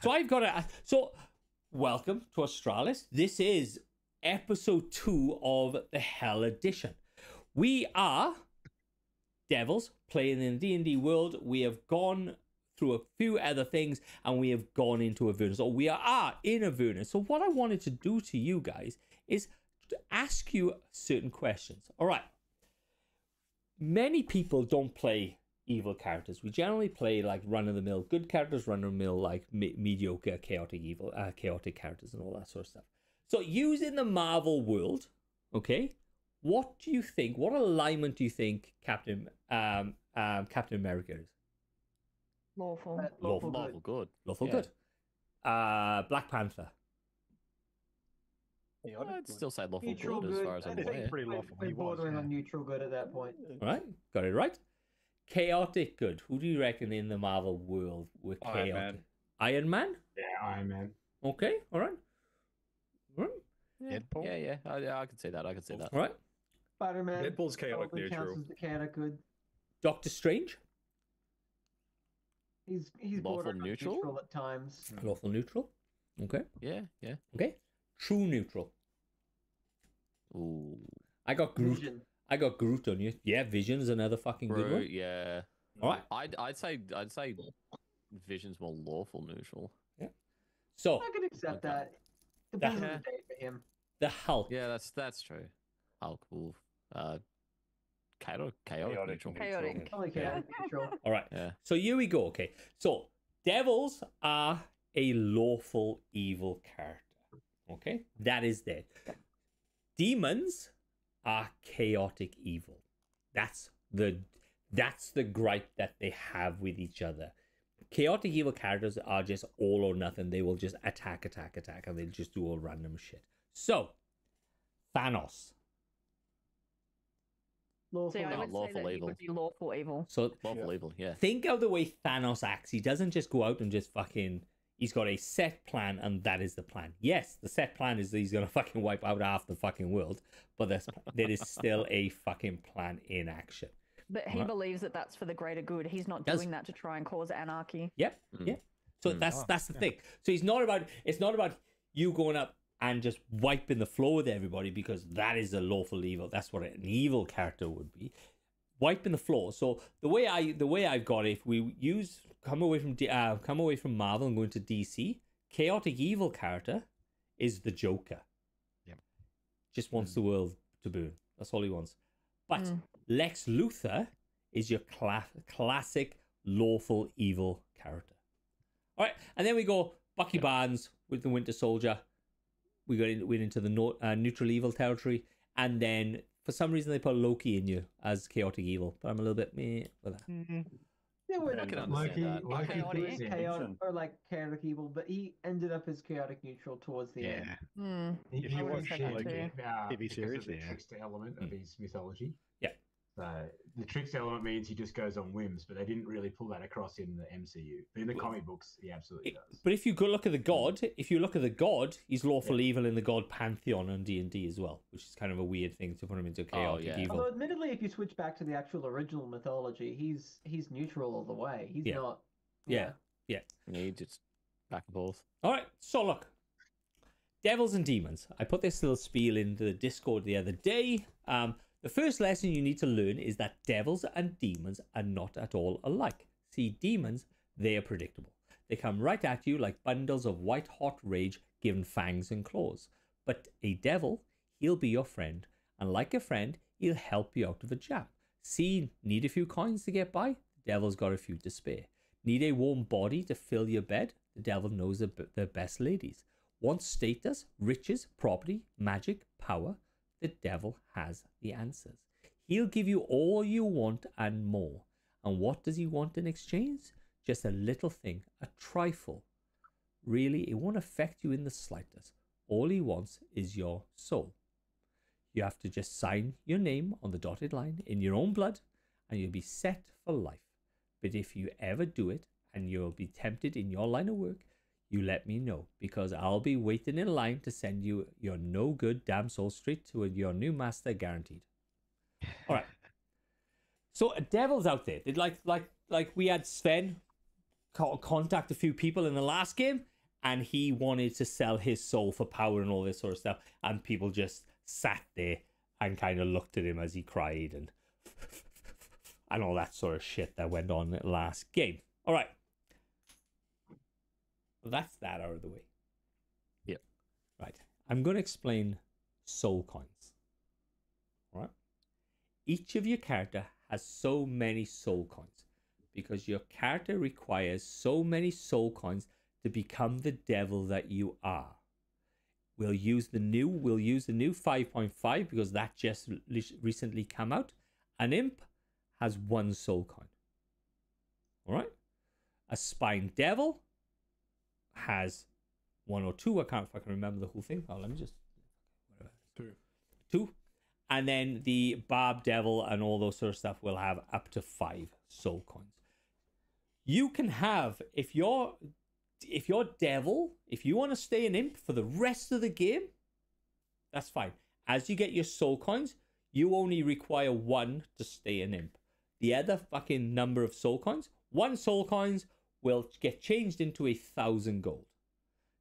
So I've got to. So welcome to Australis. This is episode 2 of the Hell Edition. We are devils playing in the D&D world. We have gone through a few other things and we have gone into Avernus. Or we are in Avernus. So what I wanted to do to you guys is to ask you certain questions. All right. Many people don't play evil characters. We generally play like run-of-the-mill good characters, run-of-the-mill like mediocre chaotic evil chaotic characters and all that sort of stuff. So using the Marvel world, okay, what do you think, what alignment do you think Captain America is? Lawful. Lawful good. Lawful Yeah. good. Black Panther. I'd still say lawful Neutral good as far as I I'm think aware. pretty lawful. We're He was, bordering yeah. on neutral good at that point. All right, got it right. Chaotic good. Who do you reckon in the Marvel world with Iron chaotic? Man. Iron Man? Yeah, Iron Man. Okay, all right. All right. Deadpool? Yeah. I can see that. I can see that. All right. Spider-Man Deadpool's chaotic probably counts neutral. as the chaotic good. Doctor Strange? He's Lawful bordering on neutral? neutral at times. Lawful neutral. Okay. Yeah. Okay. True neutral. Ooh. I got Groot. Vision. I got Groot on you. Yeah, Vision's another fucking good one. Yeah. All right. I'd say Vision's more lawful neutral. So I could accept that. Depends on the day for him. the Hulk. Yeah, that's true. Hulk. Ooh. Chaotic neutral. Chaotic. Only chaotic neutral. All right. Yeah. So here we go. Okay. So devils are a lawful evil character. Okay. That is there. Demons are chaotic evil. That's the gripe that they have with each other. Chaotic evil characters are just all or nothing. They will just attack, and they'll just do all random shit. So, Thanos. Lawful. See, I would say lawful that he evil. would be lawful evil. So Lawful evil. Yeah. think of the way Thanos acts. He doesn't just go out and just fucking... He's got a set plan, and that is the plan. Yes, the set plan is that he's going to fucking wipe out half the fucking world, but there is still a fucking plan in action. But he Right. believes that that's for the greater good. He's not Does- doing that to try and cause anarchy. Yep, Mm. yep. So that's the thing. So it's not about you going up and just wiping the floor with everybody, because that is a lawful evil. That's what an evil character would be. Wiping the floor. So the way I've got it, if we come away from Marvel and go into DC, chaotic evil character is the Joker. Yep. Just wants the world to burn. That's all he wants. But Mm. Lex Luthor is your classic lawful evil character. All right, and then we go Bucky Barnes with the Winter Soldier. Went into the neutral evil territory, and then for some reason they put Loki in you as chaotic evil. But I'm a little bit meh with that. Yeah, I can understand that. Loki Chaotic. was chaotic, or like chaotic evil, but he ended up as chaotic neutral towards the end. Yeah. Hmm. If you I would watch say that like, too. TV because series, of the yeah. trickster element of his mythology. Yeah. So the trickster element means he just goes on whims, but they didn't really pull that across in the MCU. But in the comic books, he absolutely does. But if you go look at the god, he's lawful evil in the god pantheon on D&D as well, which is kind of a weird thing to put him into chaotic yeah. evil. Although, admittedly, if you switch back to the actual original mythology, he's neutral all the way. He's Yeah. not. Yeah. Yeah, just back and forth. All right, so look, devils and demons. I put this little spiel into the Discord the other day. The first lesson you need to learn is that devils and demons are not at all alike. See, demons, they are predictable. They come right at you like bundles of white-hot rage given fangs and claws. But a devil, he'll be your friend, and like a friend, he'll help you out of a jam. See, need a few coins to get by? The devil's got a few to spare. Need a warm body to fill your bed? The devil knows the best ladies. Want status, riches, property, magic, power? The devil has the answers. He'll give you all you want and more. And what does he want in exchange? Just a little thing, a trifle. Really, it won't affect you in the slightest. All he wants is your soul. You have to just sign your name on the dotted line in your own blood, and you'll be set for life. But if you ever do it, and you'll be tempted in your line of work, you let me know, because I'll be waiting in line to send you your no good damn soul straight to your new master, guaranteed. All right. So a devil's out there. Like we had Sven contact a few people in the last game, and he wanted to sell his soul for power and all this sort of stuff, and people just sat there and kind of looked at him as he cried and all that sort of shit that went on in the last game. All right. Well, that's that out of the way. Yep. Right. I'm going to explain soul coins. All right. Each of your character has so many soul coins because your character requires so many soul coins to become the devil that you are. We'll use the new 5.5 because that just recently came out. An imp has 1 soul coin. All right. A spine devil has 1 or 2. I can't fucking remember the whole thing. Oh, let me just. 2. And then the barb devil and all those sort of stuff will have up to 5 soul coins. You can have, if you're devil, if you want to stay an imp for the rest of the game, that's fine. As you get your soul coins, you only require 1 to stay an imp. The other fucking number of soul coins, 1 soul coins will get changed into 1,000 gold.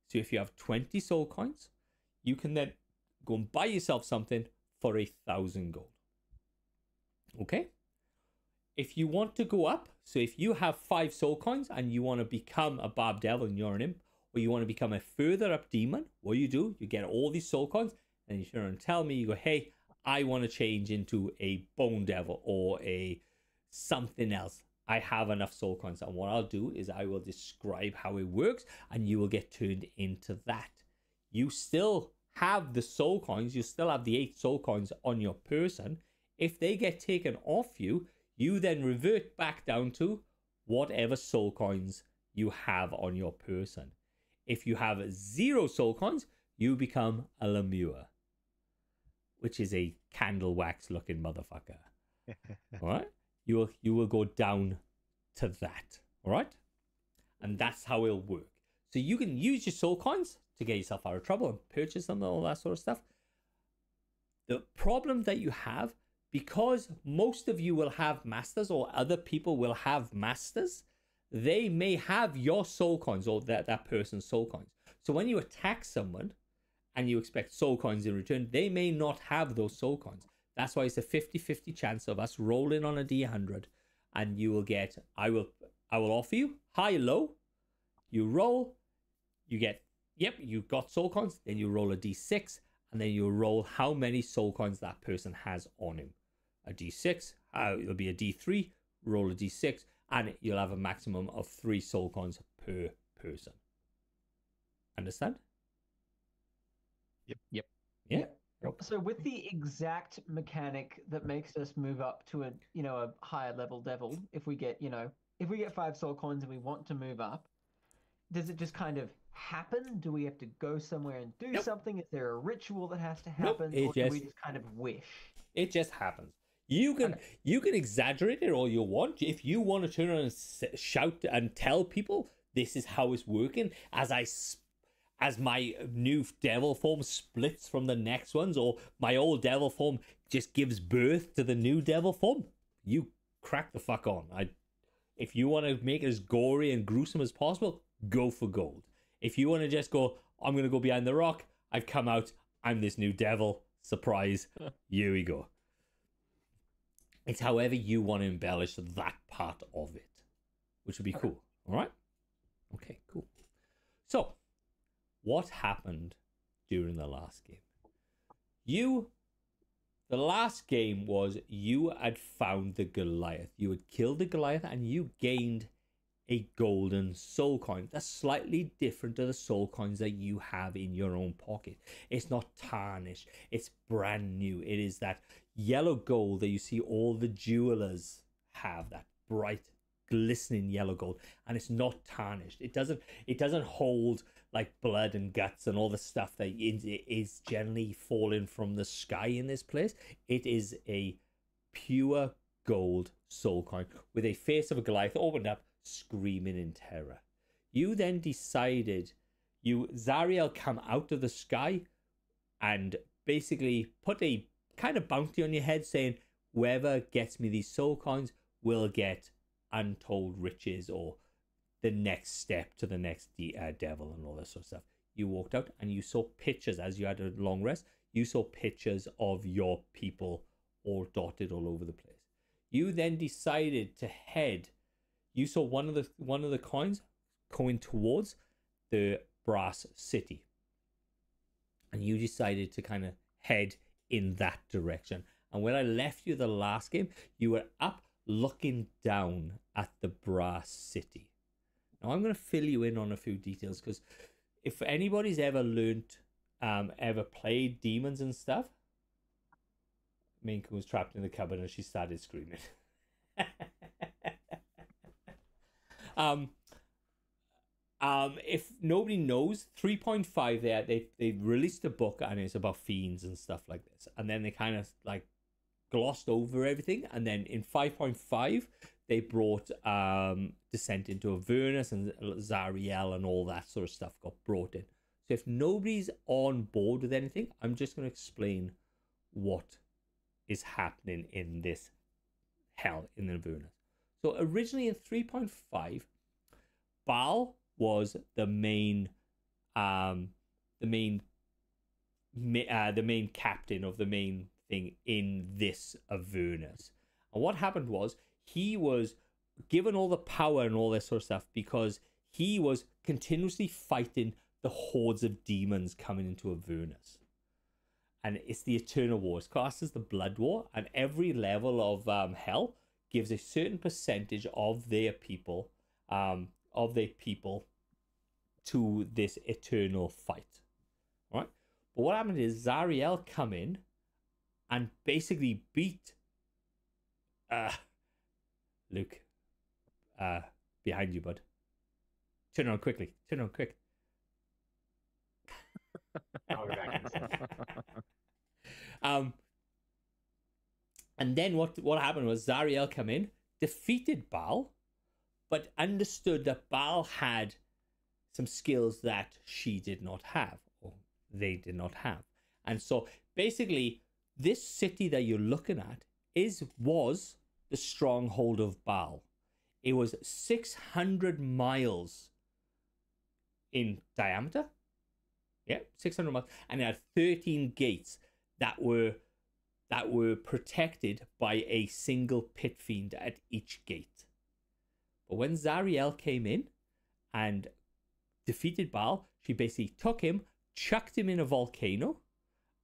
So if you have 20 soul coins, you can then go and buy yourself something for 1,000 gold. Okay? If you want to go up, so if you have 5 soul coins and you want to become a barb devil and you're an imp, or you want to become a further up demon, what you get all these soul coins, and you turn and tell me, you go, hey, I want to change into a bone devil or a something else. I have enough soul coins, and what I'll do is I will describe how it works, and you will get turned into that. You still have the soul coins, you still have the 8 soul coins on your person. If they get taken off you, you then revert back down to whatever soul coins you have on your person. If you have 0 soul coins, you become a lemure, which is a candle wax looking motherfucker. All right? You will go down to that. All right? And that's how it'll work. So you can use your soul coins to get yourself out of trouble and purchase them and all that sort of stuff. The problem that you have, because most of you will have masters or other people will have masters, they may have your soul coins or that person's soul coins. So when you attack someone and you expect soul coins in return, they may not have those soul coins. That's why it's a 50-50 chance of us rolling on a D100, and you will get, I will offer you high, low, you roll, you get, yep, you got soul coins, then you roll a D6, and then you roll how many soul coins that person has on him. A D6, it'll be a D3, roll a D6, and you'll have a maximum of 3 soul coins per person. Understand? Yep. Yeah. So with the exact mechanic that makes us move up to a higher level devil, if we get 5 soul coins and we want to move up, does it just kind of happen? Do we have to go somewhere and do something? Is there a ritual that has to happen, or do we just kind of wish? It just happens. You can exaggerate it all you want. If you want to turn around and shout and tell people this is how it's working, as my new devil form splits from the next ones, or my old devil form just gives birth to the new devil form, you crack the fuck on. If you want to make it as gory and gruesome as possible, go for gold. If you want to just go, I'm going to go behind the rock, I've come out, I'm this new devil, surprise, here we go. It's however you want to embellish that part of it, which would be cool. All right? Okay, cool. So, what happened during the last game? The last game was you had found the Goliath. You had killed the Goliath and you gained a golden soul coin. That's slightly different to the soul coins that you have in your own pocket. It's not tarnished. It's brand new. It is that yellow gold that you see all the jewelers have, that bright, glistening yellow gold, and it's not tarnished. It doesn't hold like blood and guts and all the stuff that is generally falling from the sky in this place. It is a pure gold soul coin with a face of a Goliath opened up, screaming in terror. You then decided, Zariel come out of the sky and basically put a kind of bounty on your head saying, whoever gets me these soul coins will get untold riches or the next step to the next devil and all this sort of stuff. You walked out and you saw pictures as you had a long rest. You saw pictures of your people all dotted all over the place. You then decided to head. You saw one of the coins going towards the brass city, and you decided to kind of head in that direction. And when I left you the last game, you were up looking down at the brass city. Now I'm going to fill you in on a few details, because if anybody's ever ever played demons and stuff, Minka was trapped in the cupboard and she started screaming. If nobody knows, 3.5 there, they released a book and it's about fiends and stuff like this, and then they kind of like glossed over everything, and then in 5.5 they brought Descent into Avernus and Zariel and all that sort of stuff got brought in. So if nobody's on board with anything, I'm just going to explain what is happening in this hell in Avernus. So originally in 3.5, Baal was the main captain of the main thing in this Avernus. And what happened was he was given all the power and all this sort of stuff because he was continuously fighting the hordes of demons coming into Avernus. And it's the Eternal War. It's classed as the Blood War, and every level of hell gives a certain percentage of their people to this eternal fight. All right? But what happened is Zariel come in and basically beat Luke, behind you, bud. Turn around quickly. Turn around quick. I'll go back in a second. And then what happened was Zariel come in, defeated Baal, but understood that Baal had some skills that she did not have, or they did not have. And so basically, this city that you're looking at was the stronghold of Baal. It was 600 miles in diameter. Yeah, 600 miles. And it had 13 gates that were protected by a single pit fiend at each gate. But when Zariel came in and defeated Baal, she basically took him, chucked him in a volcano,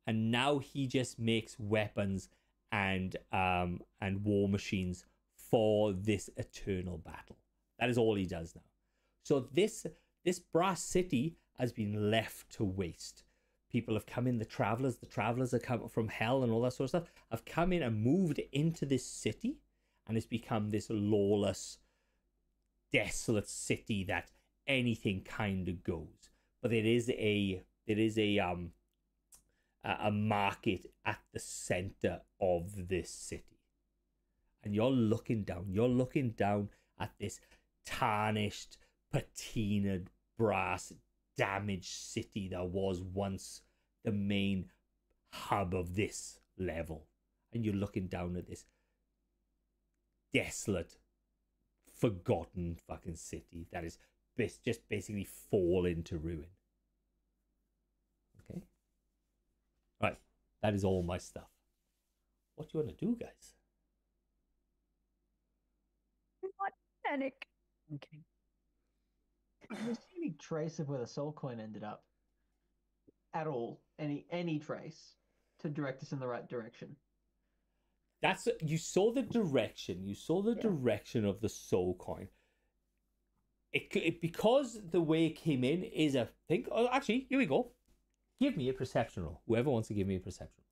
and now he just makes weapons and war machines for this eternal battle. That is all he does now. So this brass city has been left to waste. People have come in, the travelers have come from hell and all that sort of stuff, have come in and moved into this city, and it's become this lawless, desolate city that anything kind of goes. But there is a market at the center of this city, and you're looking down at this tarnished, patinaed, brass, damaged city that was once the main hub of this level, and you're looking down at this desolate, forgotten fucking city that is just basically fallen to ruin. Okay, right, that is all my stuff. What do you want to do, guys? Panic. Okay. Is there any trace of where the soul coin ended up? At all? Any trace to direct us in the right direction? You saw the direction. You saw the direction of the soul coin. It because the way it came in is a thing. Oh, actually, here we go. Give me a perception roll. Whoever wants to give me a perception.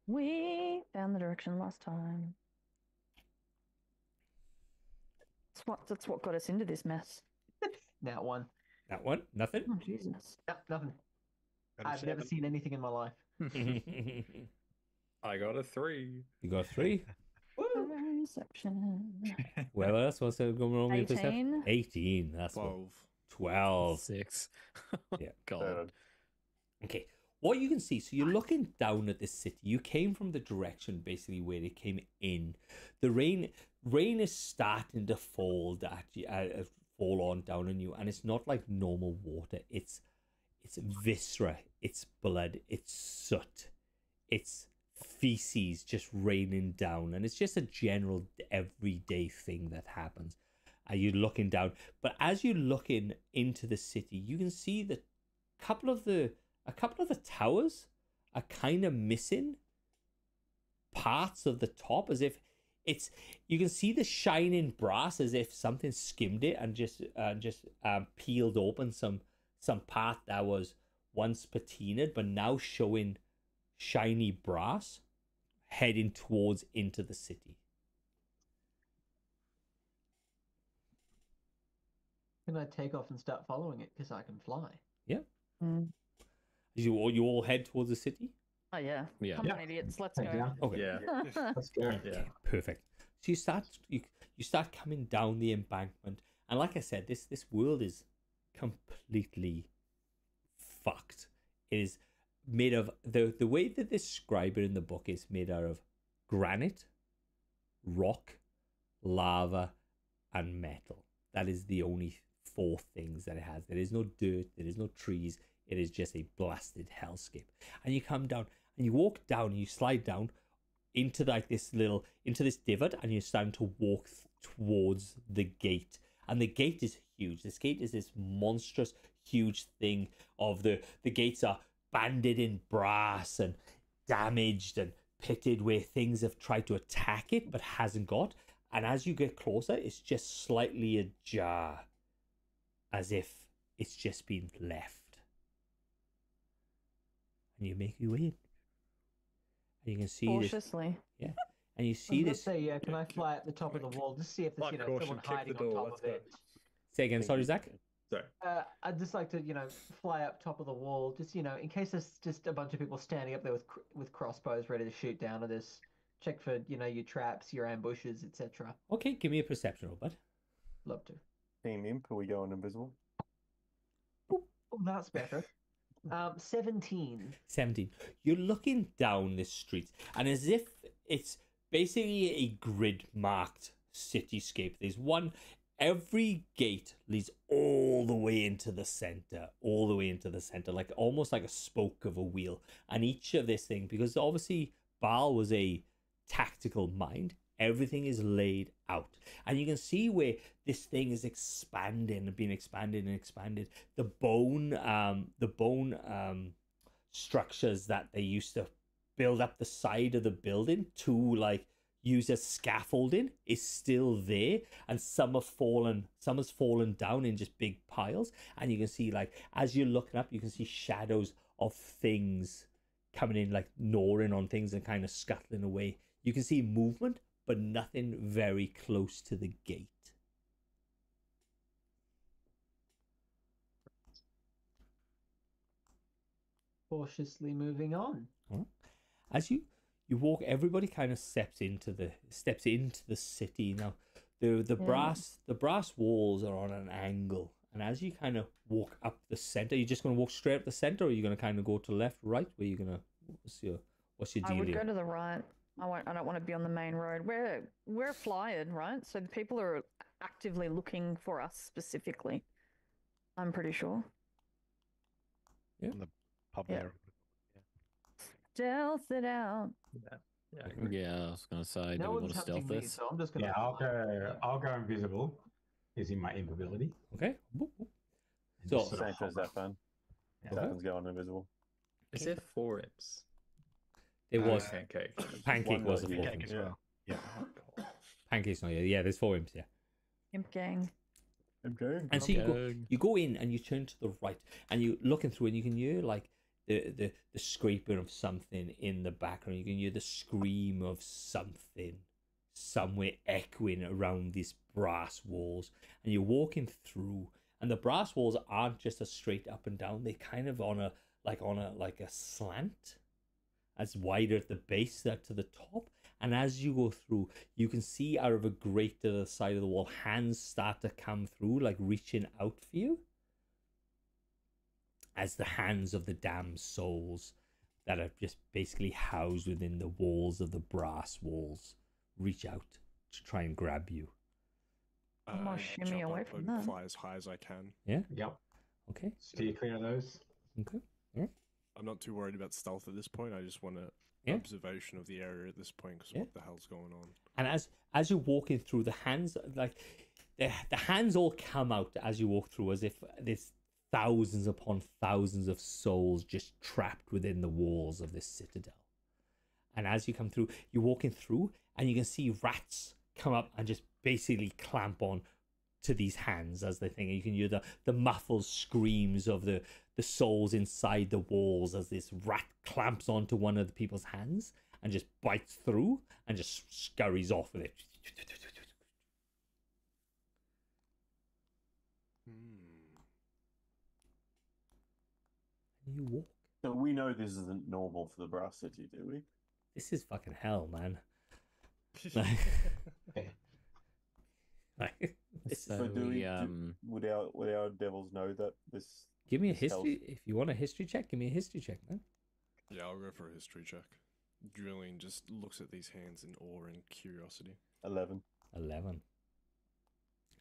We found the direction last time. That's what got us into this mess. That one. That one, nothing. Oh, Jesus. Yep, nothing. Got a I've never 7. seen anything in my life. I got a 3. You got 3. Woo! Perception. Whoever else wants to go roll me a perception? 18. That's 12. 12. 6. Yeah. God. Okay. What you can see, so you're looking down at this city. You came from the direction basically where it came in. The rain is starting to fall fall on down on you, and it's not like normal water. It's viscera, it's blood, it's soot, it's feces just raining down, and it's just a general everyday thing that happens. You're looking down, but as you're looking into the city, you can see that a couple of the towers are kind of missing parts of the top, as if you can see the shining brass as if something skimmed it and just peeled open some part that was once patinaed but now showing shiny brass heading towards into the city. Can I take off and start following it because I can fly? Mm. You all head towards the city? Oh yeah. Yeah. Come on, idiots. Let's Head go. down. Okay. Yeah. Let's go. Yeah. Okay, perfect. So you start coming down the embankment, and like I said, this world is completely fucked. It is made of the way that they describe it in the book is made out of granite, rock, lava, and metal. That is the only 4 things that it has. There is no dirt, there is no trees. It is just a blasted hellscape. And you come down and you walk down and you slide down into this divot, and you're starting to walk towards the gate. And the gate is huge. This gate is this monstrous, huge thing of the gates are banded in brass and damaged and pitted where things have tried to attack it but hasn't got. And as you get closer, it's just slightly ajar, as if it's just been left. And you make your way in. And you can see this. Cautiously. Yeah. And you I see was gonna this. say, yeah, can I fly at the top of the wall just see if there's Like someone caution, kick hiding the on door, top let's of go. it? Say again, sorry, Zach. Sorry. I'd just like to, fly up top of the wall, just in case there's just a bunch of people standing up there with crossbows ready to shoot down at us. Check for, your traps, your ambushes, etc. Okay, give me a perception roll, bud. Love to. Team Imp, are we going invisible? Oh, that's better. 17. 17. You're looking down this street, and as if it's basically a grid marked cityscape. There's every gate leads all the way into the center, like almost like a spoke of a wheel. And each of this thing, because obviously Baal was a tactical mind, everything is laid out, and you can see where this thing is expanding and being expanded and expanded. The bone structures that they used to build up the side of the building to like use as scaffolding is still there, and some has fallen down in just big piles. And you can see, like, as you're looking up, you can see shadows of things coming in, like gnawing on things and kind of scuttling away. You can see movement, but nothing very close to the gate. Cautiously moving on. As you walk, everybody kind of steps into the city. Now the brass walls are on an angle, and as you kind of walk up the center, you're just going to walk straight up the center, or you're going to kind of go to left, right? Where you gonna what's your I deal would here? go to the right. I don't want to be on the main road. We're flying, right? So the people are actively looking for us specifically. I'm pretty sure. Pub Yeah. there. Stealth it out. Yeah. Yeah, I was gonna say, No do we one's want to stealth hunting me, this? so I'm just gonna. Yeah, I'll go invisible. Using my imp ability. Okay. Boop, boop. And So- just sort Same of for hover. Zafan. Yeah. Zafan's going invisible. Is there 4 imps? It was Pancake. Pancake One was the was fourth. Pancake as Yeah. well. Yeah. Pancake's not here. Yeah, there's 4 imps. Yeah. Imp gang. Okay. And so you go in and you turn to the right, and you're looking through, and you can hear like the scraping of something in the background. You can hear the scream of something somewhere echoing around these brass walls. And you're walking through, and the brass walls aren't just a straight up and down. They're kind of on a slant, as wider at the base that to the top. And as you go through, you can see out of a grate to the side of the wall, hands start to come through, like reaching out for you. As the hands of the damned souls that are just basically housed within the walls of the brass walls reach out to try and grab you. I'm gonna shimmy jump away up from and that. fly as high as I can. Yep. Okay. Steer clear of those. Okay. I'm not too worried about stealth at this point. I just want an Yeah. observation of the area at this point because Yeah. what the hell's going on? And as you're walking through, the hands, like the hands all come out as you walk through, as if there's thousands upon thousands of souls just trapped within the walls of this citadel. And as you come through, you're walking through, and you can see rats come up and just basically clamp on to these hands as they think. You can hear the muffled screams of the souls inside the walls as this rat clamps onto one of the people's hands and just bites through and just scurries off with it. And you walk. So we know this isn't normal for the Brass City, do we? This is fucking hell, man. Like, this is- So But do we, would our devils know that this? give me a this tells- history. If you want a history check, give me a history check, man. Yeah, I'll go for a history check. Julian just looks at these hands in awe and curiosity. 11. 11.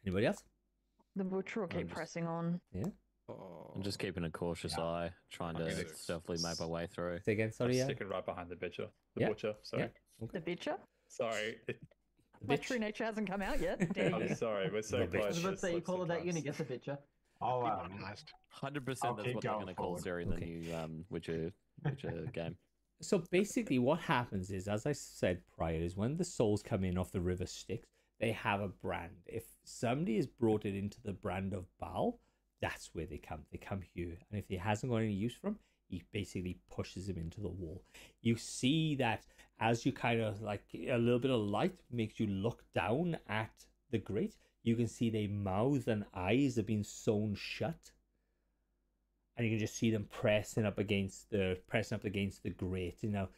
Anybody else? The butcher will I'm keep just- pressing on. Oh, I'm just keeping a cautious eye, trying to Okay. stealthily make my way through. Say again, I'm sorry, yeah. sticking right behind the butcher. The Yeah. butcher. Sorry. The butcher? Sorry. My true nature hasn't come out yet. Dare you? I'm sorry. We're so The bitch. I close. was about to it say, you slips call it that, you're gonna across. get the bitcher. I'll, Be um, organised. 100% I'll that's keep what they're going going to call forward. Siri in the Okay. new Witcher game. So basically, what happens is, as I said prior, is when the souls come in off the river Styx, they have a brand. If somebody has brought it into the brand of Baal, that's where they come. They come here, and if he hasn't got any use for them, he basically pushes him into the wall. You see that as you kind of like a little bit of light makes you look down at the grate. You can see their mouths and eyes have been sewn shut. And you can just see them pressing up against the grate. You know,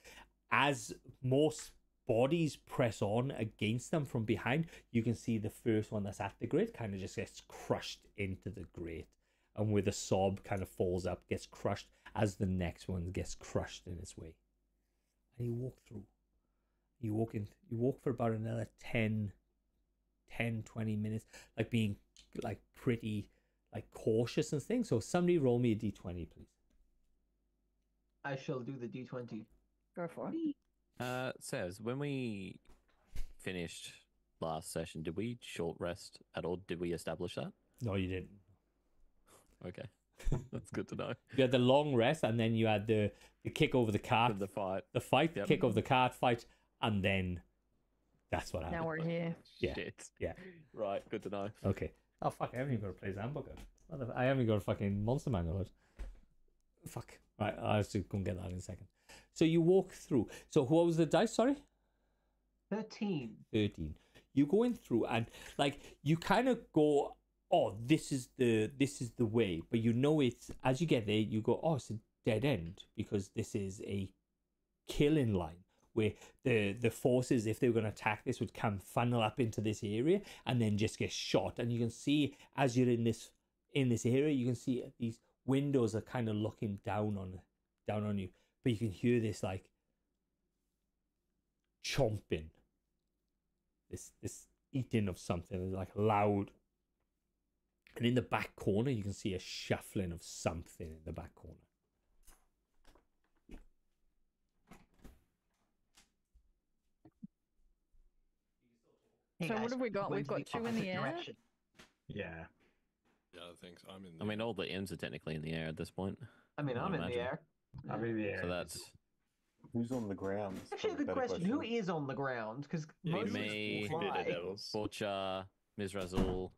as most bodies press on against them from behind, you can see the first one that's at the grate kind of just gets crushed into the grate, and with a sob kind of falls up, gets crushed as the next one gets crushed in its way. And you walk through. You walk for about another 10, 20 minutes, like being like pretty like cautious and things. So somebody roll me a d20, please. I shall do the d20. Go for it. Says, when we finished last session, did we short rest at all? Did we establish that? No, you didn't. Okay. That's good to know. You had the long rest, and then you had the kick over the cart, With the fight. the fight, Yep. kick over the cart fight, and then that's what happened. Now we're here. Yeah. Shit. Yeah. Right, good to know. Okay. Oh fuck! I haven't even got to play Zambucker. I haven't even got a fucking monster manual. Fuck. Right, I'll have to go and get that in a second. So you walk through. So what was the dice? Sorry. 13. 13. You go in through, and like you kind of go, oh, this is the way, but you know it's as you get there, you go, oh, it's a dead end because this is a killing line where the forces, if they were going to attack this, would come funnel up into this area and then just get shot. And you can see as you're in this area, you can see these windows are kind of looking down on you, but you can hear this like chomping, this eating of something, like loud. And in the back corner, you can see a shuffling of something in the back corner. Hey So what guys, have we got? going We've to got two in the opposite air? direction. Yeah. Yeah, thanks. I'm in. I mean, all the M's are technically in the air at this point. I mean, I I'm in imagine. the air. I mean, yeah. So that's Who's on the ground? is Actually, a probably good better question. Who is on the ground? Because Yeah, most me. of us Walking fly. Daredevils. Butcher, Mizrazul.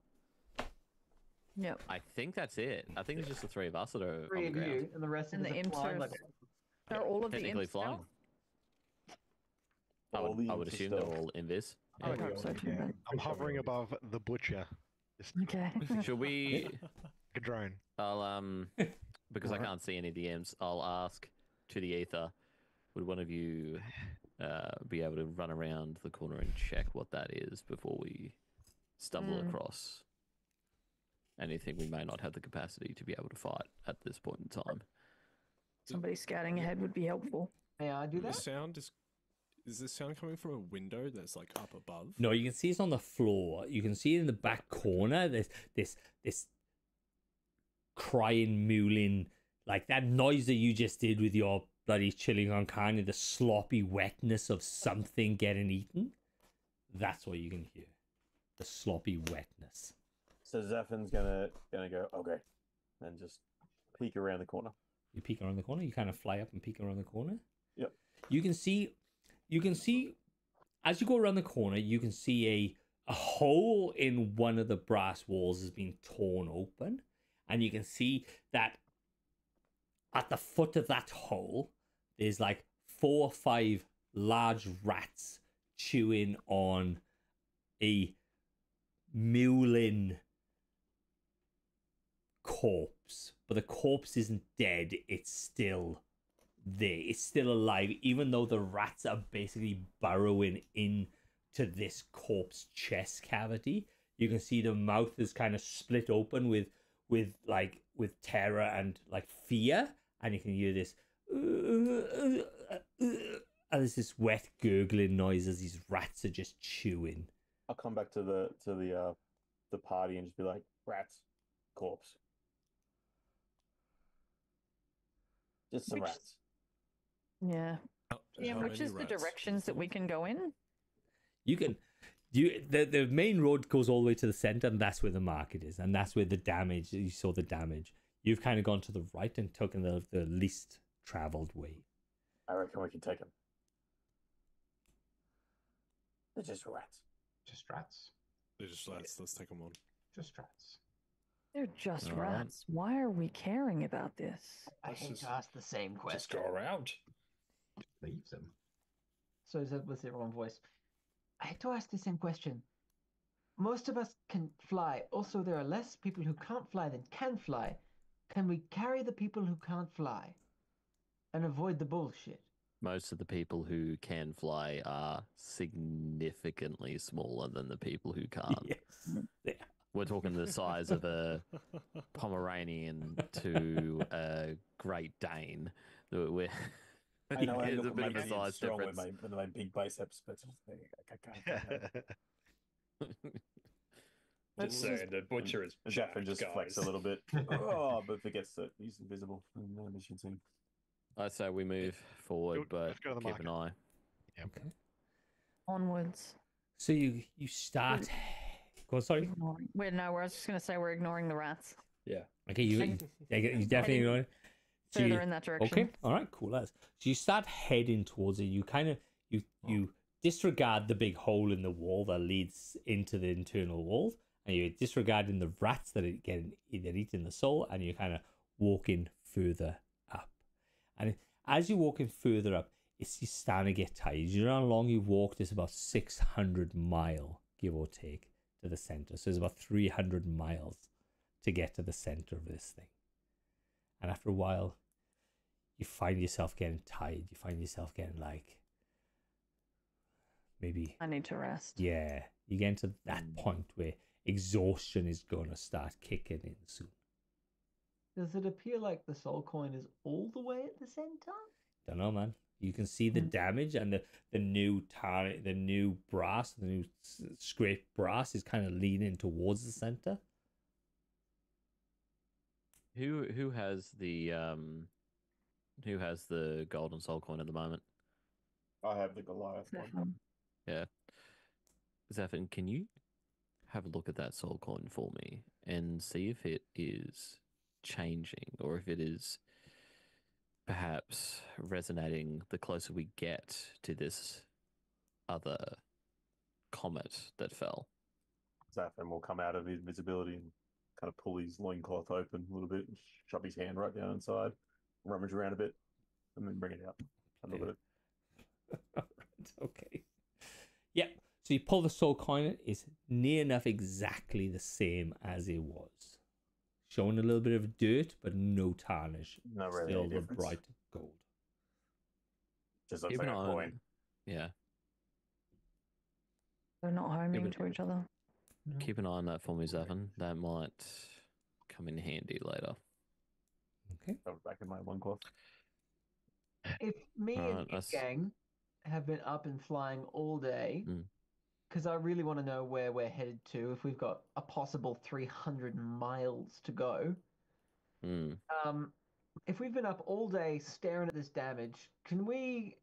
Yep. I think that's it. I think it's just the three of us that are Three on of the ground. you, and the rest of And us the are imps flying are like Are all of the Technically imps flying. stealth? All the I would imps are assume they're stealth. all invis. I would hope so too. Yeah. I'm hovering above the butcher. Just like Okay. Should we? a drone. I'll because I Alright. can't see any DMs. I'll ask to the ether. Would one of you be able to run around the corner and check what that is before we stumble Mm. across anything we may not have the capacity to be able to fight at this point in time? Somebody scouting ahead would be helpful. May I do The that? sound Is this sound coming from a window that's like up above? No, you can see it's on the floor. You can see it in the back corner. There's this crying, mewling, like that noise that you just did with your bloody chilling on kind of the sloppy wetness of something getting eaten. That's what you can hear. The sloppy wetness. So Zephin's gonna go, okay, and just peek around the corner. You peek around the corner. You kind of fly up and peek around the corner. Yep. You can see as you go around the corner, you can see a hole in one of the brass walls has been torn open, and you can see that at the foot of that hole there's like 4 or 5 large rats chewing on a mewling corpse, but the corpse isn't dead, it's still there, it's still alive, even though the rats are basically burrowing into this corpse chest cavity. You can see the mouth is kind of split open with terror and like fear, and you can hear this and there's this wet gurgling noise as these rats are just chewing. I'll come back to the party and just be like, rats, corpse. Just some Which- rats. Yeah. Yeah, How which many is the rats? directions that we can go in? The main road goes all the way to the center, and that's where the market is, and that's where the damage, you saw the damage. You've kind of gone to the right and taken the least traveled way. I reckon we can take them. They're just rats. Just rats. They're just let's take them on. Just rats. They're just All right. rats. Why are we caring about this? I Let's hate just- to ask the same Just question. go around. Leave them. So is that with the wrong voice? I hate to ask the same question. Most of us can fly. Also, there are less people who can't fly than can fly. Can we carry the people who can't fly and avoid the bullshit? Most of the people who can fly are significantly smaller than the people who can't. Yes. Yeah. We're talking the size of a Pomeranian to a Great Dane. We're, I know I there's a look bit of maybe a size strong with difference. my big biceps, but Just saying, the butcher is Zephin jacked, just flex a guys. little bit. Oh, but forgets that he's invisible in the mission team. I say we move forward, but let's go to the keep an eye. Okay. Onwards. So you start. Go on, sorry. Ignoring. Wait, no, I was just going to say we're ignoring the rats. Yeah. Okay, you definitely Heading know it. So Further you- in that direction. Okay, all right, cool as. So you start heading towards it. You kind of you disregard the big hole in the wall that leads into the internal walls, and you're disregarding the rats that are eating the soul, and you're kind of walking further up. And as you're walking further up, you're starting to get tired. You know how long you've walked? It's about 600 mile, give or take, to the center. So it's about 300 miles to get to the center of this thing. And after a while, you find yourself getting tired. You find yourself getting like, maybe, I need to rest. yeah, you get to that point where exhaustion is going to start kicking in soon. Does it appear like the soul coin is all the way at the center? Don't know, man. You can see the damage, and the new brass, the new scraped brass is kind of leaning towards the center. Who has the golden soul coin at the moment? I have the Goliath one. Um, Yeah. Zephin, can you have a look at that soul coin for me and see if it is changing or if it is perhaps resonating the closer we get to this other comet that fell? Zephin will come out of his invisibility and kind of pull his loincloth open a little bit, and shove his hand right down inside, rummage around a bit, and then bring it out. A little bit. Alright, okay. Yeah. So you pull the soul coin, it's near enough exactly the same as it was. Showing a little bit of dirt, but no tarnish. Not really Still any the difference. bright gold. Just looks Keep like an a eye coin. on. Yeah. They're not homing but- to each other. Keep an eye on that for me, Zephin. That might come in handy later. Okay. Throw it back in my loincloth. If me Alright, and that's- Gang have been up and flying all day, Mm. because I really want to know where we're headed to if we've got a possible 300 miles to go. Mm. If we've been up all day staring at this damage, can we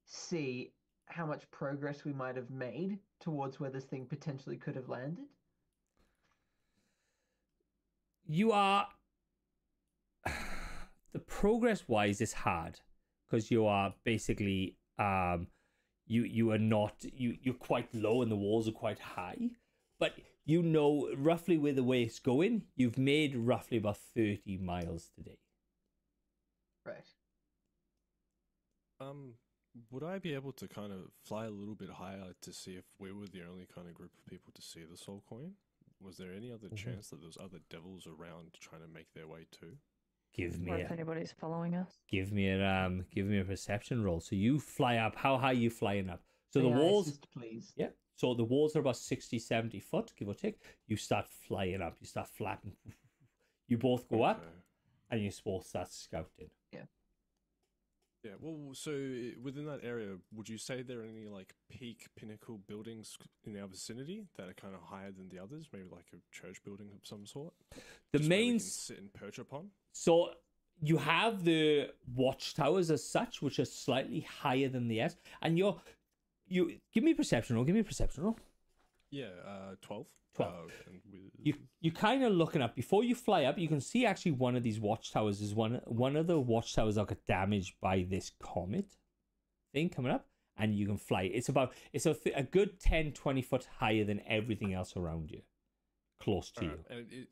see how much progress we might have made towards where this thing potentially could have landed? You are the progress wise is hard because you are basically you are not you're quite low and the walls are quite high, but you know roughly where the way it's going. You've made roughly about 30 miles today. Right. Would I be able to kind of fly a little bit higher to see if we were the only kind of group of people to see the soul coin? Was there any other chance that there's other devils around trying to make their way too? Give me Or if a anybody's following us. give me a perception roll. So you fly up. How high are you flying up? So the May I walls. assist, please. Yeah. So the walls are about 60, 70 foot, give or take. You start flying up. You start flapping. You both go up, Okay. and you both start scouting. Yeah, well, so within that area, would you say there are any like peak pinnacle buildings in our vicinity that are kind of higher than the others? Maybe like a church building of some sort? The Just where we main. can sit and perch upon? So you have the watchtowers as such, which are slightly higher than the S, and you give me a perception roll. Give me a perception roll. Yeah, 12. 12. And You kind of looking up before you fly up. You can see actually one of these watchtowers is one of the watchtowers that got damaged by this comet thing coming up, and you can fly. It's a good 10, 20 foot higher than everything else around you, close to you.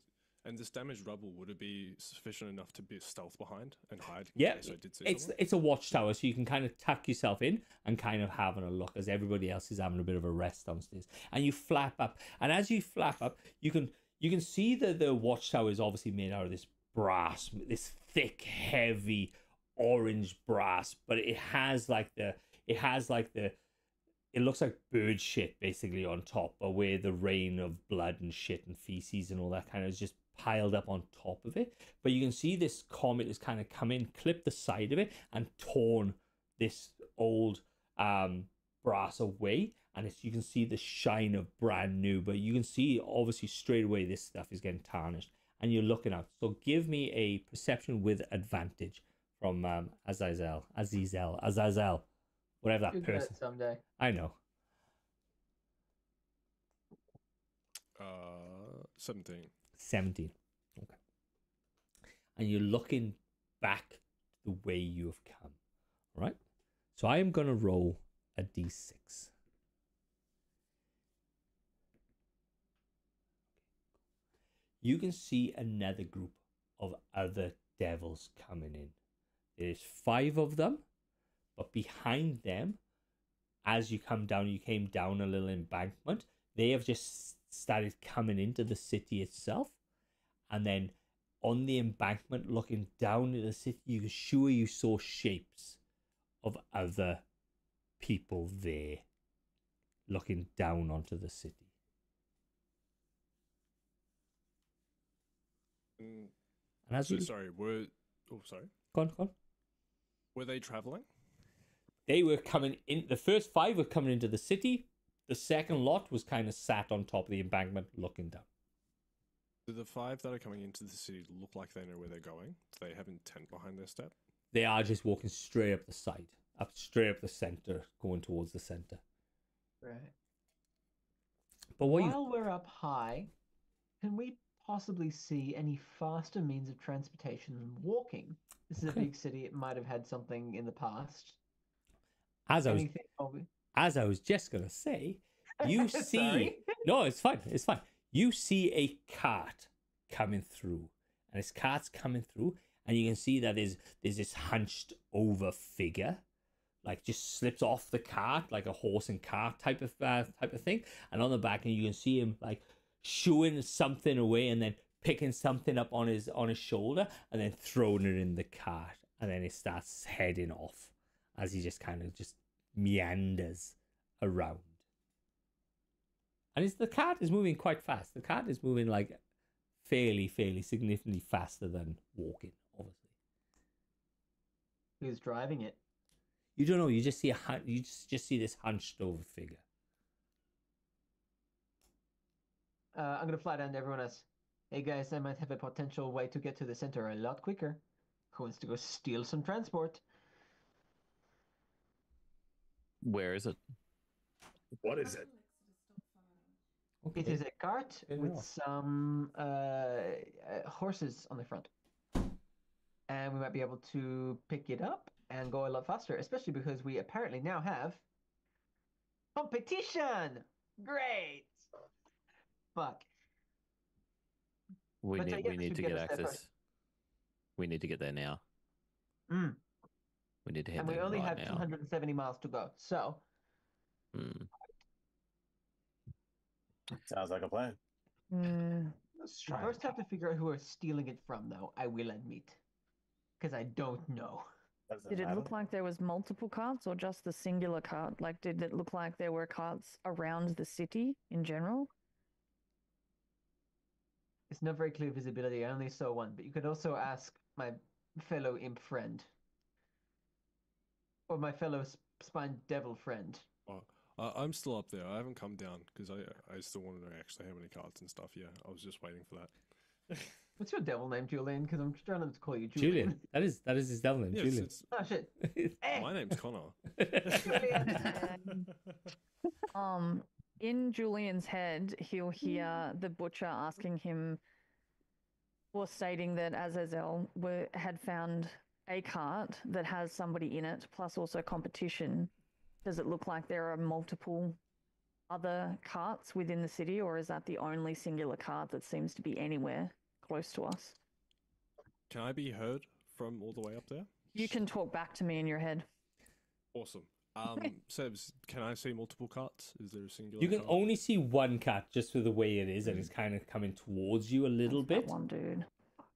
And this damaged rubble, would it be sufficient enough to be stealth behind and hide? Yeah, in case I did see it's someone? it's a watchtower, so you can kind of tuck yourself in and kind of having a look as everybody else is having a bit of a rest downstairs. And you flap up, and as you flap up, you can see that the watchtower is obviously made out of this brass, this thick, heavy orange brass, but it looks like bird shit basically on top, or where the rain of blood and shit and feces and all that kind of is just piled up on top of it. But you can see this comet has kind of come in, clipped the side of it, and torn this old brass away, and you can see the shine of brand new. But you can see obviously straight away this stuff is getting tarnished, and you're looking out. So give me a perception with advantage from Azazel, whatever that You'll get it person. someday. I know. 17. 17. Okay. And you're looking back the way you have come. All right? So I am going to roll a d6. You can see another group of other devils coming in. There's 5 of them, but behind them, as you come down, you came down a little embankment, they have just started coming into the city itself. And then on the embankment, looking down at the city, you saw shapes of other people there looking down onto the city. Mm, And as so you sorry, sorry. go on. Were they traveling? They were coming in. The first 5 were coming into the city. The second lot was kind of sat on top of the embankment looking down. Do the 5 that are coming into the city look like they know where they're going? Do they have intent behind their step? They are just walking straight up the side, straight up the center, going towards the center. Right. But what While we're up high, can we possibly see any faster means of transportation than walking? This is Okay. a big city. It might have had something in the past. as I was Anything of- as I was just gonna say, you see. Sorry. No, it's fine. It's fine. You see a cart coming through, and this cart's coming through, and you can see that there's this hunched over figure, like just slips off the cart like a horse and cart type of thing, and on the back, and you can see him like shooing something away, and then picking something up on his shoulder, and then throwing it in the cart, and then it starts heading off as he just kind of just meanders around. And the cart is moving quite fast. The cart is moving like fairly significantly faster than walking, obviously. Who's driving it? You don't know. You just see you just see this hunched over figure. I'm gonna fly down to everyone else. Hey guys, I might have a potential way to get to the center a lot quicker. Who wants to go steal some transport? Where is it? What is it? Okay. It is a cart Fair with enough. some horses on the front. And we might be able to pick it up and go a lot faster, especially because we apparently now have competition! Great! Fuck. We But, need yeah, we this need would to get get us there access. first. We need to get there now. Mm. We need to head And we there only right have now. 270 miles to go. So, Mm. Sounds like a plan. Mm, Let's we try. first have to figure out who we're stealing it from, though, I will admit. Because I don't know. Doesn't did it matter. look like there was multiple carts or just the singular cart? Like, did it look like there were carts around the city in general? It's not very clear visibility. I only saw one, but you could also ask my fellow imp friend. Or my fellow spine devil friend. Oh, I'm still up there. I haven't come down because I still want to know actually how many cards and stuff. Yeah, I was just waiting for that. What's your devil name, Julian? Because I'm trying to call you Julian. Julian. That is his devil name. Yes, Julian. it's, Oh shit. Eh, my name's Connor. In Julian's head, he'll hear the butcher asking him, or stating that Azazel had found a cart that has somebody in it, plus also competition. Does it look like there are multiple other carts within the city, or is that the only singular cart that seems to be anywhere close to us? Can I be heard from all the way up there? You can talk back to me in your head. Awesome. Sebs, can I see multiple carts? Is there a singular? You can cart? only see one cat just with the way it is, and it's kind of coming towards you a little That's that bit. one dude.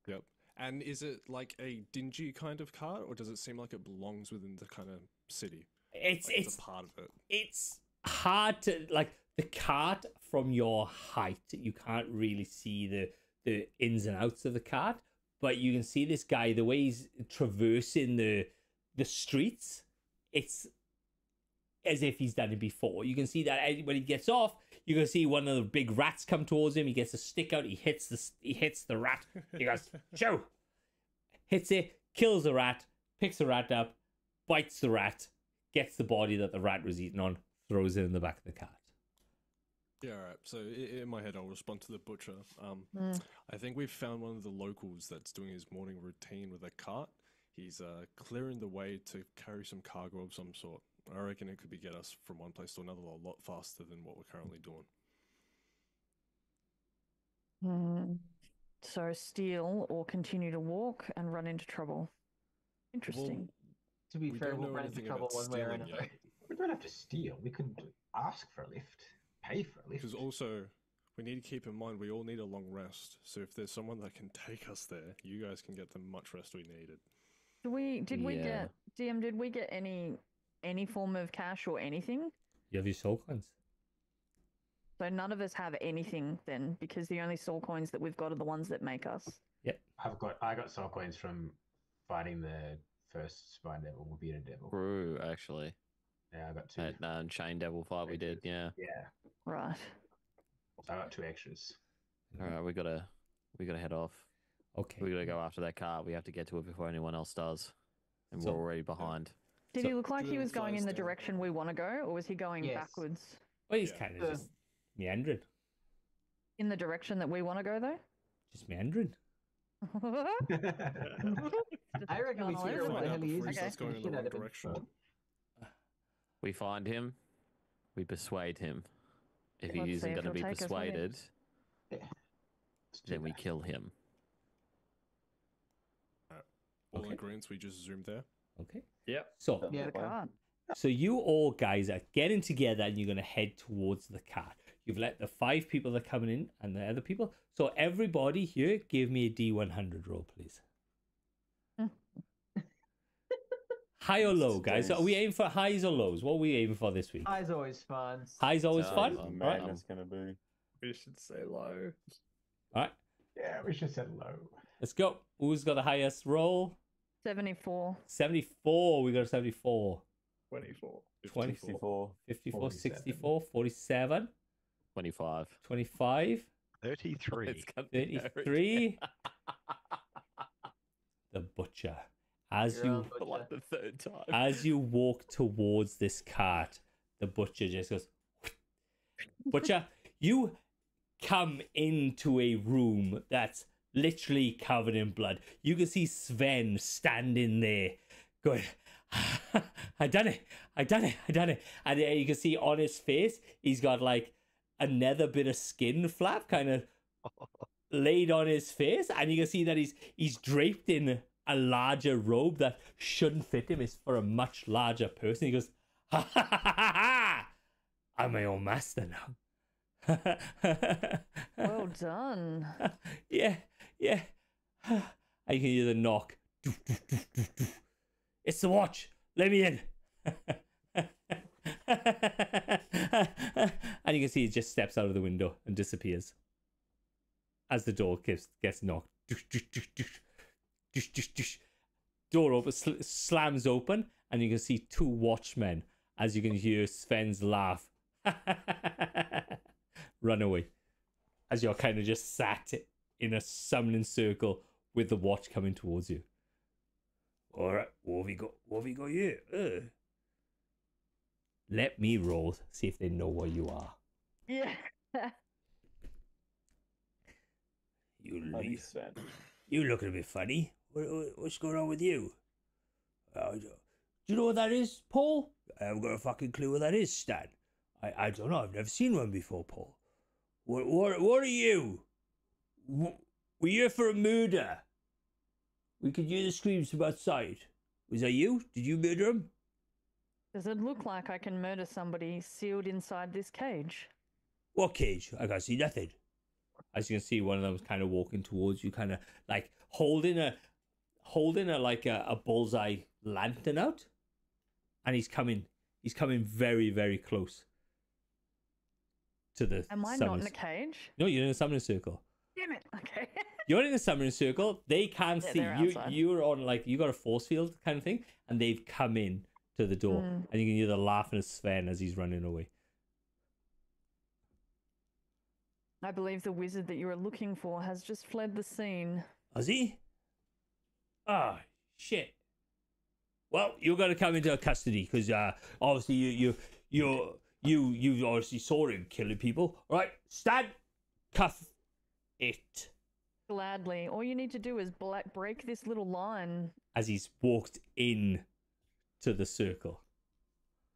Yep. And is it like a dingy kind of cart, or does it seem like it belongs within the kind of city? It's Like it's a part of it. it's hard to like the cart from your height. You can't really see the ins and outs of the cart, but you can see this guy the way he's traversing the streets. It's as if he's done it before. You can see that when he gets off, you can see one of the big rats come towards him. He gets a stick out. He hits the rat. He goes, shoo! Hits it, kills the rat, picks the rat up, bites the rat, gets the body that the rat was eating on, throws it in the back of the cart. Yeah, all right. So in my head, I'll respond to the butcher. Mm. I think we've found one of the locals that's doing his morning routine with a cart. He's clearing the way to carry some cargo of some sort. I reckon it could get us from one place to another a lot faster than what we're currently doing. So steal or continue to walk and run into trouble. Interesting. To be We fair, don't we'll know run into anything trouble about one way or stealing another. yet. We don't have to steal. We could ask for a lift, pay for a lift. Because also, we need to keep in mind we all need a long rest. So if there's someone that can take us there, you guys can get the much rest we needed. Did we Yeah. get DM? Did we get any form of cash or anything? You have your soul coins. So none of us have anything then, because the only soul coins that we've got are the ones that make us. I got soul coins from fighting the first spine devil, Vita devil. True, actually. Yeah, I got two. At Chain Devil fight we did, yeah. Yeah, Right. so I got 2 extras. All right, we gotta head off. Okay. We gotta go after that cart. We have to get to it before anyone else does, and So- we're already behind. Did So- he look like he Julian was going in flies the down. direction we want to go, or was he going Yes. backwards? Well, he's Yeah. kind of just meandering. In the direction that we want to go, though? Just meandering. I reckon we Just figure out find what the out hell he before is. he starts going in the Shit out wrong of him. direction. We find him. We persuade him. If he Let's see isn't if going to he'll be take us with him. persuaded, It's too then we bad. kill him. All in Okay. agreement, we just zoom there. Okay. Yep. So, Yeah. The cart. so you all guys are getting together and you're going to head towards the cart. You've let the 5 people that are coming in and the other people. So everybody here, give me a D100 roll, please. High or low, guys? Are we aiming for highs or lows? What are we aiming for this week? High's always fun. Highs always So, fun? um, All Man, right. that's gonna be. We should say low. All right. Yeah, we should set low. Let's go. Who's got the highest roll? 74. 74. We got a 74. 24. 20, 64. 54, 47. 64, 47, 25. 25, 33. It's gonna be 33. The butcher. As You're you on, for like Butcher. the third time. as you walk towards this cart, the butcher just goes, Butcher, you come into a room that's literally covered in blood. You can see Sven standing there going, I done it. And you can see on his face, he's got like another bit of skin flap kind of laid on his face. And you can see that he's draped in a larger robe that shouldn't fit him. It's for a much larger person. He goes, ha ha ha ha ha! I'm my own master now. Well done. Yeah. And you can hear the knock. It's the watch. Let me in. And you can see he just steps out of the window and disappears as the door gets knocked. Door open, slams open, and you can see two watchmen as you can hear Sven's laugh. Run away as you're kind of just sat in a summoning circle with the watch coming towards you. All right, what have you got here? Let me roll, see if they know where you are. Yeah. Bloody Sven. You looking a bit funny. What's going on with you? Do you know what that is, Paul? I haven't got a fucking clue what that is, Stan. I don't know. I've never seen one before, Paul. What are you? Were you here for a murder? We could hear the screams from outside. Was that you? Did you murder him? Does it look like I can murder somebody sealed inside this cage? What cage? I can't see nothing. As you can see, one of them was kind of walking towards you, kind of like holding a like a bullseye lantern out, and he's coming very, very close to the. Am I not summoners. in a cage? No, you're in a summoning circle. Damn it. Okay. You're in a summoning circle. They can't Yeah, see they're you. outside. You're on like you got a force field kind of thing, and they've come in to the door, Mm. and you can hear the laughing of Sven as he's running away. I believe the wizard that you were looking for has just fled the scene. Has he? Ah, shit. Well, you're gonna come into custody because obviously you obviously saw him killing people. All right, stand, cuff it. Gladly. All you need to do is break this little line. As he's walked in to the circle.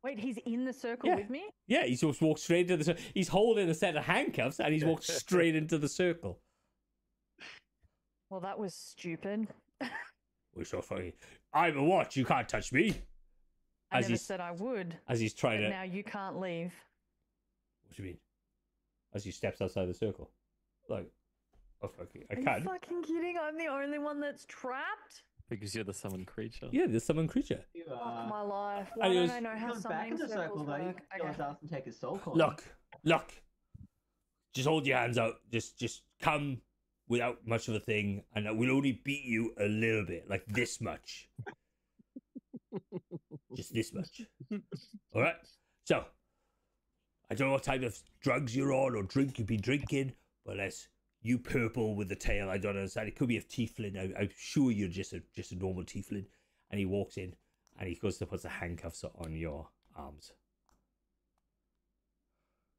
Wait, he's in the circle Yeah. with me? Yeah, he's just walked straight into the circle. He's holding a set of handcuffs and he's walked straight into the circle. Well, that was stupid. We're so funny. I'm a watch. You can't touch me. I As never he's said I would. as he's trying But to. now you can't leave. What do you mean? As he steps outside the circle, like, oh fucking, I Are you can't. fucking kidding? I'm the only one that's trapped? Because you're the summoned creature. Yeah, there's summoned creature. You, Fuck my life. I Why don't was- I know how comes back in summoning the circle circles though. You work? can go and Okay. ask and take his soul coin. Look. Just hold your hands out. Just come without much of a thing, and we'll only beat you a little bit, like this much. Just this much. All right. So, I don't know what type of drugs you're on or drink you've been drinking, but that's you purple with the tail. I don't understand. It could be a tiefling. I'm sure you're just a normal tiefling. And he walks in, and he goes to put the handcuffs on your arms.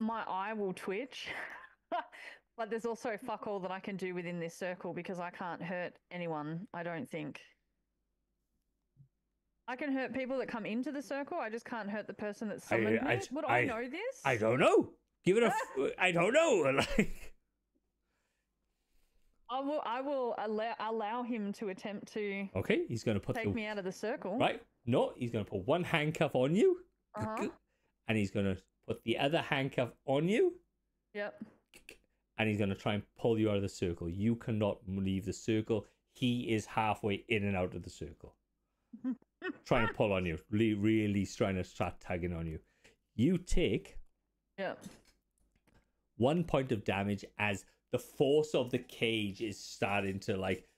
My eye will twitch. But there's also fuck all that I can do within this circle because I can't hurt anyone, I don't think. I can hurt people that come into the circle. I just can't hurt the person that summoned me. Would I know this? I don't know. Give it a. I don't know. Like. I will allow him to attempt to Okay, he's going to put take me out of the circle. right. No, he's going to put one handcuff on you, Uh-huh. and he's going to put the other handcuff on you, Yep. and he's going to try and pull you out of the circle. You cannot leave the circle. He is halfway in and out of the circle, trying to pull on you. Really trying to start tugging on you. You take Yep. 1 point of damage as the force of the cage is starting to like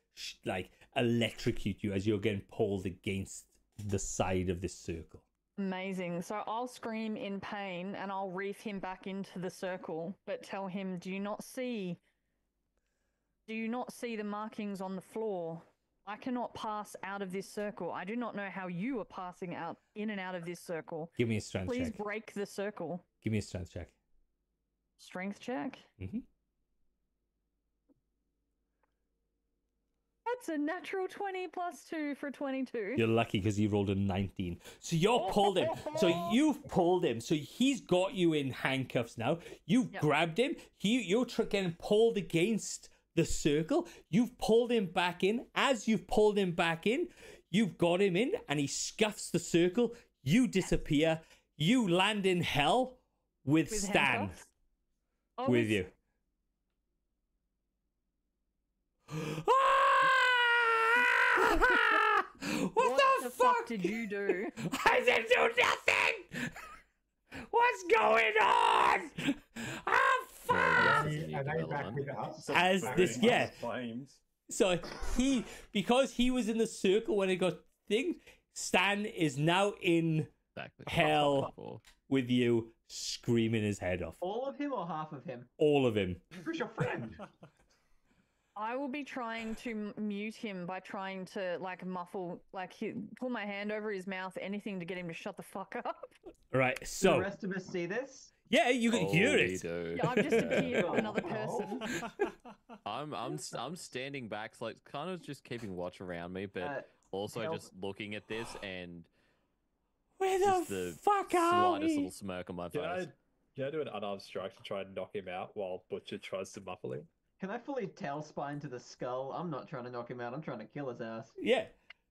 electrocute you as you're getting pulled against the side of this circle. Amazing. So I'll scream in pain and I'll reef him back into the circle, but tell him, do you not see the markings on the floor? I cannot pass out of this circle. I do not know how you are passing out in and out of this circle. Give me a strength Please check. break the circle. Give me a strength check. Strength check. Mm-hmm. That's a natural 20 plus 2 for 22. You're lucky because you rolled a 19. So you're pulled him. So you've pulled him. So he's got you in handcuffs now. You've Yep. grabbed him. You're getting pulled against the circle. You've pulled him back in. As you've pulled him back in, you've got him in and he scuffs the circle. You disappear. You land in hell with Stan handcuffs? Oh, with you. What the fuck? did you do? I didn't do nothing! What's going on? Ah, fuck! Are they back with us? As this, yeah. Flames. So because he was in the circle when it got thing, Stan is now in Exactly. hell with you, screaming his head off. All of him or half of him? All of him. Who's your friend? I will be trying to mute him by trying to like muffle, like pull my hand over his mouth, anything to get him to shut the fuck up. Right, Do the so rest of us see this? yeah, you can hear we it. do. Yeah, I've just appeared another person. I'm standing back, so like kind of just keeping watch around me, but also help. just looking at this and Where just the the fuck are slightest we? little smirk on my Can face. I do an unarmed strike to try and knock him out while Butcher tries to muffle him? Can I fully tail spine to the skull? I'm not trying to knock him out. I'm trying to kill his ass. Yeah.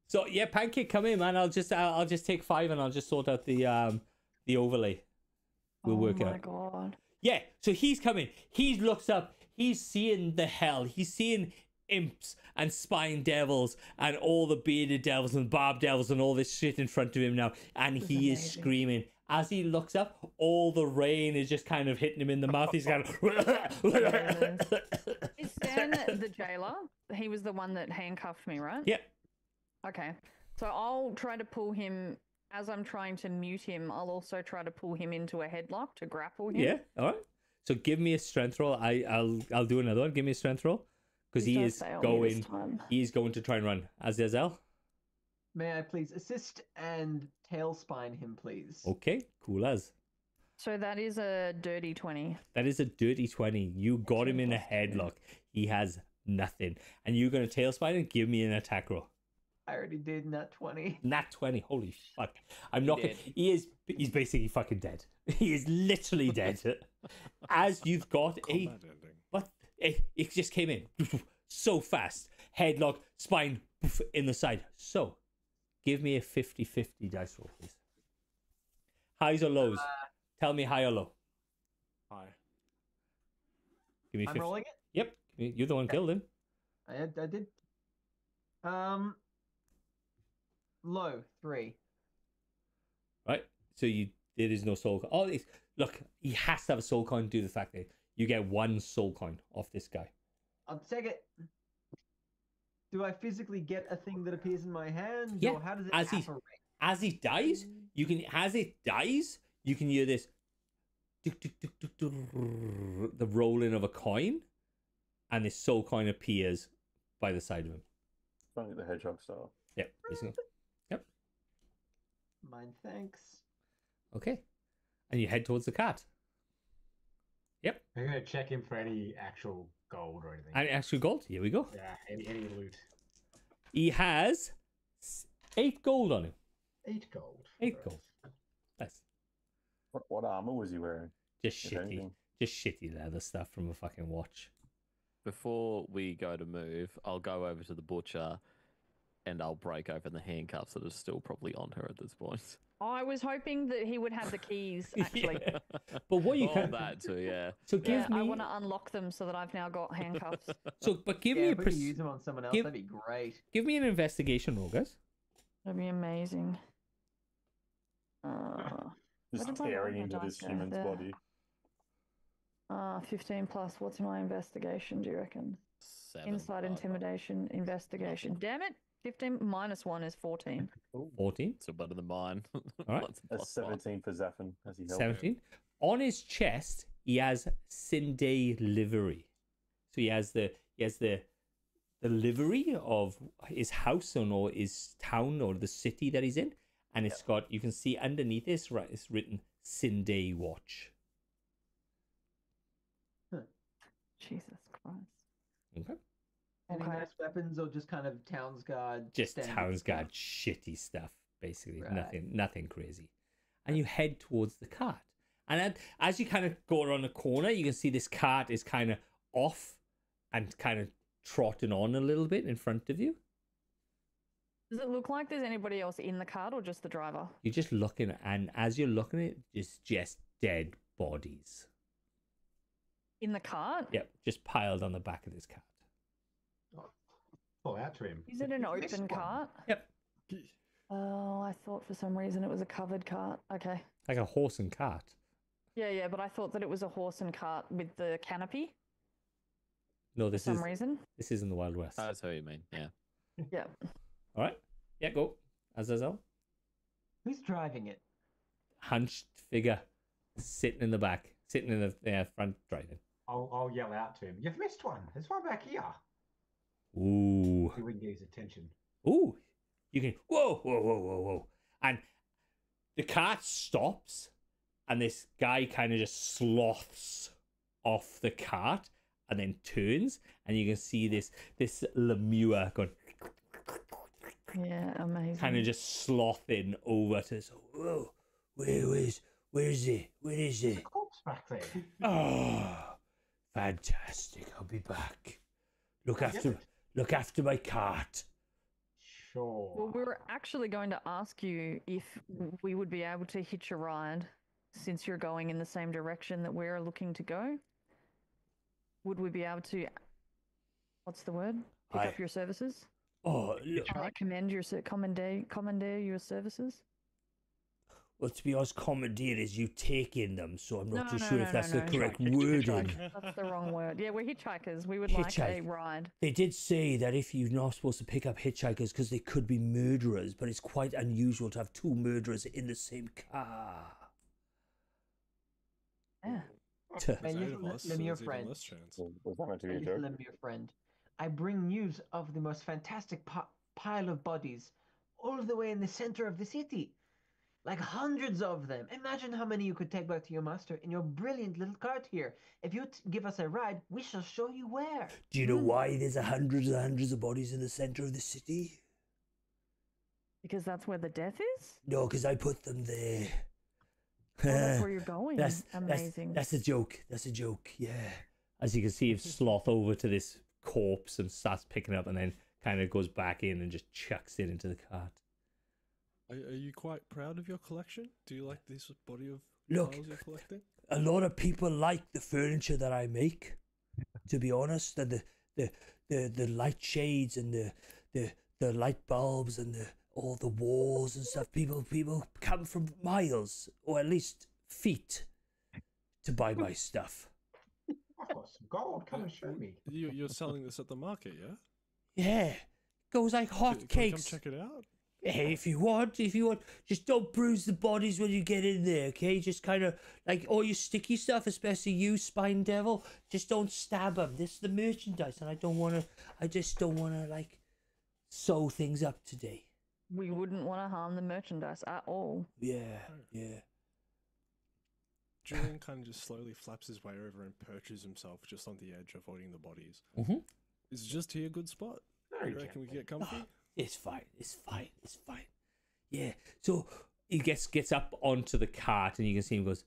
So yeah, Pancake, come in, man. I'll just take 5 and I'll just sort out the overlay. We'll work Oh my out. god. Yeah, so he's coming. He looks up. He's seeing the hell. He's seeing imps and spine devils and all the bearded devils and barbed devils and all this shit in front of him now. And he is amazing. screaming. As he looks up, all the rain is just kind of hitting him in the mouth. He's kind of... Is Stan the jailer? He was the one that handcuffed me, right? Yeah. Okay. So I'll try to pull him, as I'm trying to mute him, I'll also try to pull him into a headlock to grapple him. Yeah, all right. So give me a strength roll. I'll do another one. Give me a strength roll. Because Please he don't is fail me going... this time. He is going to try and run. Azazel? May I please assist and tail spine him, please? Okay, cool as. So that is a dirty 20. That is a dirty 20. You got him in a 18 plus headlock. He has nothing. And you're going to tailspine and give me an attack roll. I already did nat 20. Nat 20. Holy fuck. I'm not going dead. He's basically fucking dead. He is literally dead. As you've got a... Combat ending. What? It just came in. So fast. Headlock, spine, in the side. So, give me a 50-50 dice roll, please. Highs or lows? Tell me high or low. Hi. Give me I'm 50. rolling it? Yep. You're the one killed him. I did. Low, 3. Right? So there is no soul coin. Oh, look, he has to have a soul coin due to the fact that you get 1 soul coin off this guy. I'll take it. Do I physically get a thing that appears in my hand? Yeah, Or how does it as he- apparate? As he dies, you can hear this the rolling of a coin, and this soul coin appears by the side of him. Sonic the Hedgehog style. Yep. Basically. Yep. Mine, thanks. Okay. And you head towards the cat. Yep. I'm going to check him for any actual gold or anything. And actual gold. Here we go. Yeah, any loot. He has 8 gold on him. 8 gold. 8 Right. gold. Nice. What armor was he wearing? Just If shitty. anything? Just shitty leather stuff from a fucking watch. Before we go to move, I'll go over to the butcher and I'll break open the handcuffs that are still probably on her at this point. I was hoping that he would have the keys, actually. Yeah. But what you All can that too, yeah. So give Yeah, I me want to unlock them so that I've now got handcuffs. but give Yeah, me a if we could use them on someone else, give- that'd be great. give me an investigation roll, guys. That'd be amazing. Just did my tearing other into dice this go human's there? body. 15 plus. What's my investigation, do you reckon? 7. Insight, intimidation, investigation. Damn it! 15 minus 1 is 14. 14. So better than mine. right. Mine's a That's +1. 17 for Zaffin as he held. 17. On his chest, he has Sindai livery. So he has the livery of his house or his town or the city that he's in, and it's got, you can see underneath this, right, it's written Sindai Watch. Jesus Christ. Okay. Any Okay. nice weapons or just kind of Towns Guard? Just standard Towns stuff? Guard shitty stuff, basically. Right. Nothing crazy. And you head towards the cart. And as you kind of go around the corner, you can see this cart is kind of off and kind of trotting on a little bit in front of you. Does it look like there's anybody else in the cart or just the driver? You're just looking, and as you're looking at it, it's just dead bodies. In the cart? Yep, just piled on the back of this cart. Pull out to him. Is it an You missed open one. cart? Yep, Oh, I thought for some reason it was a covered cart. Okay. like a horse and cart. Yeah, but I thought that it was a horse and cart with the canopy No, for this some reason. isn't the Wild West. That's what you mean. Yeah. Yeah. All right, yeah, go. Azazel, Who's driving it? hunched figure, sitting in the back, sitting in the front driving. I'll yell out to him. You've missed one. There's one back here. Ooh. See if we can get his attention. Ooh, you can, whoa. And the cart stops, and this guy kind of just sloths off the cart and then turns, and you can see this lemur going, Yeah, amazing. kind of just slothing over to, so, whoa, where is it? Where is There's a it? corpse back there. Oh, fantastic. I'll be back. Look I'll get after my cart. Sure. Well, we were actually going to ask you if we would be able to hitch a ride since you're going in the same direction that we're looking to go. Would we be able to, what's the word? Pick I- up your services? Oh, look, Commandeer your services? well, to be honest, commandeer is you taking them, so I'm not No, too no, sure no, if that's no, the no. correct Hitchhike, wording. hitchhike. That's the wrong word. Yeah, we're hitchhikers. We would like a Hitchhike. ride. They did say that if you're not supposed to pick up hitchhikers because they could be murderers, but it's quite unusual to have two murderers in the same car. Yeah. Tuh. Hey, There's 8 little of us, so Lemure there's even friend. less chance. Was that meant to be Hey, a little joke? Lemure friend. I bring news of the most fantastic pile of bodies all the way in the center of the city. Like hundreds of them. Imagine how many you could take back to your master in your brilliant little cart here. If you give us a ride, we shall show you where. Do you know why there's hundreds and hundreds of bodies in the center of the city? Because that's where the death is? No, because I put them there. Oh, that's where you're going. That's Amazing. That's a joke. That's a joke. Yeah. As you can see, he sloth over to this corpse and starts picking up, and then kind of goes back in and just chucks it into the cart. Are you quite proud of your collection? Do you like this body of Look, tiles you're collecting? a lot of people like the furniture that I make. To be honest, and the light shades and the light bulbs and all the walls and stuff. People come from miles or at least feet to buy my stuff. I've got some gold. Come and show me. You're selling this at the market, yeah? Yeah, goes like Can we come hotcakes. check it out? Hey, if you want, just don't bruise the bodies when you get in there, okay? Just kind of, like, all your sticky stuff, especially you, Spine Devil, just don't stab them. This is the merchandise, and I just don't want to, like, sew things up today. We wouldn't want to harm the merchandise at all. Yeah. Julian kind of just slowly flaps his way over and perches himself just on the edge, avoiding the bodies. Mhm. Is just here a good spot? Very You reckon we gently. get comfy? It's fine. Yeah. So he gets up onto the cart, and you can see him goes,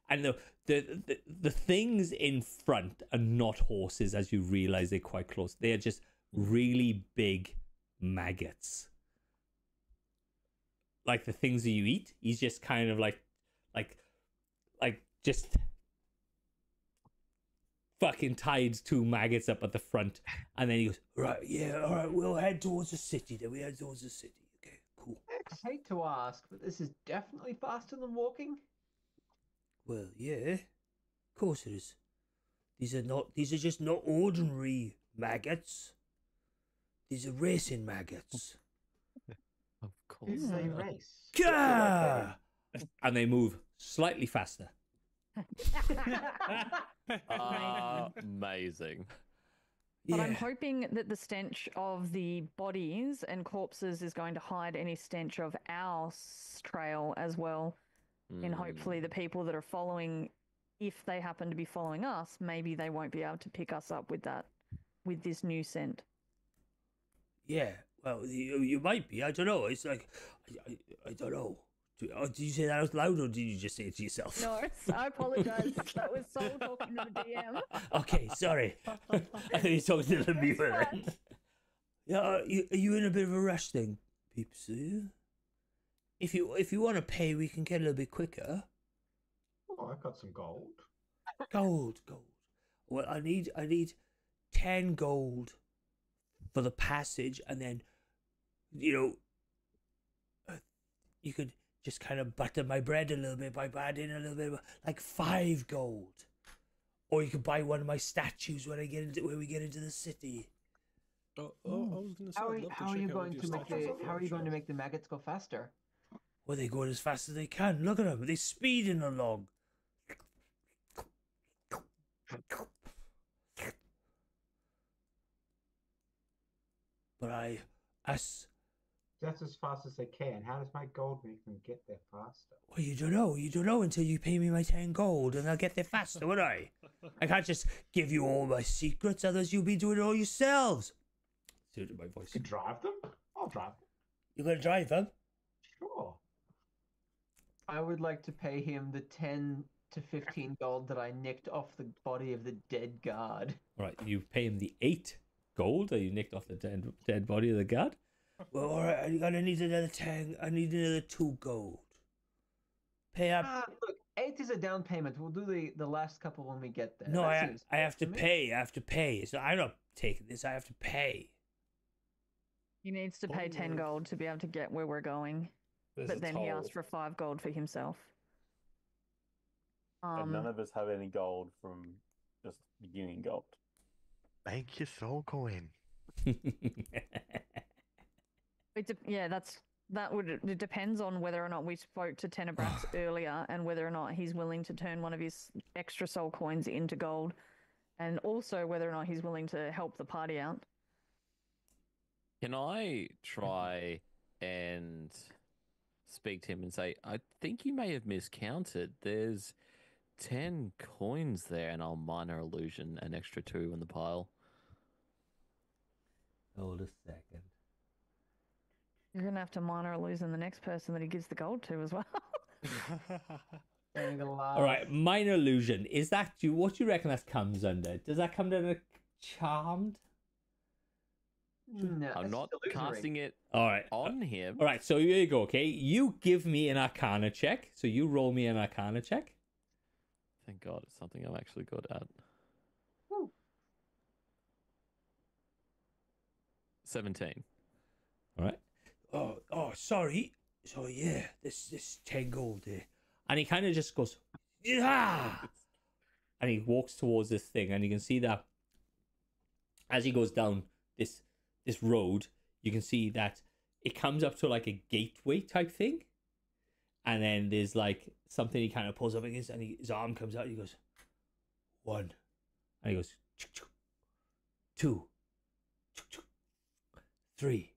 and the things in front are not horses, as you realize they're quite close. They are just really big maggots, like the things that you eat. He's just kind of like just fucking tied two maggots up at the front, and then he goes, right, yeah, all right, we'll head towards the city. Then we head towards the city. Okay, cool. I hate to ask, but this is definitely faster than walking. Well, yeah, of course it is. These are just not ordinary maggots. These are racing maggots. Of course. It's a they are. race. Gah! And they move slightly faster. Amazing. But Yeah. I'm hoping that the stench of the bodies and corpses is going to hide any stench of our trail as well. And hopefully the people that are following, if they happen to be following us, maybe they won't be able to pick us up with this new scent. Yeah, well, you might be. I don't know. It's like, I don't know. Did you say that out loud, or did you just say it to yourself? No, I apologize. That was Sol talking to the DM. Okay, sorry. I thought you were talking to the viewer. Yeah, are you in a bit of a rush then, peeps? Are you? If you want to pay, we can get a little bit quicker. Oh, I've got some gold. Gold. Well, I need 10 gold for the passage, and then, you could just kind of butter my bread a little bit by adding a little bit of, like 5 gold. Or you could buy one of my statues when we get into the city. I was going to say, How are, I'd love to how are you check out going with to your make statues. how are you going to make the maggots go faster? Well, they're going as fast as they can. Look at them. They're speeding along. But That's as fast as they can. How does my gold make them get there faster? well, you don't know. You don't know until you pay me my 10 gold, and I'll get there faster, won't I? I can't just give you all my secrets, otherwise you'll be doing it all yourselves. Suited my voice. You can drive them? I'll drive them. You're going to drive them? Sure. I would like to pay him the 10 to 15 gold that I nicked off the body of the dead guard. All right, you pay him the 8 gold that you nicked off the dead body of the guard. Well, all right, I need another 10. I need another 2 gold. Pay up. Look, 8 is a down payment. We'll do the last couple when we get there. No, That I seems have to fair me. pay. I have to pay. So I'm not taking this. I have to pay. He needs to pay 10 gold to be able to get where we're going. There's But a then he toll. asked for 5 gold for himself. And none of us have any gold from just beginning gold. Thank you, soul coin. It depends on whether or not we spoke to Tenebrax earlier and whether or not he's willing to turn one of his extra soul coins into gold, and also whether or not he's willing to help the party out. Can I try and speak to him and say, I think you may have miscounted. There's 10 coins there, and I'll minor illusion an extra 2 in the pile. Hold a second. You're gonna have to minor illusion the next person that he gives the gold to as well. Ain't gonna lie. All right, minor illusion. Is that you? What do you reckon that comes under? Does that come under charmed? No, I'm that's not illusory. casting it All right. on him. All right. So here you go. Okay, you give me an Arcana check. So you roll me an Arcana check. Thank God, it's something I'm actually good at. Woo. 17. All right. Oh, sorry. So yeah, this 10 gold there, and he kind of just goes, yeah, and he walks towards this thing, and you can see that as he goes down this road, you can see that it comes up to like a gateway type thing, and then there's like something he kind of pulls up against, and his arm comes out. He goes 1, and he goes 2, 3.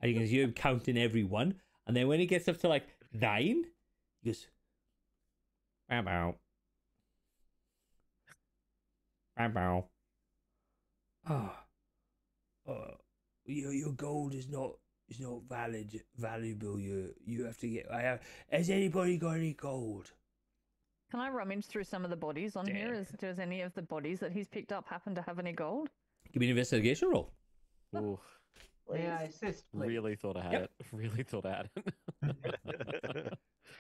And you can hear him counting every one. And then when he gets up to like 9, he goes, bow bow. Bow bow. Your gold is not valuable. You have to get. Has anybody got any gold? Can I rummage through some of the bodies on here? Does any of the bodies that he's picked up happen to have any gold? Give me an investigation roll. Ooh, May I assist, please? really thought I had it. Really thought I had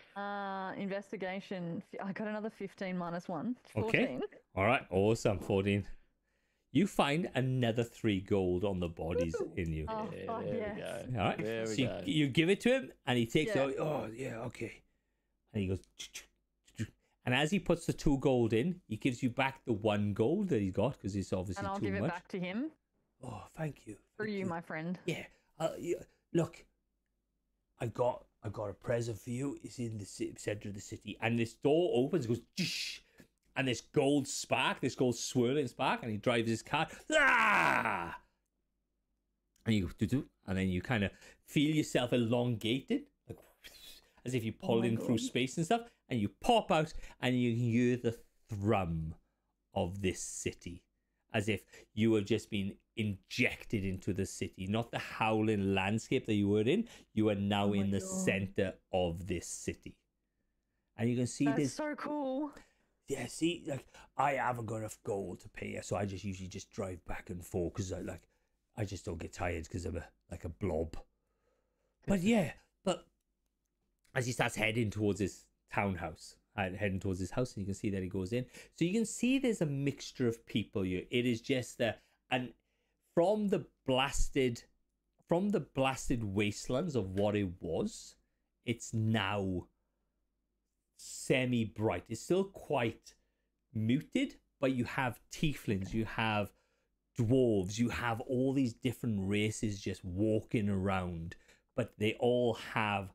it. Investigation. I got another 15 minus 1. 14. Okay. All right. Awesome. 14. You find another 3 gold on the bodies in you. Oh, Yeah, fuck there we yes. go. All right. There we So go. you give it to him, and he takes Yeah. it. Oh, yeah, okay. And he goes, and as he puts the 2 gold in, he gives you back the 1 gold that he's got because it's obviously And I'll too give it much. back to him. Oh, thank you. For thank you, my friend. Yeah. Look, I got a present for you. It's in the center of the city, and this door opens, goes, "Shh," and this gold swirling spark, and he drives his car. Ah! And you go, and then you kind of feel yourself elongated, like as if you pull in through space and stuff, and you pop out, and you hear the thrum of this city, as if you have just been injected into the city, not the howling landscape that you were in. You are now in the center of this city, and you can see That's this. so cool. Yeah, see, like I haven't got enough gold to pay, so I just usually just drive back and forth because I just don't get tired because I'm a blob. But yeah, but as he starts heading towards his townhouse, heading towards his house, and you can see that he goes in. So you can see there's a mixture of people here. It is just and from the blasted wastelands of what it was, it's now semi-bright. It's still quite muted, but you have tieflings, you have dwarves, you have all these different races just walking around, but they all have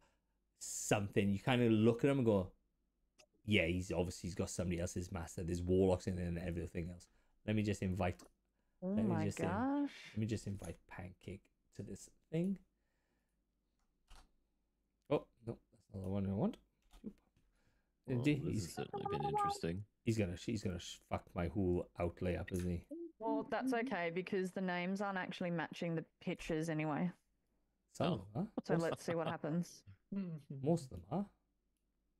something. You kind of look at them and go, yeah, he's got somebody else's master. There's warlocks in there and everything else. Let me just invite Oh my gosh. let me just invite Pancake to this thing. Oh no, that's not the one I want. Well, this has certainly been interesting. He's gonna fuck my whole outlay up, isn't he? Well, that's okay because the names aren't actually matching the pictures anyway. Some of them are. So let's see what happens. Most of them are.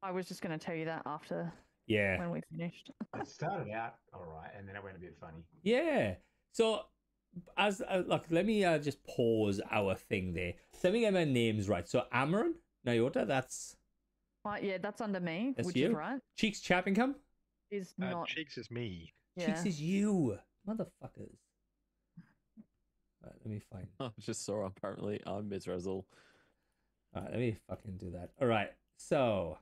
I was just going to tell you that after Yeah. when we finished. It started out all right, and then it went a bit funny. Yeah. So, as look, let me just pause our thing there. So let me get my names right. So Amaran, Nyota, that's Yeah, that's under me, That's which you? is right. Cheeks Chappingham. Is not. Cheeks is me. Yeah. Cheeks is you, motherfuckers. Right, let me find. I just saw apparently I'm Mizrazul. All right, let me fucking do that. All right, so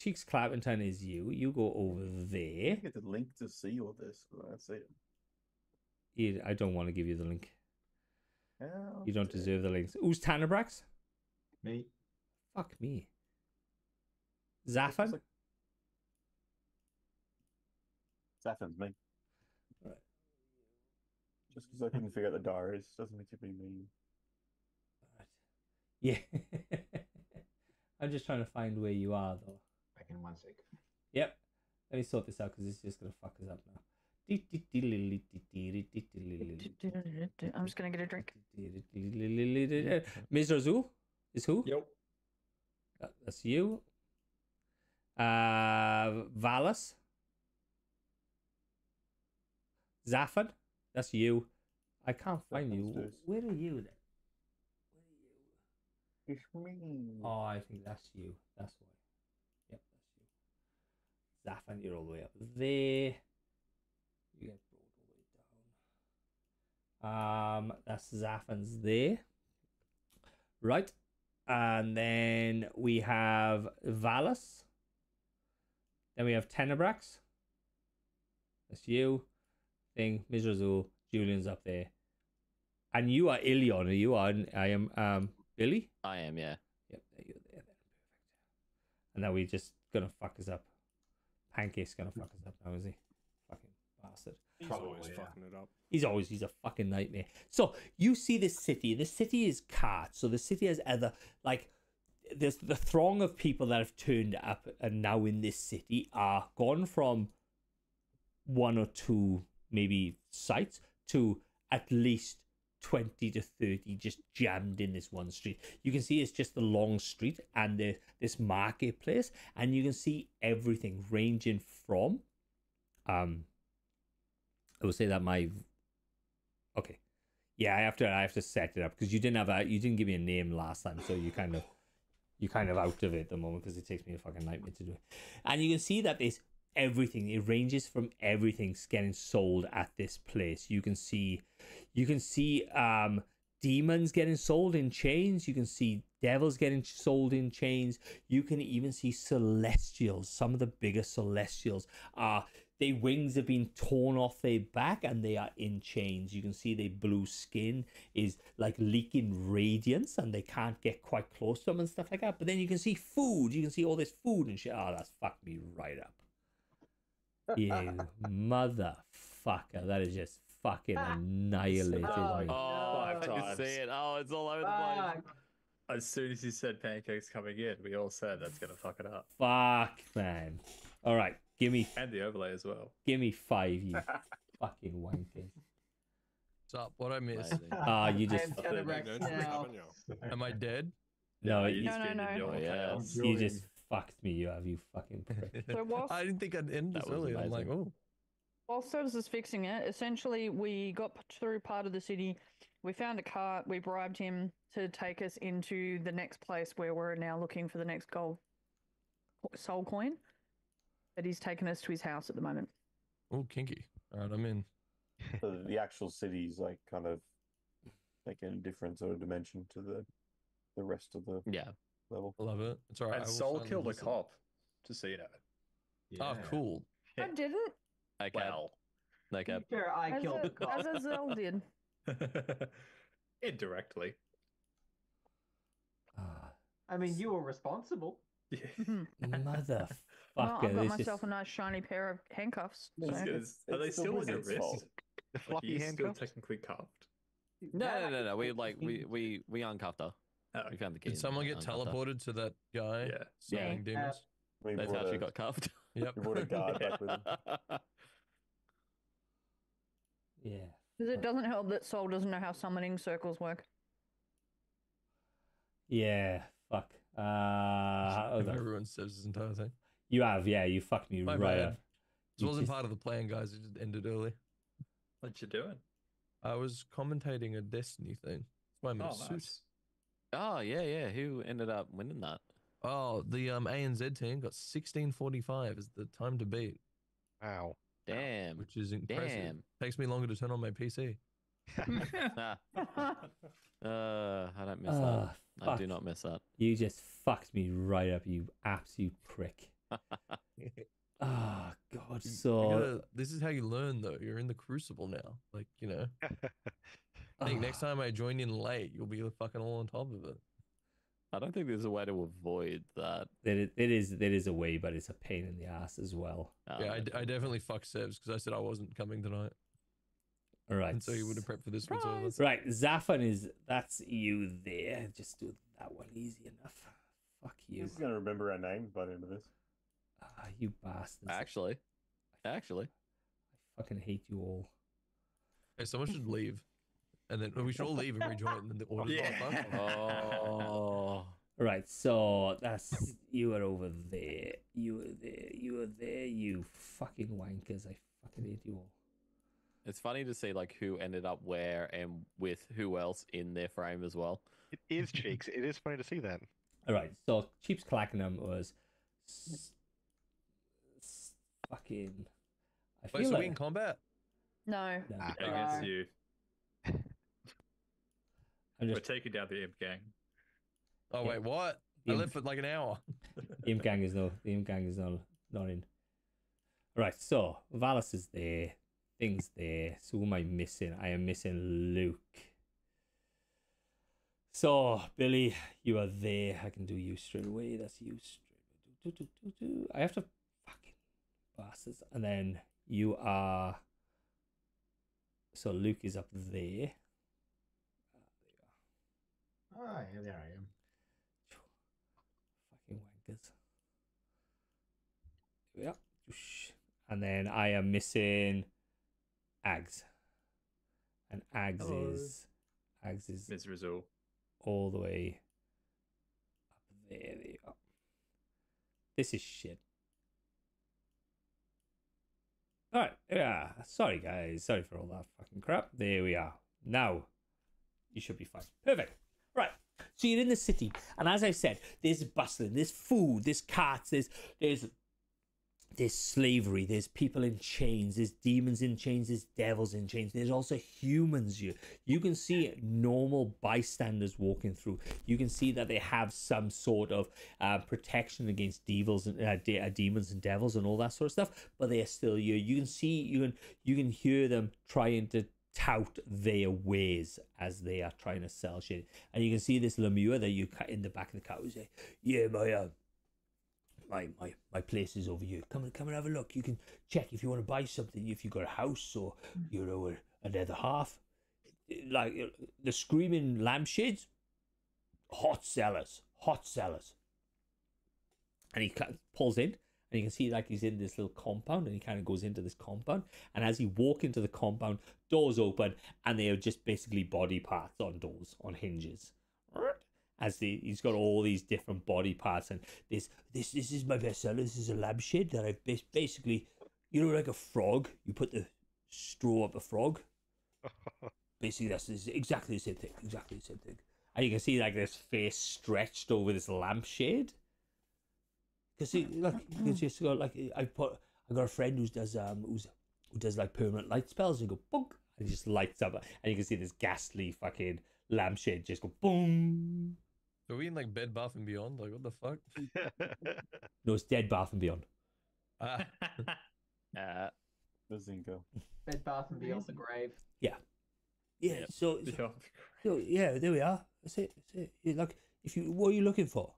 Cheeks Clappington is you. You go over there. Get the link to see all this. But I don't see it. I don't want to give you the link. How You don't dare- deserve the links. Who's Tanabrax? Me. Fuck me. Zafan? Zaffin's me. Right. Just because I couldn't figure out the diaries doesn't make it be me. Yeah. I'm just trying to find where you are, though. Back in 1 sec. Yep. Let me sort this out because it's just going to fuck us up now. I'm just going to get a drink. Ms. Razul is who? Yep. That's you. Valas. Zafan. That's you. I can't find you. Downstairs. Where are you then? It's me. Oh, I think that's you. That's why. Yep, that's you. Zafan, you're all the way up there. You get brought all the way down. That's Zafan's there. Right. And then we have Valas. Then we have Tenebrax. That's you. Thing. Mizrazul. Julian's up there. And you are Ilion. Are you on? I am Billy? I am, yeah. Yep, there you're there. Perfect. And now we're just gonna fuck us up. Pancake's gonna fuck us up now, is he? Fucking bastard. He's Probably, always yeah. fucking it up. He's a fucking nightmare. So you see this city. The city is carts. So the city has other there's the throng of people that have turned up and now in this city are gone from one or two maybe sites to at least 20 to 30 just jammed in this one street. You can see it's just the long street and this marketplace, and you can see everything ranging from I will say that okay. Yeah, I have to set it up because you didn't give me a name last time, so you're kind of out of it at the moment because it takes me a fucking nightmare to do it. And you can see that there's everything. It ranges from everything's getting sold at this place. You can see demons getting sold in chains. You can see devils getting sold in chains. You can even see celestials. Some of the bigger celestials are their wings have been torn off their back and they are in chains. You can see their blue skin is like leaking radiance and they can't get quite close to them and stuff like that. But then you can see food. You can see all this food and shit. Oh, that's fucked me right up. You motherfucker. That is just fucking annihilated Oh, me. Oh, I Five can times. see it. Oh, it's all over the place. Fuck. As soon as you said pancakes coming in, we all said that's gonna fuck it up, Fuck, man. All right. Give me and the overlay as well. 5, you fucking wankers. What's up? What I miss? Amazing. Ah, you I just am Fuck kind it, of No, wrecked no, now. haven't you? Am I dead? no, you you, just No, been no, in no. your Oh, yeah. chaos. you just fucked me. You have, you fucking prick. So whilst, I didn't think I'd end That this was early. I'm like, amazing. oh, while Service is fixing it, essentially we got through part of the city. We found a cart. We bribed him to take us into the next place where we're now looking for the next gold soul coin. But he's taken us to his house at the moment. oh, kinky. All right, I'm in. So the actual city's like kind of making a different sort of dimension to the rest of the Yeah. level. I love it. It's all right. And I will Soul finally killed a listen. cop, just so you know. Oh, cool. I didn't. Okay. Well, No To be cap. fair, I killed the cop. Azazel did. indirectly. Ah, I mean, you were responsible. Yeah. motherfucker. Well, I've got this myself is... a nice shiny pair of handcuffs. I was So. gonna- It's- Are they it's the still in your wizard's fault. wrist? The Like, fluffy are you still handcuffs. technically cuffed? No. We uncuffed her. Oh, We found the key. Did someone get uncuffed her. teleported to that guy? Yeah. Summoning Yeah. demons? We That's brought how she a- got cuffed. Yep. We brought a guard back with him. Yeah. Because it doesn't help that Soul doesn't know how summoning circles work. Yeah. Fuck. I've ruined Sev's entire thing. You have, yeah. You fucked me My right bad. up. This You wasn't just- part of the plan, guys. It just ended early. What you doing? I was commentating a Destiny thing. That's why I'm in Oh, a suit. nice. Oh, yeah. Who ended up winning that? Oh, the ANZ team got 16:45 as the time to beat, Wow. Damn. which is impressive. Damn. Takes me longer to turn on my PC. Ah, I don't miss Ah, that. I do fuck. not miss that. You just fucked me right up, you absolute prick. Ah, God. You So, this is how you learn, though. You're in the crucible now. Like, you know, I think next time I join in late, you'll be fucking all on top of it. I don't think there's a way to avoid that. there is a way, but it's a pain in the ass as well. Yeah, I definitely fucked Sevs because I said I wasn't coming tonight. All right. And so he would have prepped for this one. So let's- Right, Zafan that's you there. Just do that one easy enough. Fuck you. He's gonna remember our names by the end of this. Ah, you bastards. Actually. I fucking hate you all. Hey, someone should leave. And then we should all leave and rejoin, and then the order's Yeah. all done. Oh. Right, so that's you are over there. You are there. You are there. You fucking wankers. I fucking hate you all. It's funny to see like who ended up where and with who else in their frame as well. It is, Cheeks. It is funny to see that. All right, so Cheap's Clackenham was fucking. I Wait, feel so like we in combat? No. no, Against you. I'm We're just taking down the imp gang. Oh, Yeah. wait, what? I Imp. left for like an hour. Imp Gang is no. The Imp Gang is not in. Right, so Valis is there. Things there. So who am I missing? I am missing Luke. So Billy, you are there. I can do you straight away. That's you straight. I have to fucking bastards. And then you are. So Luke is up there. Oh, yeah, there I am. Fucking wankers. Yeah. And then I am missing Ags. And Ags Hello. is Ms. Rizal. all the way up there. There you go. This is shit. Alright, yeah. Sorry guys. Sorry for all that fucking crap. There we are. Now you should be fine. Perfect. Right. So you're in the city, and as I said, there's bustling, there's food, there's carts, there's there's slavery, there's people in chains, there's demons in chains, there's devils in chains, there's also humans here. You can see normal bystanders walking through. You can see that they have some sort of protection against devils and demons and devils and all that sort of stuff, but they are still here. You can see, you can hear them trying to tout their ways as they are trying to sell shit. And you can see this lemure that you cut in the back of the car who say, yeah, my place is over here. Come and have a look. You can check if you want to buy something, if you got a house or another half. Like the screaming lampshades, hot sellers. And he pulls in, and you can see like he's in this little compound, and he kind of goes into this compound. And as he walk into the compound, doors open, and they are just basically body parts on doors, on hinges. He's got all these different body parts, and this is my bestseller. This is a lampshade that I've basically, like a frog. You put the straw up a frog. Basically, that's exactly the same thing. Exactly the same thing. And you can see like this face stretched over this lampshade. Because it's just got like I got a friend who does like permanent light spells. And you go bonk, and it just lights up, and you can see this ghastly fucking lampshade just go boom. Are we in like Bed Bath and Beyond? Like, what the fuck? No, it's Dead Bath and Beyond. The Zinco. Bed Bath and Beyond the grave. Yeah. So yeah, there we are. That's it. Like, what are you looking for?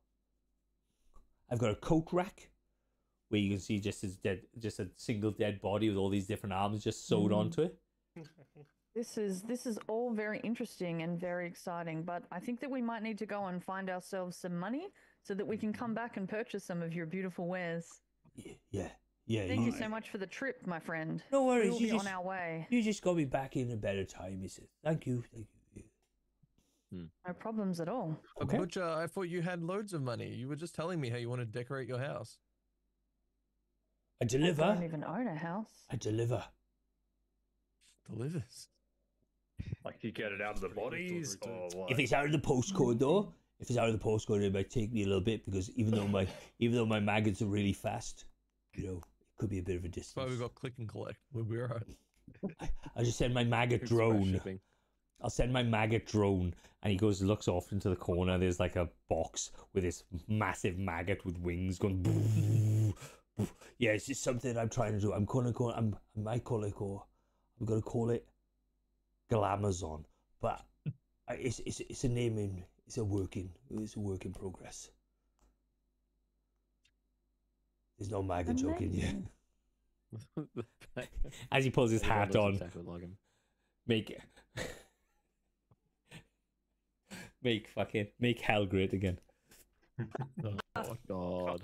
I've got a coat rack where you can see just a single dead body with all these different arms just sewed onto it. This is all very interesting and very exciting, but I think that we might need to go and find ourselves some money so that we can come back and purchase some of your beautiful wares. Yeah. Thank you so much for the trip, my friend. No worries. We'll be on our way. You just got me back in a better time, he said. Thank you. No problems at all. Okay. Butcher, I thought you had loads of money. You were just telling me how you want to decorate your house. I deliver. I don't even own a house. I deliver. Delivers. Like you get it out of the bodies, or what? If it's out of the postcode, though, it might take me a little bit because even though my maggots are really fast, it could be a bit of a distance. That's why we got click and collect. We'll be alright. I'll just send my maggot drone. I'll send my maggot drone, and he looks off into the corner. There's like a box with this massive maggot with wings going. Boo, boo. Yeah, it's just something I'm trying to do. I'm gonna call it Glamazon, but it's a naming. It's a work in progress. There's no maggot joke in here. As he pulls his hat on, make hell great again. Oh God.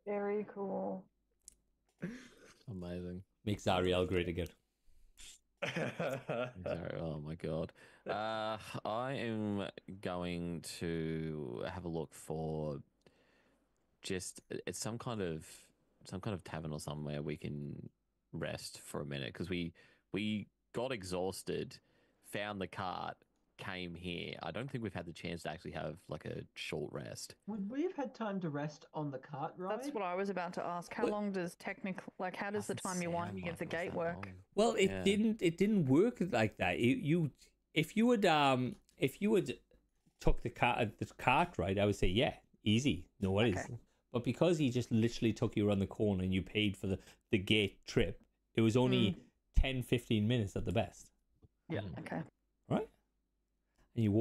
Very cool. Amazing. Make Zariel great again. Oh my God. I am going to have a look for just it's some kind of tavern or somewhere we can rest for a minute, because we got exhausted, found the cart, came here. I don't think we've had the chance to actually have like a short rest. Would we have had time to rest on the cart ride? That's what I was about to ask. How long does how does the time you winding of the gate work? Well, it didn't work like that. If you would took the cart ride, I would say yeah, easy, no worries. Okay. But because he just literally took you around the corner and you paid for the gate trip, it was only 10-15 minutes at the best. Yeah. Okay. Right? And you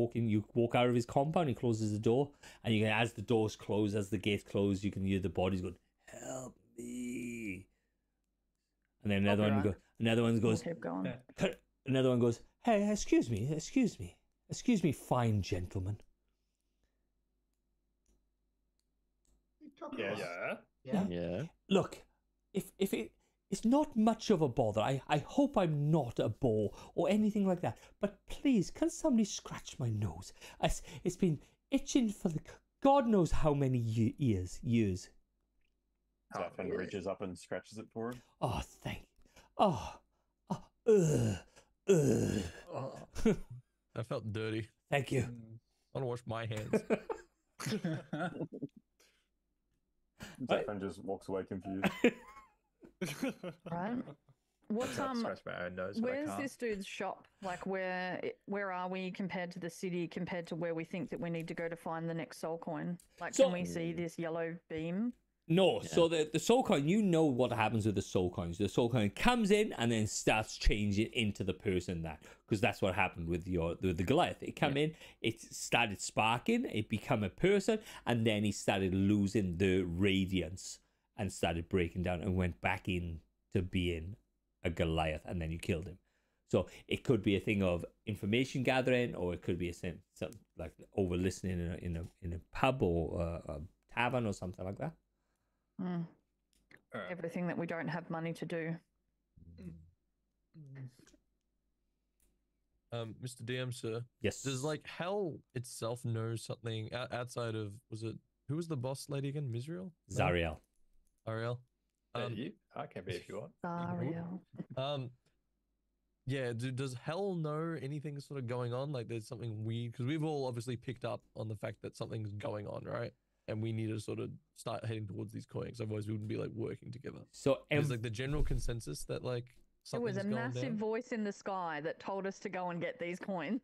walk out of his compound, he closes the door, and you can, as the doors close, as the gates close, you can hear the bodies going, "Help me!" And then another one goes, Keep going. Another one goes, "Hey, excuse me, fine gentleman." Yeah. Look, if it's not much of a bother. I hope I'm not a bore or anything like that. But please, can somebody scratch my nose? It's been itching for God knows how many years. Zafin reaches up and scratches it for him. Oh, thank you. That felt dirty. Thank you. I want to wash my hands. Zephyr just walks away confused. Right. What's Scratch my own nose, but I where's can't. this dude's shop? Like where are we compared to the city, compared to where we think that we need to go to find the next soul coin? Like, So- can we see this yellow beam? No, so the soul coin, you know what happens with the soul coins. The soul coin comes in and then starts changing into the person because that's what happened with the Goliath. It came in, it started sparking, it became a person, and then he started losing the radiance and started breaking down and went back in to being a Goliath, and then you killed him. So it could be a thing of information gathering, or it could be something like over listening in a pub or a tavern or something like that. Mm. Alright. Everything that we don't have money to do. Mr. DM, sir. Yes. Does like hell itself know something outside of who was the boss lady again? Misriel? No? Zariel. Ariel. I can be if you want. Ariel. Yeah. Does hell know anything sort of going on? Like there's something weird because we've all obviously picked up on the fact that something's going on, right? And we need to sort of start heading towards these coins. Otherwise, we wouldn't be like working together. So It's like the general consensus that like There was something's a going massive down. voice in the sky that told us to go and get these coins.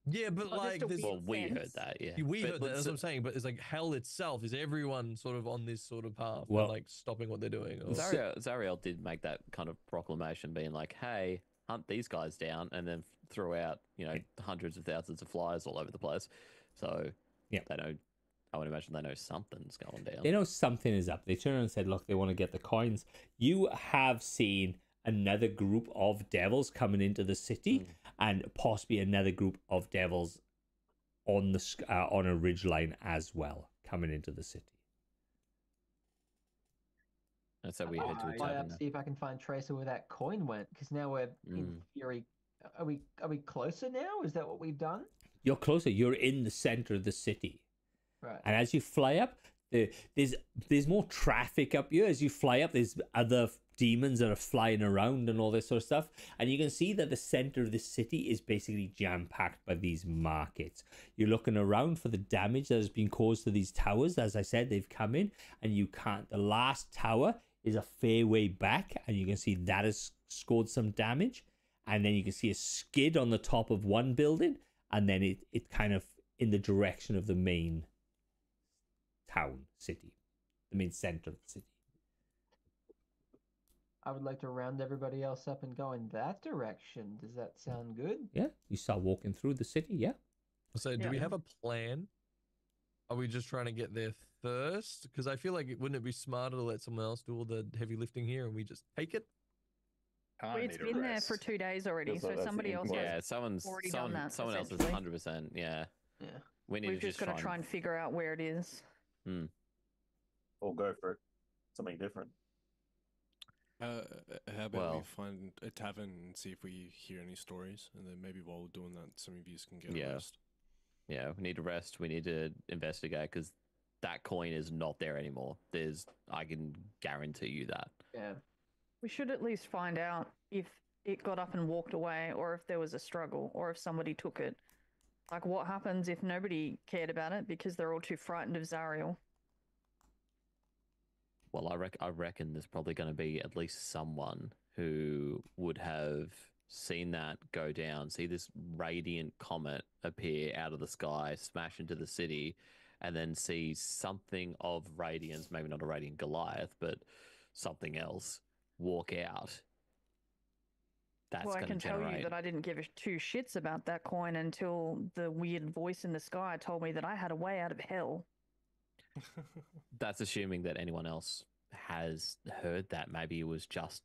Yeah, but Not just like a there's, Well, we sense. heard that, yeah. we But heard that. That's let's- what I'm saying. But it's like hell itself. Is everyone sort of on this sort of path? Well- and, like stopping what they're doing. Or... Zariel did make that kind of proclamation, being like, "Hey, hunt these guys down," and then threw out, hundreds of thousands of flyers all over the place. So Yeah. they know. I would imagine they know something's going down. They know something is up. They turned around and said, look, they want to get the coins. You have seen another group of devils coming into the city and possibly another group of devils on on a ridge line as well coming into the city. And so we head to a Fly up, tavern. see if I can find Tracer where that coin went, because now we're in theory. Are we closer now? Is that what we've done? You're closer. You're in the center of the city. Right. And as you fly up, there's more traffic up here. As you fly up, there's other demons that are flying around and all this sort of stuff. And you can see that the center of the city is basically jam-packed by these markets. You're looking around for the damage that has been caused to these towers. As I said, they've come in and you can't. The last tower is a fair way back, and you can see that has scored some damage. And then you can see a skid on the top of one building, and then it kind of in the direction of the main city, the main center of the city. I would like to round everybody else up and go in that direction. Does that sound good? Yeah, you start walking through the city. Yeah. So do we have a plan? Are we just trying to get there first? Because I feel like wouldn't it be smarter to let someone else do all the heavy lifting here and we just take it? I It's need a been there rest. for 2 days already, Feels so like that's somebody else the has Yeah, already done that, someone else is essentially. 100%. Yeah. Yeah. We need We've to just got to try and figure out where it is. Or go for it. Something different. How about we Well- find a tavern and see if we hear any stories, and then maybe while we're doing that, some of you can get Yeah. a rest. Yeah, we need to rest. We need to investigate because that coin is not there anymore. I can guarantee you that. Yeah. We should at least find out if it got up and walked away, or if there was a struggle, or if somebody took it. Like, what happens if nobody cared about it because they're all too frightened of Zariel? Well, I reckon there's probably going to be at least someone who would have seen that go down, see this radiant comet appear out of the sky, smash into the city, and then see something of radiance, maybe not a radiant Goliath, but something else, walk out. That's Well, I going can to tell generate. you that I didn't give a two shits about that coin until the weird voice in the sky told me that I had a way out of hell. That's assuming that anyone else has heard that. Maybe it was just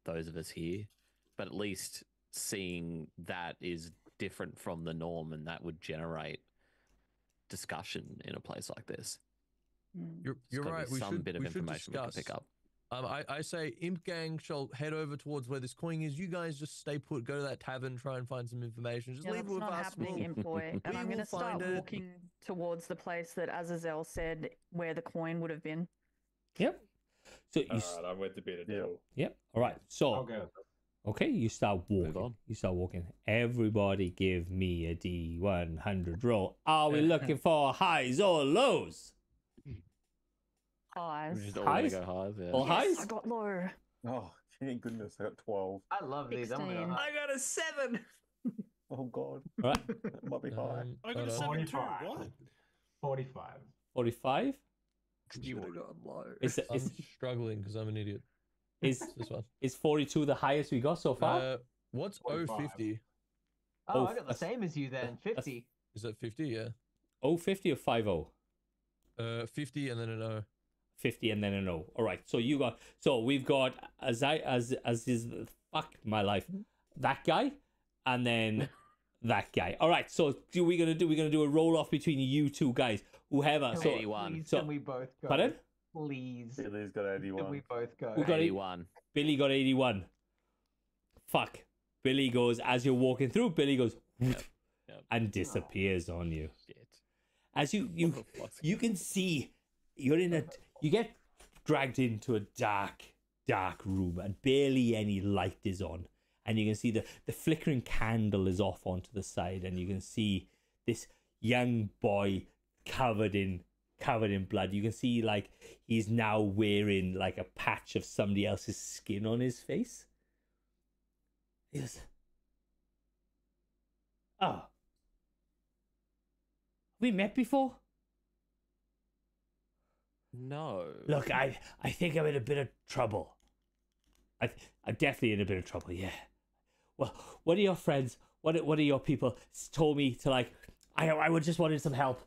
those of us here, but at least seeing that is different from the norm, and that would generate discussion in a place like this. You're There's gotta be right. We some should, bit of we should information we can discuss. pick up. I say Imp Gang shall head over towards where this coin is. You guys just stay put, go to that tavern, try and find some information. Just Yeah, leave that's it with not us. happening, we'll- employee. And we I'm going will to start find it. walking towards the place that Azazel said where the coin would have been. Yep. So you. All right, I'm with the bit of deal. Yep. All right. So. I'll go. Okay, you start walking. on. You start walking. Everybody give me a D100 roll. Are we looking for highs or lows? We're Highs. just all gonna Highs? go highs. Yeah. All Yes, highs? I got low. Oh, thank goodness, I got 12. I love these. I'm gonna go 16. high. got a 7. Oh, God. Right. That might be high. I got a hold on. 7 too. 45. What? 45. 45. You would have gone low. I'm struggling because I'm an idiot. Is This one. is 42 the highest we got so far? What's 45. 050? Oh, Oh, I got the that's- same as you then. 50. Is that 50? Yeah. 50 or 50? 50 and then an O. 50 and then an O. All right. So you got. So we've got as is fuck my life. That guy, and then that guy. All right. So we're gonna do a roll off between you two guys. Whoever. Can So we- 81. Please, So- can we both go? pardon? Please. Billy's got Can 81. we both go? Who got 81. Billy got 81. Fuck. Billy goes as you're walking through. Billy goes Yep. and disappears on you. Shit. As you What the fuck's you can see you're in a you get dragged into a dark room and barely any light is on, and you can see the flickering candle is off onto the side, and you can see this young boy covered in blood. You can see like he's now wearing like a patch of somebody else's skin on his face. He goes, "Oh, we met before?" No. Look, I think I'm in a bit of trouble. I'm definitely in a bit of trouble, yeah. Well, one of your friends, one of your people told me to like, I would just wanted some help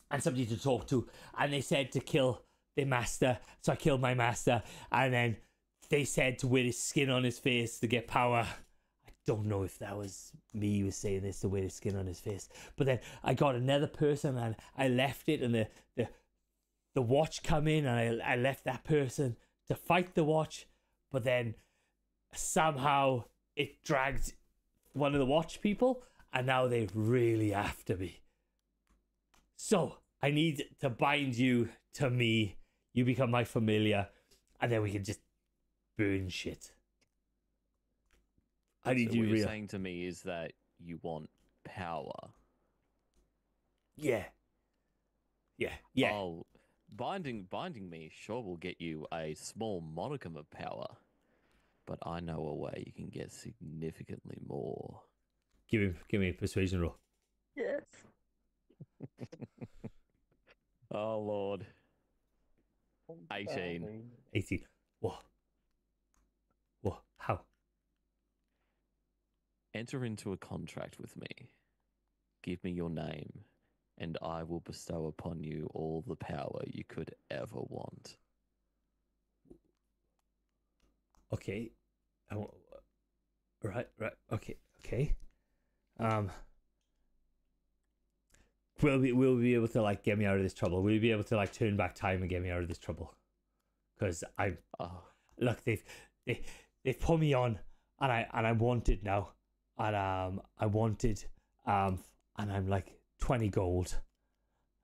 and somebody to talk to, and they said to kill their master, so I killed my master, and then they said to wear his skin on his face to get power. I don't know if that was me who was saying this, to wear his skin on his face, but then I got another person and I left it, and the watch come in, and I left that person to fight the watch, but then somehow it dragged one of the watch people, and now they're really after me. So I need to bind you to me. You become my familiar, and then we can just burn shit. I need So you what you're real. saying to me is that you want power. Yeah. Oh, binding me sure will get you a small modicum of power, but I know a way you can get significantly more. Give me a persuasion roll. Yes. Oh Lord. 18. 18. What? How? Enter into a contract with me. Give me your name, and I will bestow upon you all the power you could ever want. Okay. Right. Okay. Will we be able to like get me out of this trouble? Will you be able to like turn back time and get me out of this trouble? Because Oh, look, they've put me on, and I want it now, and I wanted and I'm like 20 gold.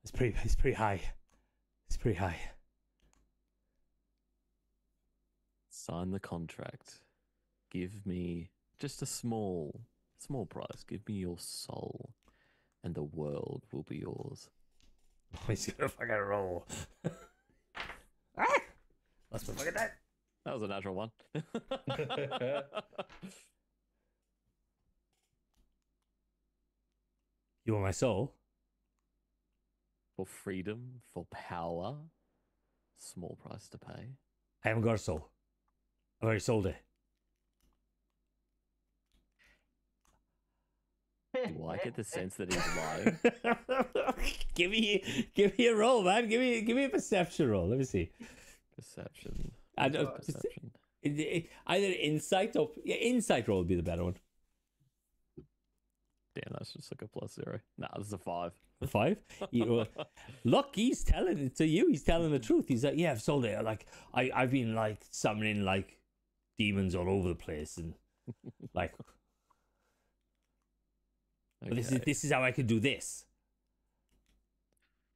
It's pretty high. It's pretty high. sign the contract. Give me just a small price. Give me your soul, and the world will be yours. He's gonna fucking roll. That's my fucking dead. That was a natural one. You want my soul? For freedom, for power, small price to pay. I haven't got a soul. I've already sold it. Do I get the sense that he's lying? give me a roll, man. Give me a perception roll. Let me see. Perception. I don't- Perception. Either insight or insight roll would be the better one. Damn, that's just like a +0. Nah, this is a 5. 5. Look, he's telling it to you. He's telling the truth. He's like, yeah, I've sold it. Like I've been like summoning like demons all over the place, and like but this is how I can do this.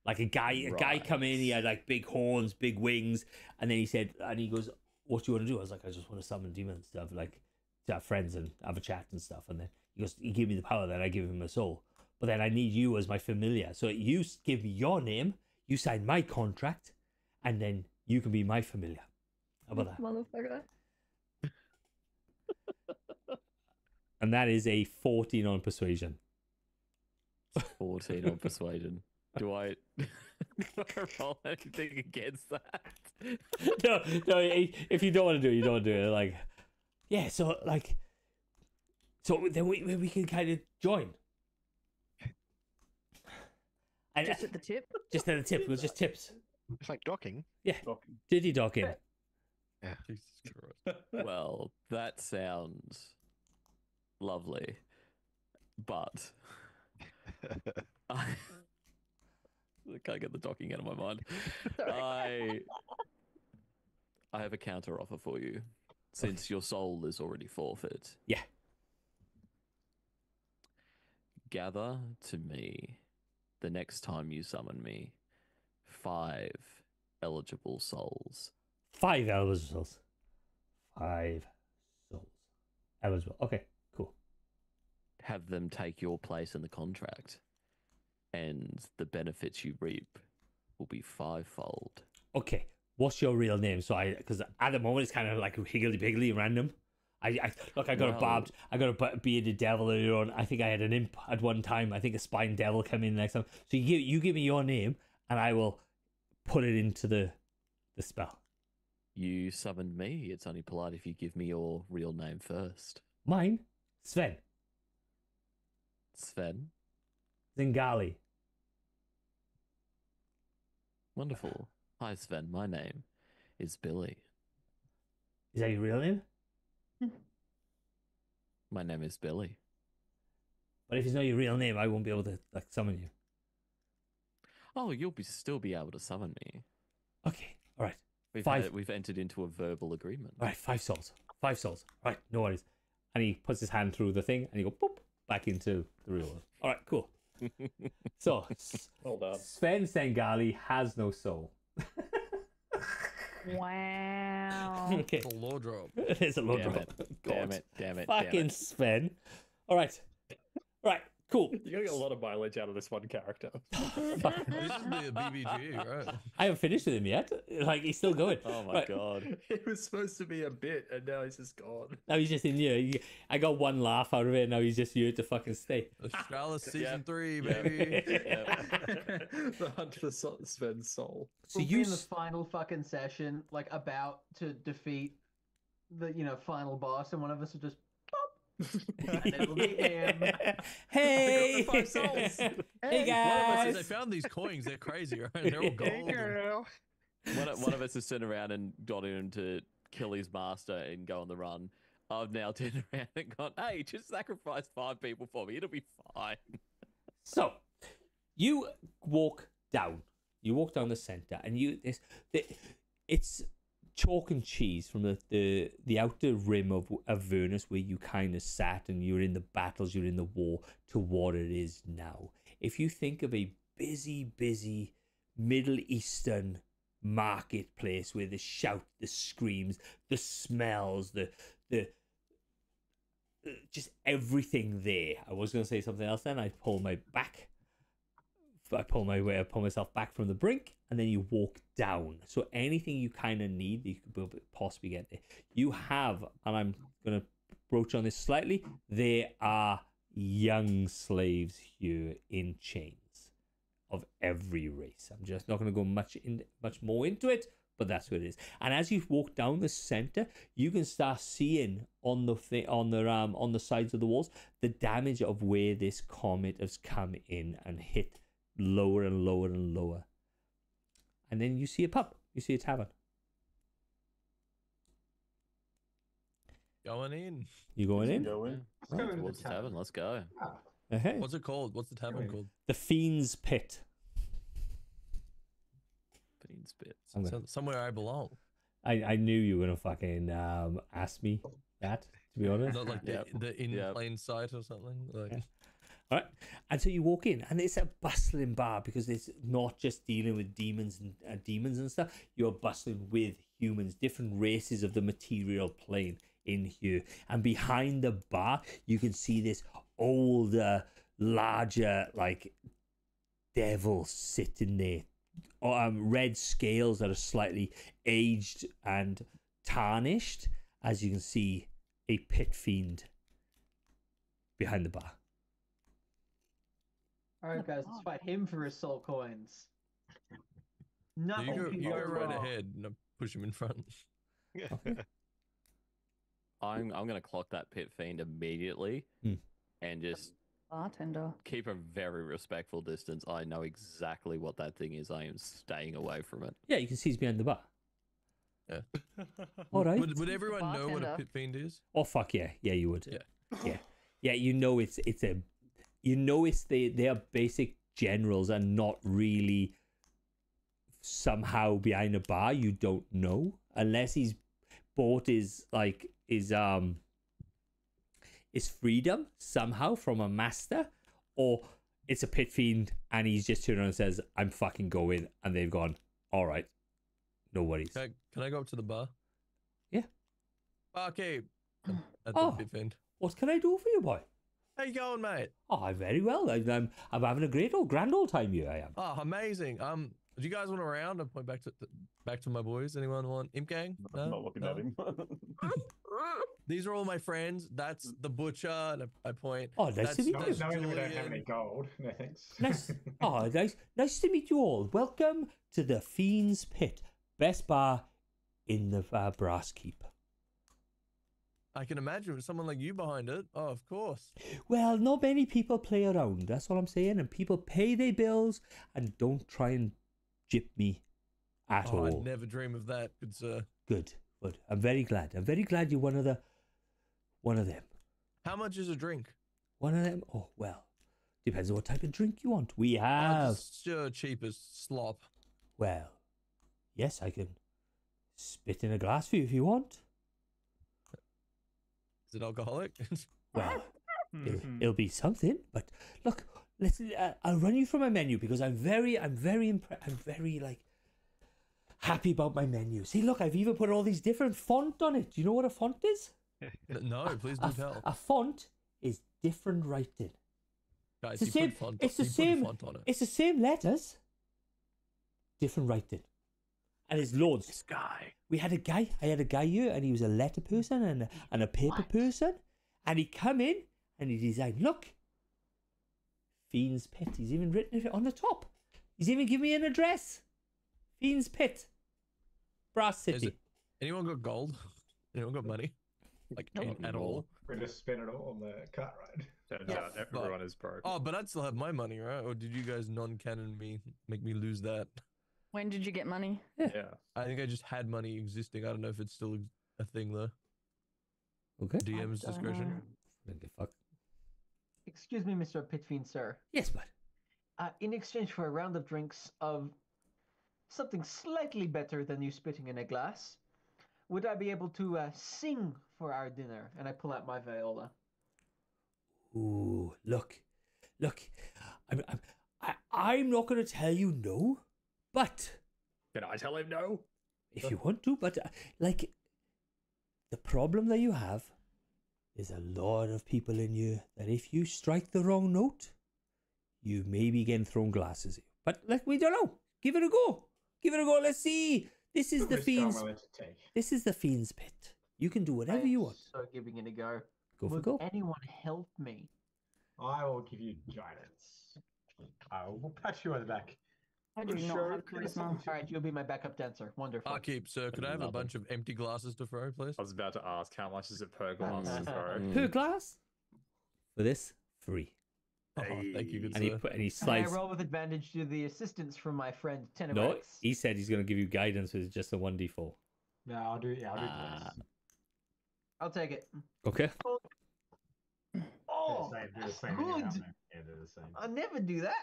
Like a guy come in, he had like big horns, big wings, and then he said, and he goes, "What do you want to do?" I was like, "I just want to summon demons to have like to have friends and have a chat and stuff." And then he goes, "He gave me the power, then I give him a soul. But then I need you as my familiar. So you give me your name, you sign my contract, and then you can be my familiar. How about that? Motherfucker. And that is a 14 on persuasion. 14 on persuasion. Do I roll anything against that? No, if you don't want to do it, you don't want to do it. Like, yeah, so then we can kind of join. And, Just at the tip. just at the tip. It was just tips. It's like docking. Yeah, diddy docking. Jesus Christ. Well, that sounds lovely, but I can't get the docking out of my mind. I have a counter offer for you, since your soul is already forfeit. Yeah. Gather to me, the next time you summon me, 5 eligible souls. 5 eligible souls. 5 souls. Eligible. Okay, cool. Have them take your place in the contract, and the benefits you reap will be 5-fold. Okay, what's your real name? So because at the moment it's kind of like higgledy-piggledy random. I got a bearded devil earlier on. I think I had an imp at one time. I think a spine devil come in next time. So you give me your name, and I will put it into the spell. You summoned me. It's only polite if you give me your real name first. Mine, Sven Sven. Zingali. Wonderful. Hi, Sven. My name is Billy. Is that your real name? My name is Billy. But if it's not your real name, I won't be able to summon you. Oh, you'll still be able to summon me. Okay, all right. We've entered into a verbal agreement. All right, 5 souls. 5 souls. All right, no worries. And he puts his hand through the thing, and he goes boop back into the real world. All right, cool. So, Well done. Sven Zengali has no soul. Wow. Okay, It's a low drop. it's a low Damn drop. it. Damn it. Damn it. Fucking Damn it. Sven. All right, cool. You're gonna get a lot of mileage out of this one character. Fuck. This is the BBG, right? I haven't finished with him yet. Like, he's still going. Oh my Right. god. It was supposed to be a bit, and now he's just gone. Now he's just in here. I got one laugh out of it, and now he's just here to fucking stay. Australis season Yep. 3, Yep. baby. The hunt for Sven's soul. So We'll you be in the final fucking session, like about to defeat the final boss, and one of us will just pop, and it'll be him. Hey, I got the 5 souls. hey One of us, guys. they found these coins. They're crazy, right? They're all gold. One of us has turned around and got him to kill his master and go on the run. I've now turned around and gone, hey, just sacrifice 5 people for me. It'll be fine. So, you walk down. You walk down the center, and it's chalk and cheese from the outer rim of Avernus, where you kind of sat and you're in the battles, you're in the war, to what it is now. If you think of a busy Middle Eastern marketplace where the shout, the screams, the smells, the just everything there. I was going to say something else then. I pull myself back from the brink, and then you walk down. So anything you kind of need that you could possibly get there. You have, and I'm going to broach on this slightly, there are young slaves here in chains of every race. I'm just not going to go much more into it, but that's what it is. And as you walk down the center, you can start seeing on the sides of the walls the damage of where this comet has come in and hit lower and lower and lower. And then you see a pub. You see a tavern. Going in. You going in? Go in. Let's go into Towards the the tavern. Let's go. Uh-huh. What's it called? What's the tavern called? The Fiend's Pit. Beans bits. I'm gonna- Somewhere I belong. I knew you were gonna fucking ask me that, to be honest. Not like Yep. the in Yep. plain sight or something. Like, Yeah. All right, and so you walk in, and it's a bustling bar because it's not just dealing with demons and stuff. You're bustling with humans, different races of the material plane in here. And behind the bar, you can see this older, larger, like devil sitting there, red scales that are slightly aged and tarnished, as you can see a pit fiend behind the bar. All right, guys, let's fight him for his soul coins. So Nothing you can go go right wrong. ahead and I push him in front. I'm gonna clock that pit fiend immediately Hmm. and just Bartender. keep a very respectful distance. I know exactly what that thing is. I am staying away from it. Yeah, you can see he's behind the bar. Yeah. All right. Would everyone know what a Bartender. pit fiend is? Oh fuck yeah, yeah you would. Yeah. Yeah. You know it's they are basic generals and not really somehow behind a bar. You don't know unless he's bought his freedom somehow from a master, or it's a pit fiend and he's just turned around and says, "I'm fucking going," and they've gone, "All right, no worries." Can I go up to the bar? Yeah. Barkeep. At the Oh. pit fiend. What can I do for you, boy? How you going, mate? Oh, very well. I'm having a grand old time here. I am. Oh, amazing. Do you guys want a round? I'll point back to my boys. Anyone want Imp Gang? No? I'm not looking at No? him. These are all my friends. That's the butcher. And I point. Oh, nice to meet No, you. knowing that we don't have Julian. any gold. No thanks. Nice. Oh, nice to meet you all. Welcome to the Fiend's Pit, best bar in the Brass Keep. I can imagine with someone like you behind it. Oh, of course. Well, not many people play around. That's all I'm saying. And people pay their bills and don't try and jip me at Oh, all. I'd never dream of that, good sir. Good. I'm very glad. I'm very glad you're one of them. How much is a drink? One of them. Oh well, depends on what type of drink you want. We Oh, have. just cheapest slop. Well, yes, I can spit in a glass for you if you want. Is it alcoholic? Well, it'll be something. But look, let's. I'll run you through my menu because I'm very like happy about my menu. See, look, I've even put all these different font on it. Do you know what a font is? No, please do tell. A font is different writing. Guys, It's the you same. put font, It's the you put same. font on it. It's the same letters, different writing, and it's loads. This guy. We had a guy. I had a guy here, and he was a letter person and a paper person, and he come in and he designed. Look, Fiend's Pit. He's even written it on the top. He's even given me an address. Fiend's Pit, Brass Is City. it- Anyone got gold? Anyone got money? Like at all? We're just spin it all on the cart ride. Turns Yes. out everyone is broke. Oh, but I'd still have my money, right? Or did you guys non-canon make me lose that? When did you get money? Yeah. I think I just had money existing. I don't know if it's still a thing though. Okay. DM's don't discretion. know. What the fuck? Excuse me, Mr. Pitfiend, sir. Yes, bud. In exchange for a round of drinks of something slightly better than you spitting in a glass, would I be able to sing for our dinner? And I pull out my viola. Ooh, look. I'm not going to tell you no, but Can I tell him no? if you want to, but like the problem that you have is a lot of people in you that if you strike the wrong note, you may be getting thrown glasses at you. But like we don't know. Give it a go. Give it a go. Let's see. This is the Risk I'm Fiend's. willing to take. This is the Fiend's Pit. You can do whatever I'm you want. So giving it a go. Go for Would gold. anyone help me? I will give you guidance. I will pat you on the back. I do I'm not sure have there's charisma. something to- All right, you'll be my backup dancer. Wonderful. Barkeep, sir, could I have a Love bunch of empty glasses to throw, please? I was about to ask how much is it per glass to throw. Per glass. For this, free. Oh, thank you, good And he sir. put and he Can I slides. roll with advantage to the assistance from my friend Tenebrax? No, he said he's going to give you guidance with just a 1d4. No, I'll do Ah. this. I'll take it. Okay. Oh, do the that's same good. Yeah, do the same. I'll never do that.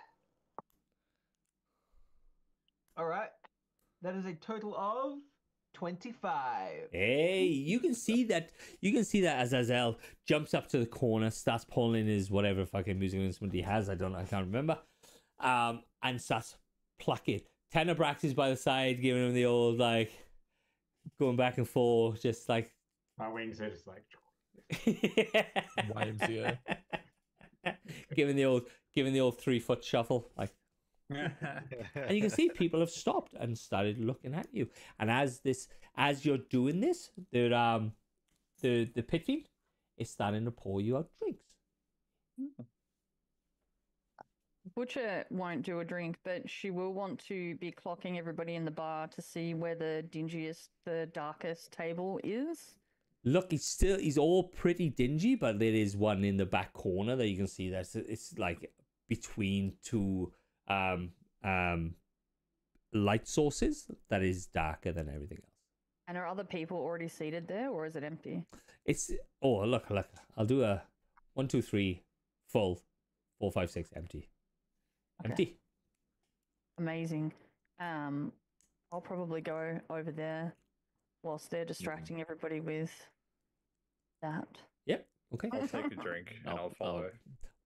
All right. That is a total of 25. Hey, you can see that. You can see that Azazel jumps up to the corner, starts pulling his whatever fucking musical instrument he has. I can't remember. And starts plucking. Tenebrax is by the side, giving him the old like, going back and forth, just like. My wings are just like. YMCA. giving the old 3-foot shuffle, like. And you can see people have stopped and started looking at you. And as you're doing this, the pit fiend is starting to pour you out drinks. Butcher won't do a drink, but she will want to be clocking everybody in the bar to see where the dingiest, the darkest table is. Look, he's all pretty dingy, but there is one in the back corner that you can see that it's like between two light sources that is darker than everything else. And are other people already seated there, or is it empty? Look, I'll do a 1, 2, 3 full, 4, 5, 6 empty. Okay. Empty. Amazing. I'll probably go over there whilst they're distracting everybody with that. Yep. Okay. I'll take a drink and I'll follow.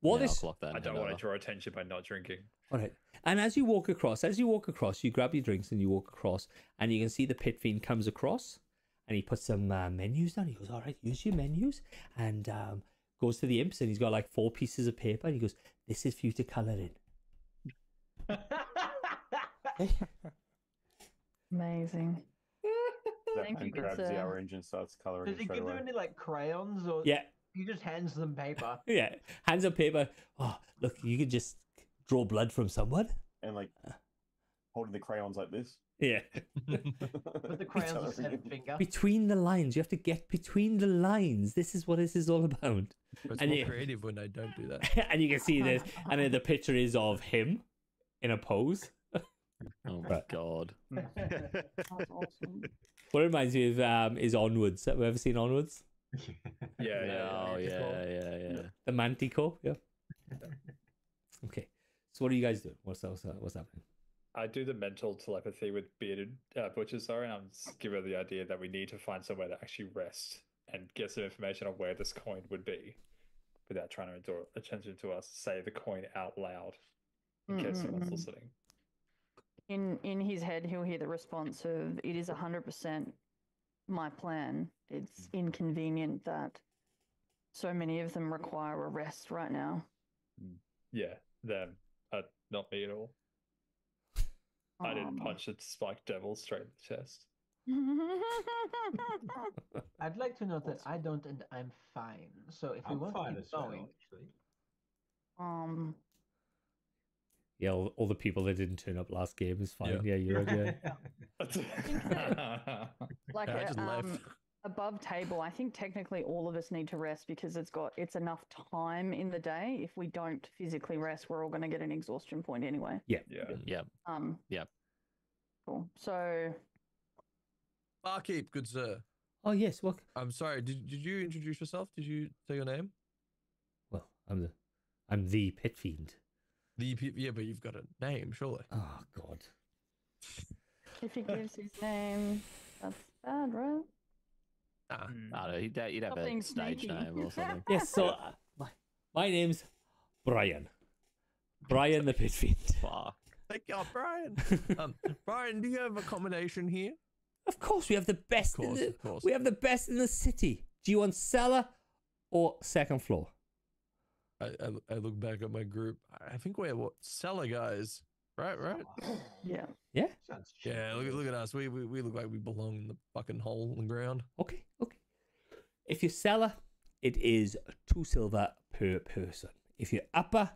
What I'll is? clock that I and don't head want to over. draw attention by not drinking. All right. And as you walk across, you grab your drinks and you walk across, and you can see the pit fiend comes across, and he puts some menus down. He goes, "All right, use your menus," and goes to the imps, and he's got like 4 pieces of paper. And he goes, "This is for you to color in." Amazing. Thank you, And good grabs sir. the orange and starts colouring Does it he straight give away. them any like crayons, or Yeah. he just hands them paper? Yeah. Hands of paper. Oh, look, you could just draw blood from someone. And like holding the crayons like this. Yeah. With the crayons of seven finger. Between the lines. You have to get between the lines. This is what this is all about. It's And more you- creative when I don't do that. And you can see this, and then the picture is of him in a pose. Oh my Right. god. That's awesome. What it reminds me of is Onwards. Have you ever seen Onwards? Oh yeah. The Manticore? Yeah. Okay. So what are you guys doing? What's happening? I do the mental telepathy with bearded Butcher, sorry, and I'm just giving her the idea that we need to find somewhere to actually rest and get some information on where this coin would be without trying to draw attention to us. Say the coin out loud in case someone's listening. In his head, he'll hear the response of, "It is 100% my plan. It's inconvenient that so many of them require a rest right now." Yeah, them. Not me at all. I didn't punch a spiked devil straight in the chest. I'd like to note that I don't, and I'm fine. So if we I'm want fine to keep as well, going, actually. Yeah, all the people that didn't turn up last game is fine. Yeah, you're right. Yeah. Like I just left. above table, I think technically all of us need to rest because it's enough time in the day. If we don't physically rest, we're all going to get an exhaustion point anyway. Yeah. Yep. Yep. Cool. So Barkeep, good sir. Oh yes. What? I'm sorry. Did you introduce yourself? Did you say your name? Well, I'm the pit fiend. Yeah, but you've got a name, surely. Oh God. if he gives his name, that's bad, right? I don't know. You'd have Something a stage sneaky. name or something. Yes. So my name's Brian. Brian the pit fiend. Fuck. Thank you, Brian. Brian, do you have accommodation here? Of course, we have the best. Of course, in the, of course. We have the best in the city. Do you want cellar or second floor? I look back at my group. I think we're what cellar guys, right? Yeah. Yeah. Sounds Yeah. Look at us. We look like we belong in the fucking hole in the ground. Okay. If you're cellar, it is 2 silver per person. If you're upper,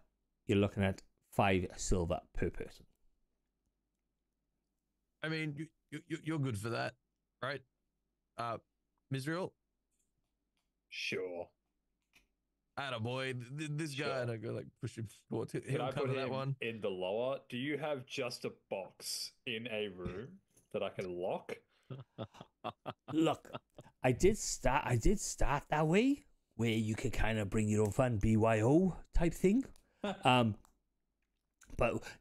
you're looking at 5 silver per person. I mean, you're good for that, right? Misriel? Sure. Attaboy. This guy, and I go like push him towards it. Can He'll I cover put that him one. in the lower? Do you have just a box in a room that I can lock? Look, I did start that way, where you could kind of bring your own fun BYO type thing. But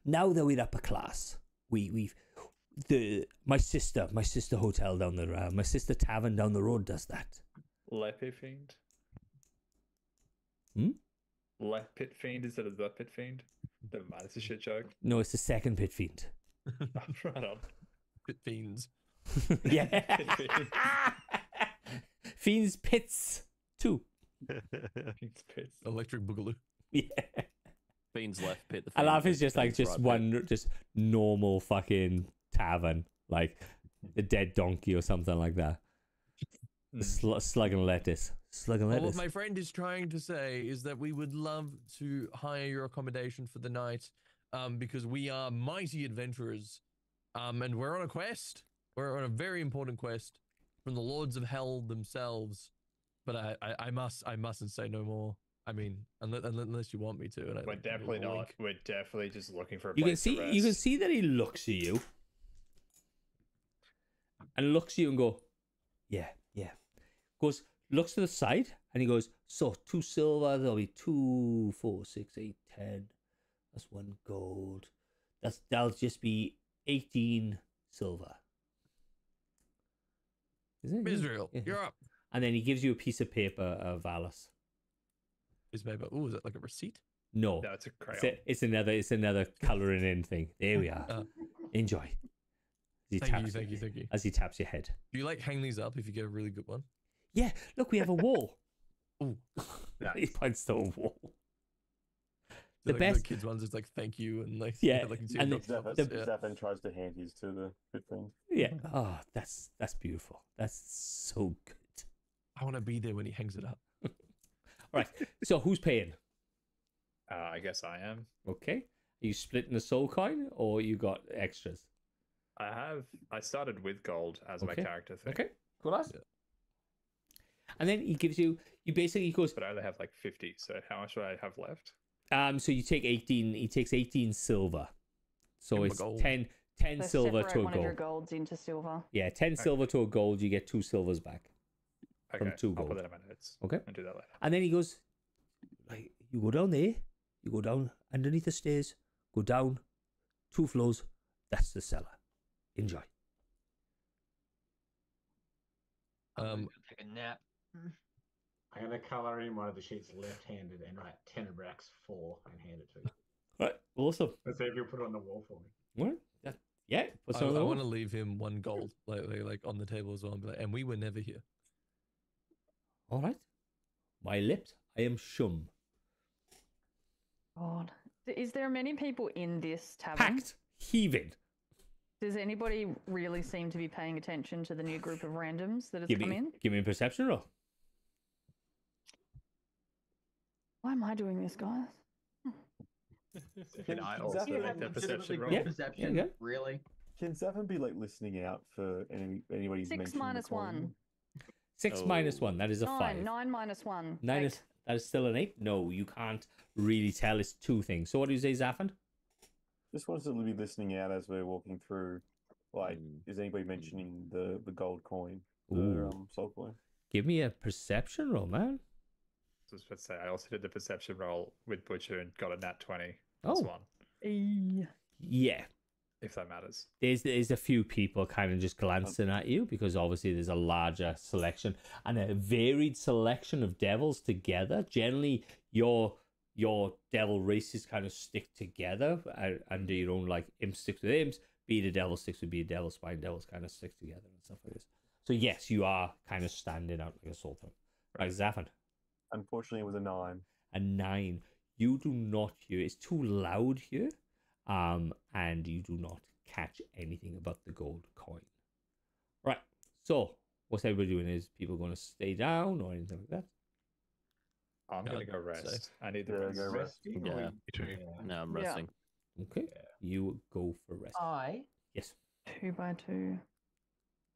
now that we're upper class, my sister hotel down the my sister tavern down the road does that. Le Pit Fiend? Hmm? Le Pit Fiend instead of the Pit Fiend? Never mind, it's a shit joke. No, it's the second pit fiend. Right on. Pit fiends. Yeah. Pit Fiend. Fiends Pits 2. Fiend's pissed. Electric Boogaloo. Yeah. Fiend's left pit. The I laugh Fiend's is just like Fiend's just right pit. one just normal fucking tavern, like the Dead Donkey or something like that. Slug and lettuce. Slug and Well, lettuce. what my friend is trying to say is that we would love to hire your accommodation for the night, because we are mighty adventurers, and we're on a quest. We're on a very important quest from the Lords of Hell themselves. But I mustn't say no more. I mean, unless you want me to. And We're give you a definitely not. wink. We're definitely just looking for a You can place to see rest. you can see that he looks at you and looks at you and go, yeah. Goes, looks to the side and he goes, so 2 silver, there'll be 2, 4, 6, 8, 10. That's 1 gold. That'll just be 18 silver. Is it? Israel, Yeah. you're up. And then he gives you a piece of paper, Valis. Is paper. Oh, is that like a receipt? No, No, it's a crayon. it's another colouring in thing. There we are. Enjoy. As he Thank you. As he taps your head. Do you like hang these up if you get a really good one? Yeah, look, we have a wall. Ooh. He points to a wall. The The best- kids ones is like thank you and like Yeah, like and teardrops. the- Yeah. Zephyr tries to hand his to the bit thing. Yeah. Oh, that's beautiful. That's so good. I want to be there when he hangs it up. All right. So who's paying? I guess I am. Okay. Are you splitting the soul coin or you got extras? I started with gold as Okay. my character thing. Okay. Cool. Yeah. And then he gives you basically goes, But I only have like 50, so how much do I have left? so you take 18, he takes 18 silver. So Give him a it's gold. 10 So silver separate to a one of your gold. golds into silver. Yeah, 10 silver to a gold, you get 2 silvers back. Okay, From 2 I'll gold. put that in my notes. Okay. And do that later. And then he goes, like, you go down there, you go down underneath the stairs, go down 2 floors, that's the cellar. Enjoy. Take a nap. I'm gonna color in one of the sheets left-handed and write Tenebrax 4 and hand it to you. Right, awesome. Let's see if you'll put it on the wall for me. What? Yeah. What's I on the want to wall? leave him 1 gold, like on the table as well, and be like, and we were never here. All right. My lips, I am shum. God. Is there many people in this tavern? Packed, heaving. Does anybody really seem to be paying attention to the new group of randoms that has Give come me, in? give me a perception roll. Why am I doing this, guys? Can I Zephyr also have make that perception legitimately roll? good Yeah. perception. Yeah. Really? Can Zephyr be like listening out for anybody who's 6 mentioned minus the coin? 1. 6 minus 1, that is a 5. 9 minus 1. 9 8. is, that is still an 8? No, you can't really tell. It's 2 things. So what do you say, Zaphand? Just wants to be listening out as we're walking through. Like, is anybody mentioning the gold coin, the Ooh. soul coin? Give me a perception roll, man. I was about to say, I also did the perception roll with Butcher and got a nat 20 plus Oh. 1, Yeah. if that matters. There's a few people kind of just glancing at you because obviously there's a larger selection and a varied selection of devils together. Generally, your devil races kind of stick together under your own, like imp sticks with imps, beta devil sticks with beta devils, spine devils kind of stick together and stuff like this. So yes, you are kind of standing out like a sore thumb. Right, Zaphand, Unfortunately, it was a 9. a 9. You do not hear. It's too loud here. And you do not catch anything about the gold coin. Right. So, what's everybody doing? Is people going to stay down or anything like that? I'm Yeah, going to go I'd say. rest. I need the Yeah, rest. go rest. Resting or Yeah. you two? No, I'm Yeah. resting. Okay. You go for rest. Yes. 2 by 2.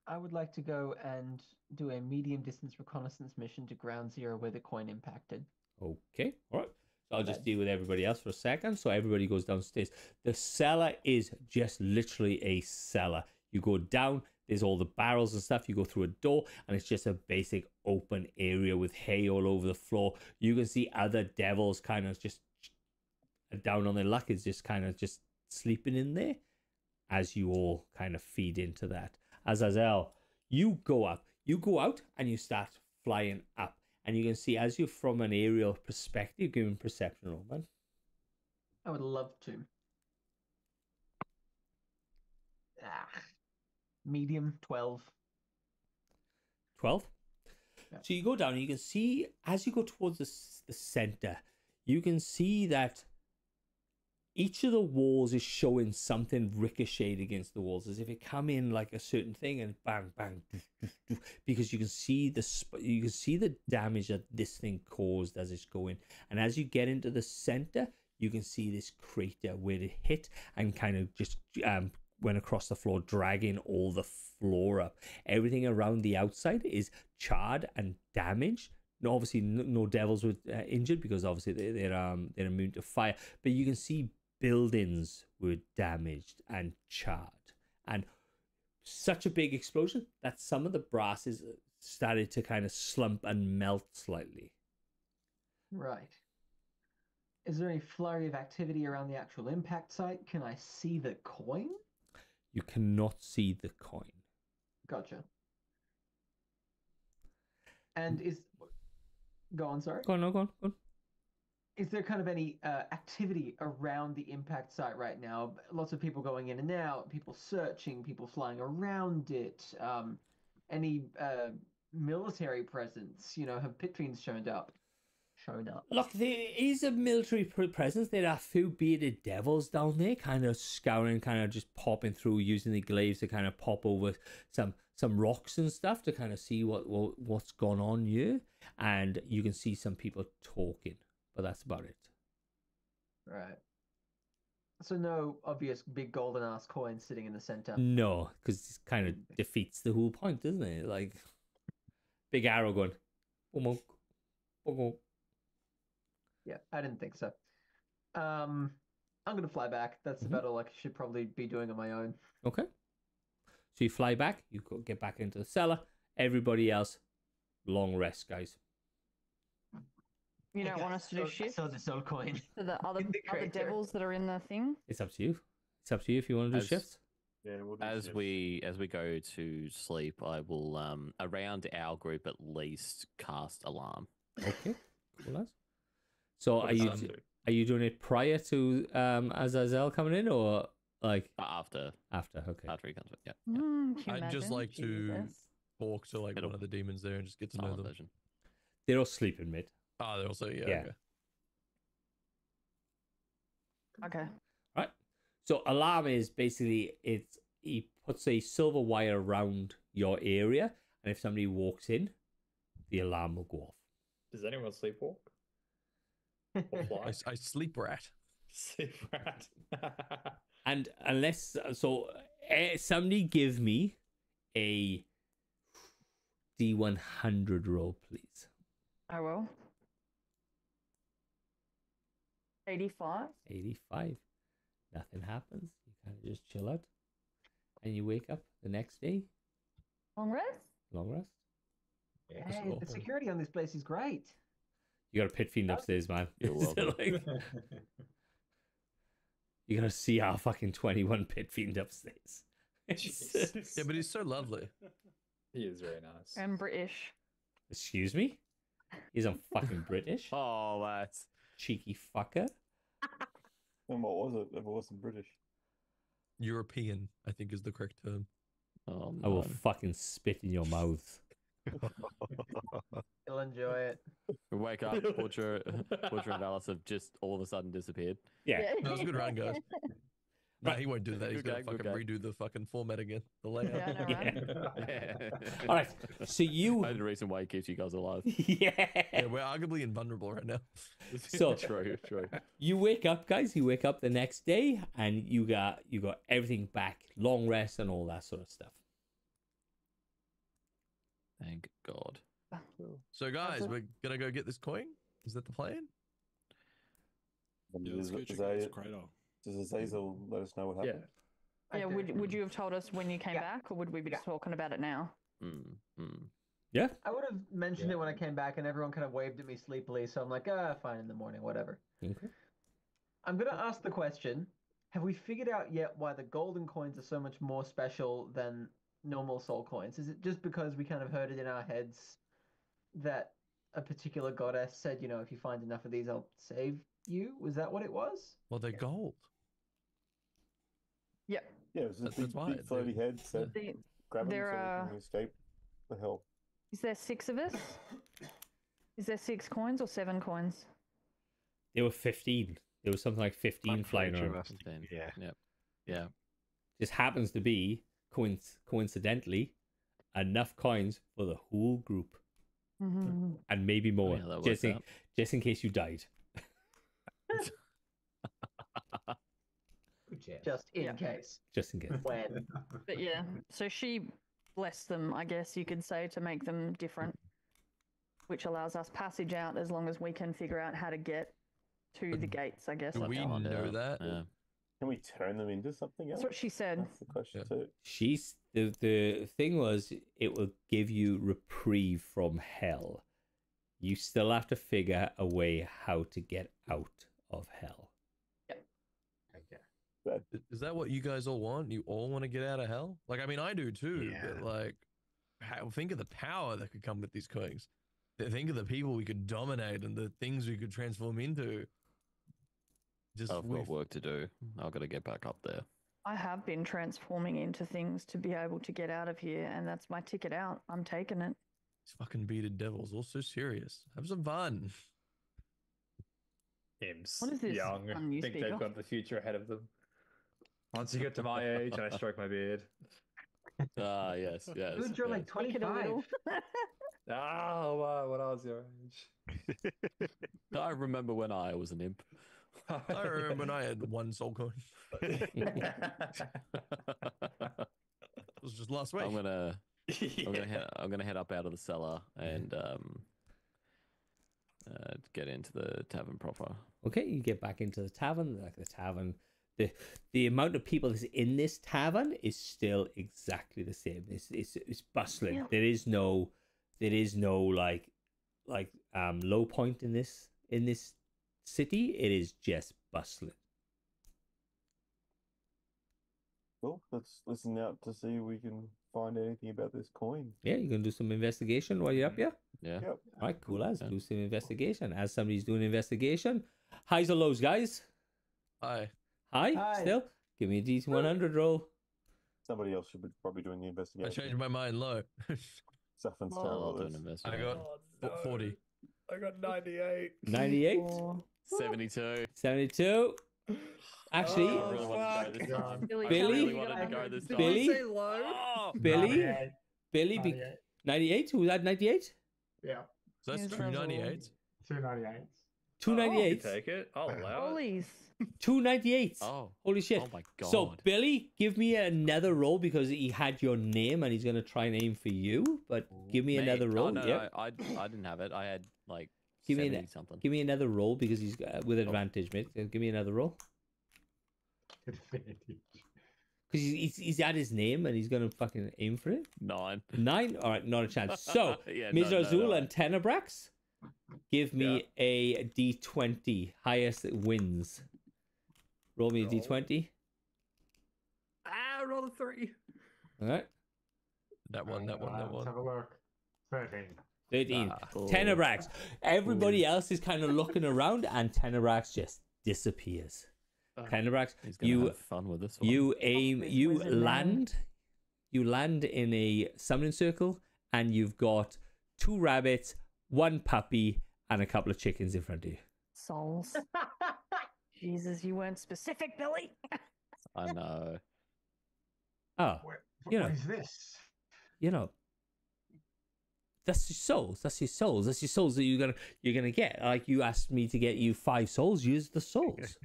I would like to go and do a medium distance reconnaissance mission to ground zero where the coin impacted. Okay. All right. So I'll just deal with everybody else for a second. So everybody goes downstairs. The cellar is just literally a cellar. You go down, there's all the barrels and stuff. You go through a door, and it's just a basic open area with hay all over the floor. You can see other devils kind of just down on their luck, is just kind of just sleeping in there as you all kind of feed into that. Azazel, you go up, you go out, and you start flying up. And you can see as you're from an aerial perspective, give me a perception roll, man. I would love to. Medium 12. 12. Yeah. So you go down and you can see, as you go towards the center, you can see that each of the walls is showing something ricocheted against the walls, as if it come in like a certain thing and bang, bang, doof, doof, doof, because you can see the damage that this thing caused as it's going. And as you get into the center, you can see this crater where it hit and kind of just went across the floor, dragging all the floor up. Everything around the outside is charred and damaged. No, obviously, no devils were injured because obviously they're immune to fire. But you can see buildings were damaged and charred, and such a big explosion that some of the brasses started to kind of slump and melt slightly. Right. Is there any flurry of activity around the actual impact site? Can I see the coin? You cannot see the coin. Gotcha. And is... Go on, sorry. Go on. Is there kind of any activity around the impact site right now? Lots of people going in and out, people searching, people flying around it. Any military presence? You know, have pit fiends shown up? Look, there is a military presence. There are a few bearded devils down there, kind of scouring, kind of just popping through, using the glaives to kind of pop over some rocks and stuff to kind of see what's gone on here. And you can see some people talking, but that's about it. Right. So no obvious big golden ass coin sitting in the center. No, because it kind of defeats the whole point, doesn't it? Like big arrow going, boom, boom, boom. Yeah, I didn't think so. I'm gonna fly back. That's about all I should probably be doing on my own. Okay. So you fly back. You get back into the cellar. Everybody else, long rest, guys. You don't want us to do shift I saw the soul coin. to the other crater. devils that are in the thing? It's up to you. It's up to you if you want to do As- shifts. Yeah, we'll do As shifts. we go to sleep, I will around our group at least cast alarm. Okay. Cool. Lads. So What are does you that do? are you doing it prior to Azazel coming in, or like After after? Okay. after he comes, yeah. Can you I'd just imagine? like to Jesus. talk to like It'll- one of the demons there and just get to know Silent them. version. They're all sleeping, mate. Ah, they're also yeah. Yeah. Okay. Okay. Right. So alarm is basically he puts a silver wire around your area, and if somebody walks in, the alarm will go off. Does anyone sleepwalk? Or fly? I sleep rat. Sleep rat. And unless somebody give me a D100 roll, please. I will. 85. 85. Nothing happens. You kind of just chill out, and you wake up the next day. Long rest? Long rest. Hey, the security on this place is great. You got a pit fiend upstairs, man. You're So, welcome. like, you gotta see our fucking 21 pit fiend upstairs. Jesus. Yeah, but he's so lovely. He is very nice. And British. Excuse me? He's on fucking British. Oh, that's Cheeky fucker. And what was it? It wasn't British. European, I think is the correct term. oh, I will no. fucking spit in your mouth. You'll enjoy it. We wake up, Butcher and Alice have just all of a sudden disappeared. Yeah. That was a good run, guys. No, he won't do that. He's Good gonna game, good fucking redo the fucking format again. The layout. Yeah, I know, right? Yeah. All right. So you. Only reason why he keeps you guys alive. Yeah. Yeah, we're arguably invulnerable right now. So- true. You wake up, guys. You wake up the next day, and you got everything back, long rest, and all that sort of stuff. Thank God. So, guys, Awesome. we're gonna go get this coin. Is that the plan? And Yeah, does, let's go does, check out this A- crater. does Azazel let us know what Yeah. happened? Yeah, would you have told us when you came Yeah. back, or would we be just talking about it now? Yeah. I would have mentioned Yeah. it when I came back, and everyone kind of waved at me sleepily. So I'm like, fine in the morning, whatever. Okay. I'm gonna ask the question: have we figured out yet why the golden coins are so much more special than normal soul coins? Is it just because we kind of heard it in our heads that a particular goddess said, you know, if you find enough of these, I'll save you? Was that what it was? Well, they're gold. Yeah, it was a That's big, why big floaty head said, The- grab him there so are- we can escape the hell. Is there 6 of us? Is there 6 coins or 7 coins? There were 15. There was something like 15 I'm flying pretty sure around. that's- Then, Yeah. Yep. Yeah. Just happens to be coincidentally enough coins for the whole group Mhm. and maybe more, yeah, that just works out. just in case you died. Good chance. Just in Yeah. case. Just in case. When. But yeah, so she blessed them, I guess you could say, to make them different, which allows us passage out as long as we can figure out how to get to the gates, I guess. Do we Find know out. that? Yeah. Can we turn them into something else? That's what she said. That's the question Yeah. too. She's the thing was it will give you reprieve from hell. You still have to figure a way how to get out of hell. Okay. Is that what you guys all want? You all want to get out of hell? Like, I mean, I do too. But Yeah. like, think of the power that could come with these coins. Think of the people we could dominate and the things we could transform into. Just I've got with work to do. I've got to get back up there. I have been transforming into things to be able to get out of here, and that's my ticket out. I'm taking it. these fucking bearded devils, all so serious. Have some fun. Imps, What is this young, on you think speaker? they've got the future ahead of them. Once you get to my age and I stroke my beard. Ah, yes, yes. Dude, you're yes. like Tweak it a 25. little. Oh, wow, when I was your age. I remember when I was an imp. I remember when I had one soul coin. It was just last week. I'm gonna Yeah. I'm gonna head up out of the cellar and get into the tavern proper. Okay, you get back into the tavern. Like the tavern, the amount of people that's in this tavern is still exactly the same. It's bustling. Yeah. There is no like low point in this city. It is just bustling. Well, let's listen out to see if we can find anything about this coin. Yeah, you can do some investigation while you're up here. Yeah. Yep. All right, cool as. Yeah. Do some investigation. As somebody's doing investigation, highs or lows, guys? Hi. High, High. still. Give me a D100 roll. Somebody else should be probably doing the I investigation. changed my mind low. Saffron's I'll telling do us. an I investigation. got 40. I got 98. 98, Or 72. 72. Actually, I really wanted to go this fuck. time. Billy, I Billy? really wanted to go this time. Billy? Oh! Billy, 98. Billy, 98. Who was that? 98? Yeah. So that's Here's Razzle. 298. 298. 298. Take it. I'll allow it. Bullies. 298. Oh. Holy shit. Oh my god. So Billy, give me another roll because he had your name and he's gonna try and aim for you. But give me Mate. another roll. Oh, no, Yep. no, I didn't have it. I had like Give me 70 something. Give me another roll because he's with advantage, mate. Give me another roll Infinity. because he's had his name and he's gonna fucking aim for it. 9. 9. All right, not a chance. So Yeah, Ms. no, Azul no. and Tenebrax, give me a D20. Highest wins. Roll me a Roll. D20. Ah, roll a 3. All right. That one, that one, that Let's have one. a look. 13. 13. Ah. Tenebrax. Everybody else is kind of looking around, and Tenebrax just disappears. Tenebrax, He's gonna you have fun with this one. you aim, This you wizard man. land in a summoning circle, and you've got 2 rabbits, 1 puppy, and a couple of chickens in front of you. Souls. Jesus, you weren't specific, Billy. I know. Oh, What, You know. what is this? you know, that's your souls. That's your souls. That's your souls that you're gonna get. Like you asked me to get you 5 souls. Use the souls.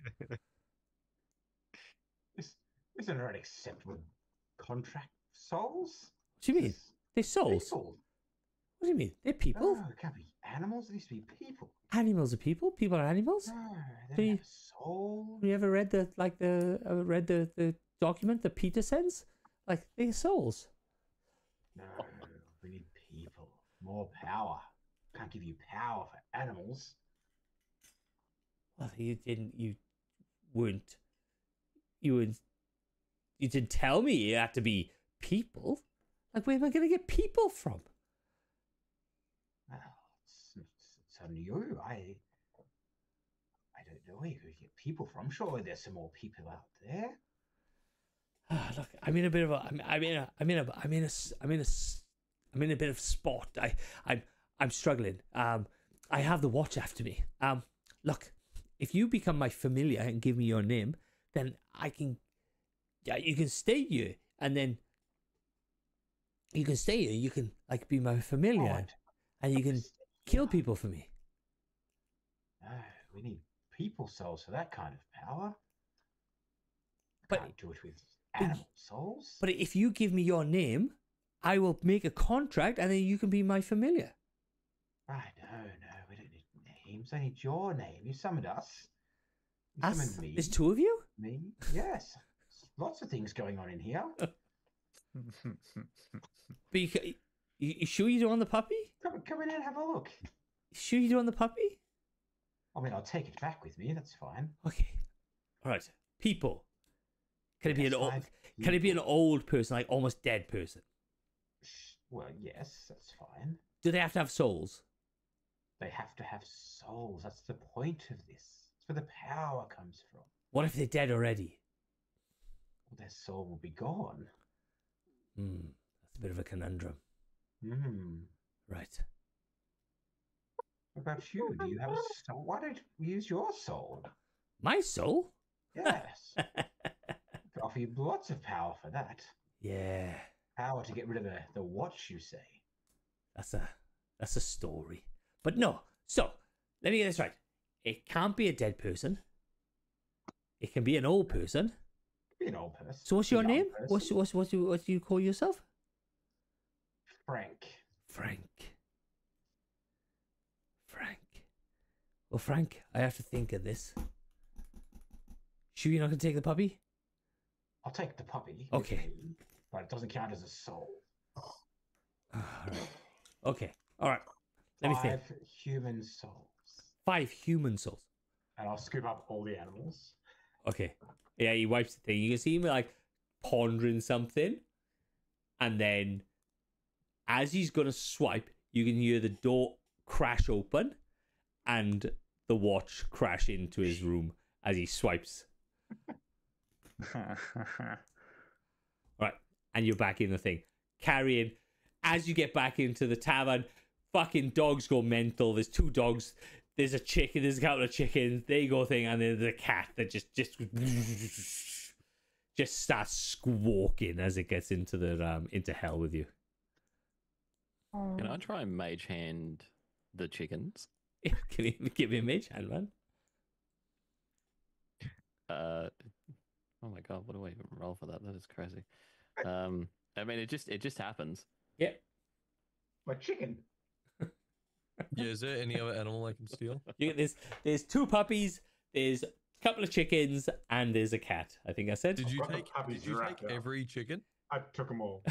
Isn't there an acceptable contract for souls? What do you mean? This- They're souls. People. What do you mean? They're people. No, it can't be animals. It needs to be people. Animals are people. People are animals. No, Do they you- don't have a soul. Have you ever read the document that Peter sends? Like they're souls. No, we need people. More power. Can't give you power for animals. Well, you didn't. You didn't tell me it had to be people. Like, where am I going to get people from? Well, it's on you. I don't know where you could get people from. Surely there's some more people out there. Look, I'm in a bit of a. I'm in a bit of spot. I'm struggling. I have the watch after me. Look, if you become my familiar and give me your name, then I can, yeah, you can stay here, and then you can stay here. You can like be my familiar, God. and you can kill people for me. No, we need people souls for that kind of power. But- Can't do it with animal souls. But if you give me your name, I will make a contract, and then you can be my familiar. Right, no, we don't need names. I need your name. You summoned us. You Us? summoned me. There's two of you. Me? Yes. Lots of things going on in here. But you sure you don't want the puppy? Come in and have a look. Sure you don't want the puppy? I mean, I'll take it back with me. That's fine. Okay. All right. People. Can it be Yes, an old? five Can it be an people. old person, like almost dead person? Well, yes, that's fine. Do they have to have souls? They have to have souls. That's the point of this. It's where the power comes from. What if they're dead already? Well, their soul will be gone. That's a bit of a conundrum. Right. What about you? Do you have a soul? Why don't you use your soul? My soul? Yes. I could offer you lots of power for that. Yeah. Power to get rid of the watch, you say? That's a story. But no. So let me get this right. It can't be a dead person. It can be an old person. Be an old person. So what's a your young name? person. What do you call yourself? Frank? Frank. Well, Frank, I have to think of this. Sure you're not going to take the puppy? I'll take the puppy. with Okay. me, but it doesn't count as a soul. All right. Okay. All right. Let me think. 5 human souls. 5 human souls. And I'll scoop up all the animals. Okay. Yeah, he wipes the thing. You can see him like pondering something. And then as he's going to swipe, you can hear the door crash open and the watch crash into his room as he swipes. Right. And you're back in the thing. Carrying. As you get back into the tavern, fucking dogs go mental. There's 2 dogs. There's a chicken. There's a couple of chickens. There you go thing. And then there's a cat that just starts squawking as it gets into the into hell with you. Can I try and mage hand the chickens? Can you give me a mage hand, man? Oh my god, what do I even roll for that? That is crazy. I mean, it just happens. Yeah. My chicken. Yeah, is there any other animal I can steal? You get there's 2 puppies, there's a couple of chickens, and there's a cat. I think I said. Did you got the take puppies Did you wrapped take up. every chicken? I took them all.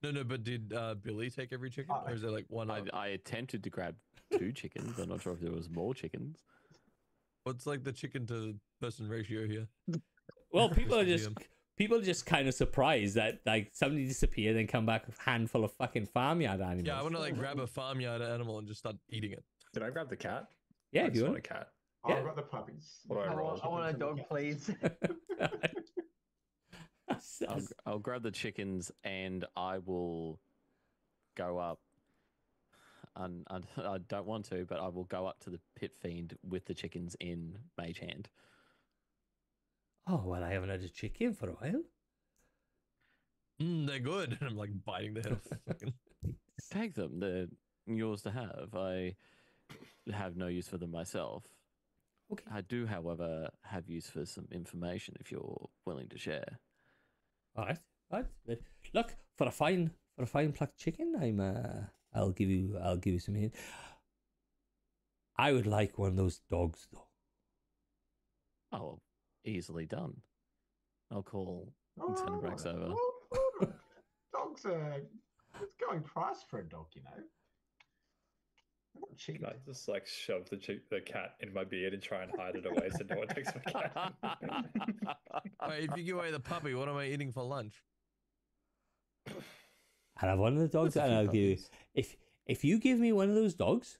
No, but did Billy take every chicken, or is there like one? I attempted to grab 2 chickens. I'm not sure if there was more chickens. What's like the chicken to person ratio here? Well, people are Mr. just DM. people are just kind of surprised that like somebody disappeared and come back with a handful of fucking farmyard animals. Yeah, I want to like grab a farmyard animal and just start eating it. Did I grab the cat? Yeah, I if just you want want. a cat. Oh, Yeah. I've got the puppies. What do I roll? I want a dog, please. I'll grab the chickens and I will go up. And I don't want to, but I will go up to the pit fiend with the chickens in mage hand. Oh well, I haven't had a chicken for a while. They're good. And I'm like biting the head off. Fucking- Take them. They're yours to have. I have no use for them myself. Okay. I do, however, have use for some information if you're willing to share. All right. But look, for a fine plucked chicken, I'll give you some hint. I would like one of those dogs though. Oh, easily done. I'll call Oh, Tenbrax over. Dogs are. It's going price for a dog, you know. They're not cheap. Can I just like shove the cat in my beard and try and hide it away so no one takes my cat? Wait, if you give away the puppy, what am I eating for lunch? I'll have one of the dogs, and I'll give you. If you give me one of those dogs,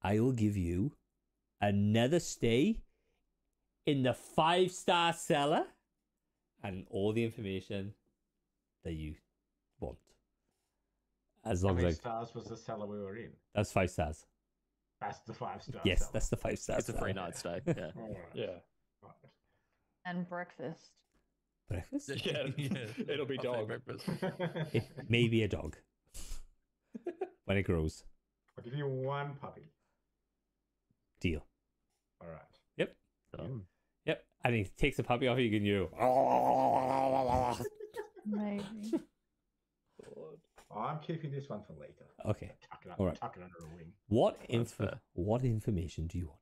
I will give you another stay in the 5-star cellar and all the information that you want. As How long many as stars was the cellar we were in? that's 5 stars. That's the 5-star. Yes, seller. that's the 5-star. It's a free night stay. Yeah. All right. Yeah. Right. And breakfast. Breakfast? Yeah, it'll be Buffet dog. breakfast. Maybe a dog when it grows. I'll give you one puppy. Deal. All right. Yep. Done. Yep. And he takes the puppy off you, and you. Maybe. I'm keeping this one for later. Okay. Tuck it up. All right. Tuck it under a wing. That's fair. What information do you want?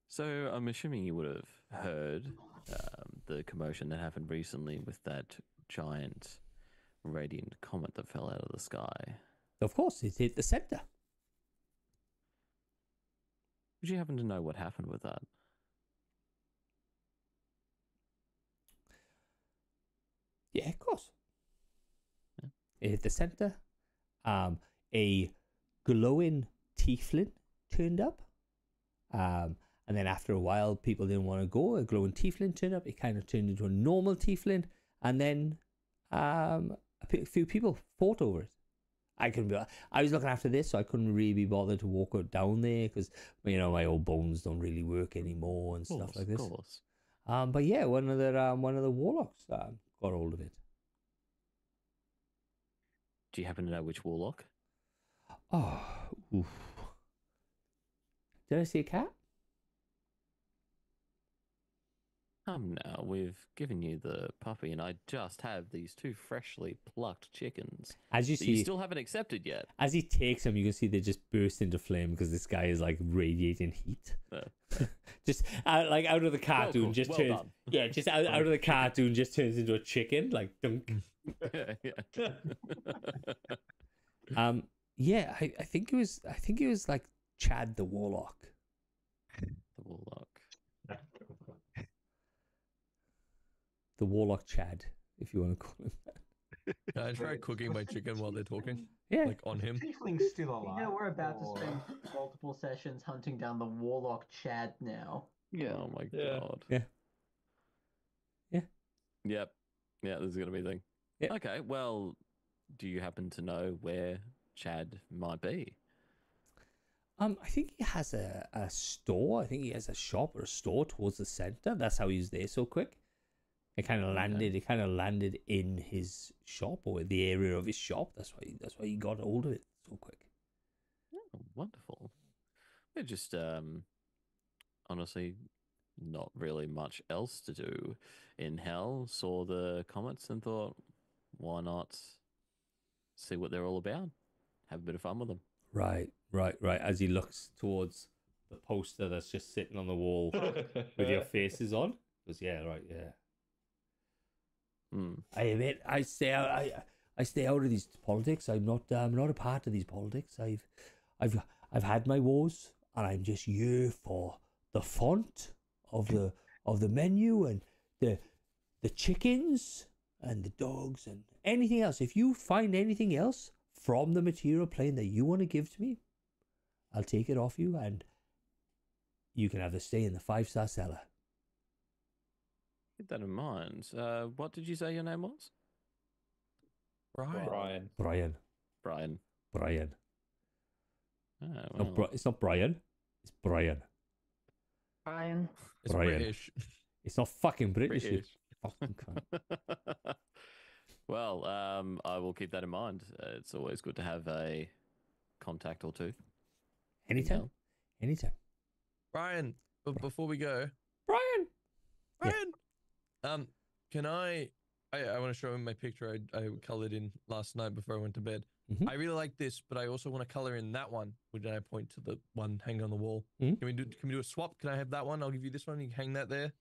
So I'm assuming you would have heard the commotion that happened recently with that giant radiant comet that fell out of the sky. Of course, it hit the center. Would you happen to know what happened with that? Yeah, of course. Yeah. It hit the center. A glowing tiefling turned up. And then after a while, people didn't want to go. A glowing tiefling turned up. It kind of turned into a normal tiefling. And then a few people fought over it. I was looking after this, so I couldn't really be bothered to walk down there because, my old bones don't really work anymore and stuff like this. Of course. But yeah, one of the warlocks got hold of it. Do you happen to know which warlock? Oh, oof. Did I see a cat? Now, we've given you the puppy, and I just have these 2 freshly plucked chickens As you that you see, still haven't accepted yet. as he takes them, you can see they just burst into flame because this guy is like radiating heat. Just out of the cartoon, cool. just Well turns. done. Yeah, just out of the cartoon, just turns into a chicken. Like dunk. Yeah. Yeah, I think it was like Chad the Warlock. The warlock. The Warlock Chad, if you want to call him that. Can I try cooking my chicken while they're talking? Yeah. Like on him? Tiefling's still alive. You know, we're about to or- spend multiple sessions hunting down the warlock Chad now. Yeah. Oh my Yeah. god. Yeah. Yeah. Yep. Yeah, this is gonna be a thing. Yeah. Okay. Well, do you happen to know where Chad might be? I think he has a store. I think he has a shop or a store towards the center. That's how he was there so quick. It kind of landed. It kind of landed in his shop or the area of his shop. That's why he got hold of it so quick. Oh, wonderful. We're just honestly not really much else to do in hell. Saw the comments and thought, why not see what they're all about? Have a bit of fun with them. Right. As he looks towards the poster that's just sitting on the wall with your faces on. Because yeah, right, yeah. I admit, I stay out. I stay out of these politics. I'm not a part of these politics. I've had my wars, and I'm just here for the font of the menu and the chickens and the dogs and anything else. If you find anything else from the material plane that you want to give to me, I'll take it off you, and you can have the stay in the 5-star cellar. Keep that in mind. What did you say your name was? Brian. Brian. Oh, well. It's not Brian. It's Brian. Brian. It's Brian. British. It's not fucking British. you British. fucking cunt. Well, I will keep that in mind. It's always good to have a contact or two. Anytime. Email. Anytime. Brian, before we go, Brian. can I want to show him my picture I colored in last night before I went to bed. Mhm. I really like this, but I also want to color in that one. Would I point to the one hanging on the wall? Mhm. Can we do a swap? Can I have that one? I'll give you this one. You can hang that there.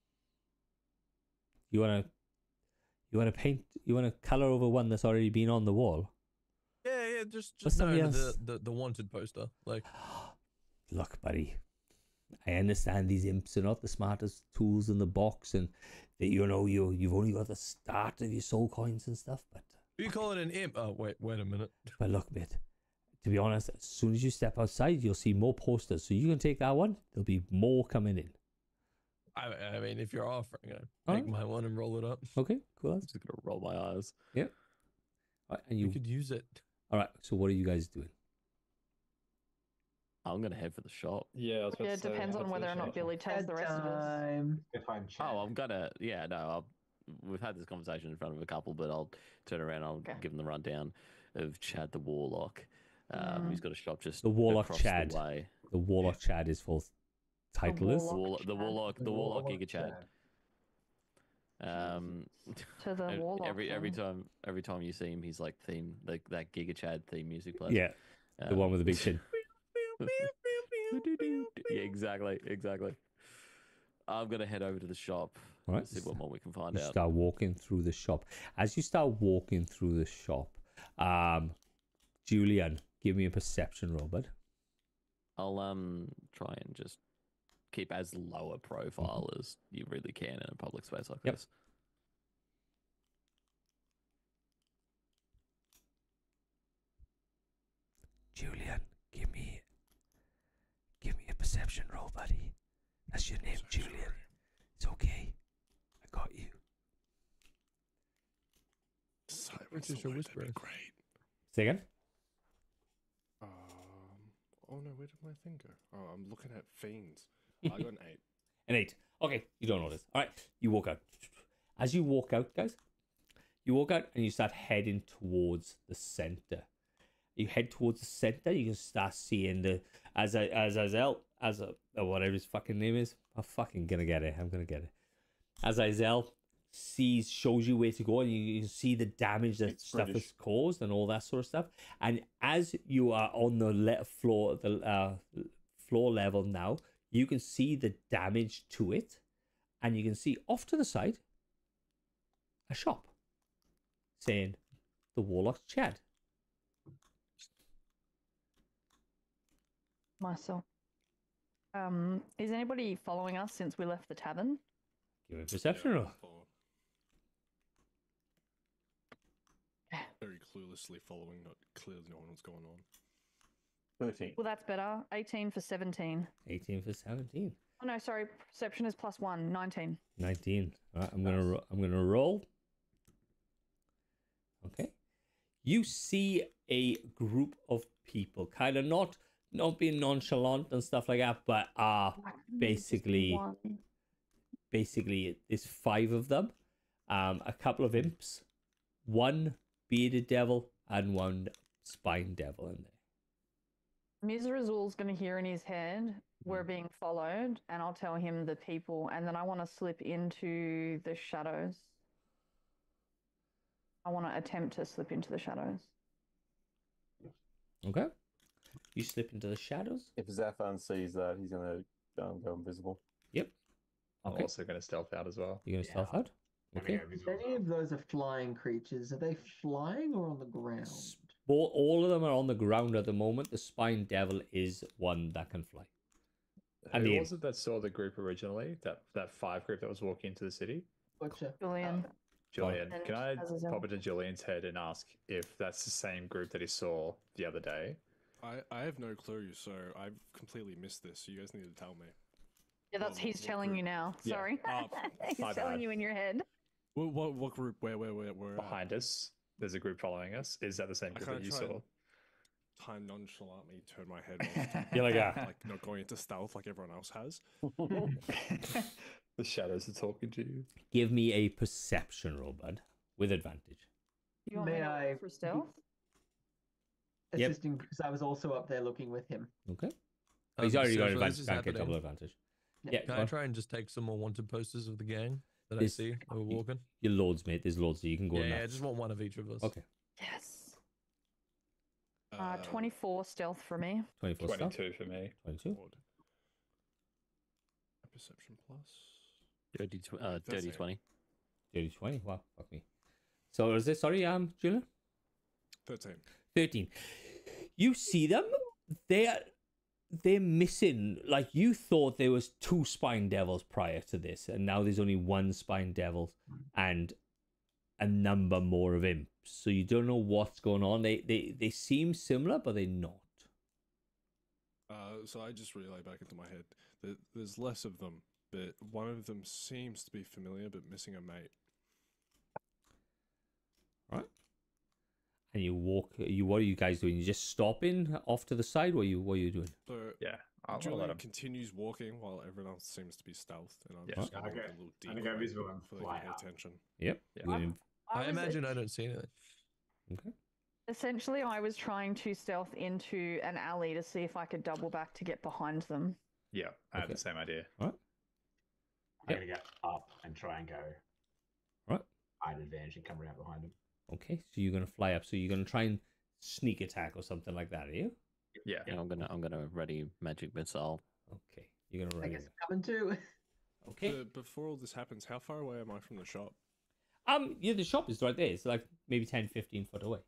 You wanna paint? You wanna color over one that's already been on the wall? Yeah, just What's no, somebody no, else? the wanted poster. Like, Look, buddy. I understand these imps are not the smartest tools in the box, and that you've only got the start of your soul coins and stuff. But you call it an imp? Oh, wait a minute. But look, mate. To be honest, as soon as you step outside, you'll see more posters. So you can take that one. There'll be more coming in. I mean, if you're offering it, Alright. take my one and roll it up. Okay, cool. I'm just gonna roll my eyes. All right, and You you. could use it. All right. So what are you guys doing? I'm gonna head for the shop. Yeah, I was about Yeah, to it say, depends head on to the whether or not shop. Billy tells the rest of us. Time. If I'm Chad. Oh, I'm gonna. Yeah, no. We've had this conversation in front of a couple, but I'll turn around. I'll Okay. give them the rundown of Chad the Warlock. Who's got a shop just The Warlock across Chad. the way. The Warlock Chad is full title is. Warlock. The Warlock Giga Chad. To the and Warlock. every then. time you see him, he's like theme like that Giga Chad theme music plays. Yeah, the one with the big chin. Yeah, exactly. I'm gonna head over to the shop. All right. And see what more we can find You out. start walking through the shop. As you start walking through the shop, Julian, give me a perception roll, bud. I'll try and just keep as low a profile as you really can in a public space like Yep. this. Julian, give me a perception roll, buddy. That's your name, Julian. It's okay. I got you. Silence is your away, that'd be whisper? great. Say again. Oh no, where did my thing go? Oh, I'm looking at fiends. I got an 8. An 8. Okay, you don't notice. All right, you walk out. As you walk out, guys, you walk out and you start heading towards the center. You head towards the center, you can start seeing the whatever his fucking name is. I'm fucking gonna get it. I'm gonna get it. Azazel shows you where to go, and you can see the damage that It's stuff British. has caused and all that sort of stuff. And as you are on the floor level now, you can see the damage to it, and you can see off to the side a shop saying the Warlock's Chad. Myself. Is anybody following us since we left the tavern? Give me a perception roll. Very cluelessly following, not clearly knowing what's going on. 13. Well, that's better. 18 for 17. 18 for 17. Oh no, sorry. Perception is +1. 19. 19. All right, I'm gonna roll. Okay. You see a group of people, kind of not being nonchalant and stuff like that, but are basically there's 5 of them, a couple of imps, 1 bearded devil, and 1 spine devil in there. Mizrazul's going to hear in his head, we're being followed, and I'll tell him the people, and then I want to slip into the shadows. I want to attempt to slip into the shadows. Okay. You slip into the shadows. If Zafan sees that, he's going to go invisible. Yep. I'm Okay. also going to stealth out as well. You're gonna stealth out. Okay. If any of those are flying creatures, are they flying or on the ground? All of them are on the ground at the moment. The spine devil is one that can fly. And Who the was it that saw the group originally? That 5 group that was walking into the city? Gotcha. Julian. Julian. And Can I Azazel. pop into Julian's head and ask if that's the same group that he saw the other day? I have no clue, so I've completely missed this. So you guys need to tell me. Yeah, that's What- he's what telling group? you now. Yeah. Sorry. He's my telling bad. you in your head. What group? Where? Behind us, there's a group following us. Is that the same I group kinda that you tried- saw? Time nonchalantly turn my head off. You're like, ah. like not going into stealth like everyone else has. The shadows are talking to you. Give me a perception roll, bud, with advantage. You want me May to roll I for stealth? Yep. Assisting because I was also up there looking with him. Okay. He's already got so advantage. this is Can't get happening. double advantage. Yeah. Yeah. Can go I on. try and just take some more wanted posters of the gang that This- I see that we're walking? Your loads, mate. There's loads, so you can go. Yeah, I nuts. just want one of each of us. Okay. Yes. 24 stealth for me. 24 stealth. 22 for me. 22. Odd. A perception plus. Dirty, That's dirty it. 20. Dirty 20. Wow. Fuck me. So is this? Sorry, Julian. 13. 13. You see them? They're missing. Like, you thought there was 2 spine devils prior to this, and now there's only 1 spine devil and a number more of imps. So you don't know what's going on. They seem similar, but they're not. So I just relay back into my head that there's less of them, but one of them seems to be familiar but missing a mate. and you walk. What are you guys doing? You just stopping off to the side? What are you doing? So Yeah, I'll let Julian him. continues walking while everyone else seems to be stealthed, and I'm Yeah. just going Okay. a little I'm gonna deeper go visible and so they fly can pay out. attention. Yep. Yeah. You're gonna- I was imagine I don't see anything. Okay. Essentially, I was trying to stealth into an alley to see if I could double back to get behind them. Yeah, I have Okay. the same idea. I'm gonna go up and try and go. Right. I had advantage and come around behind him. Okay. So you're gonna fly up. So you're gonna try and sneak attack or something like that, are you? Yeah. Yeah, I'm gonna ready magic missile. Okay. You're gonna I run. guess I'm coming too. Okay. But before all this happens, how far away am I from the shop? Yeah, the shop is right there. It's like maybe 10, 15 foot away.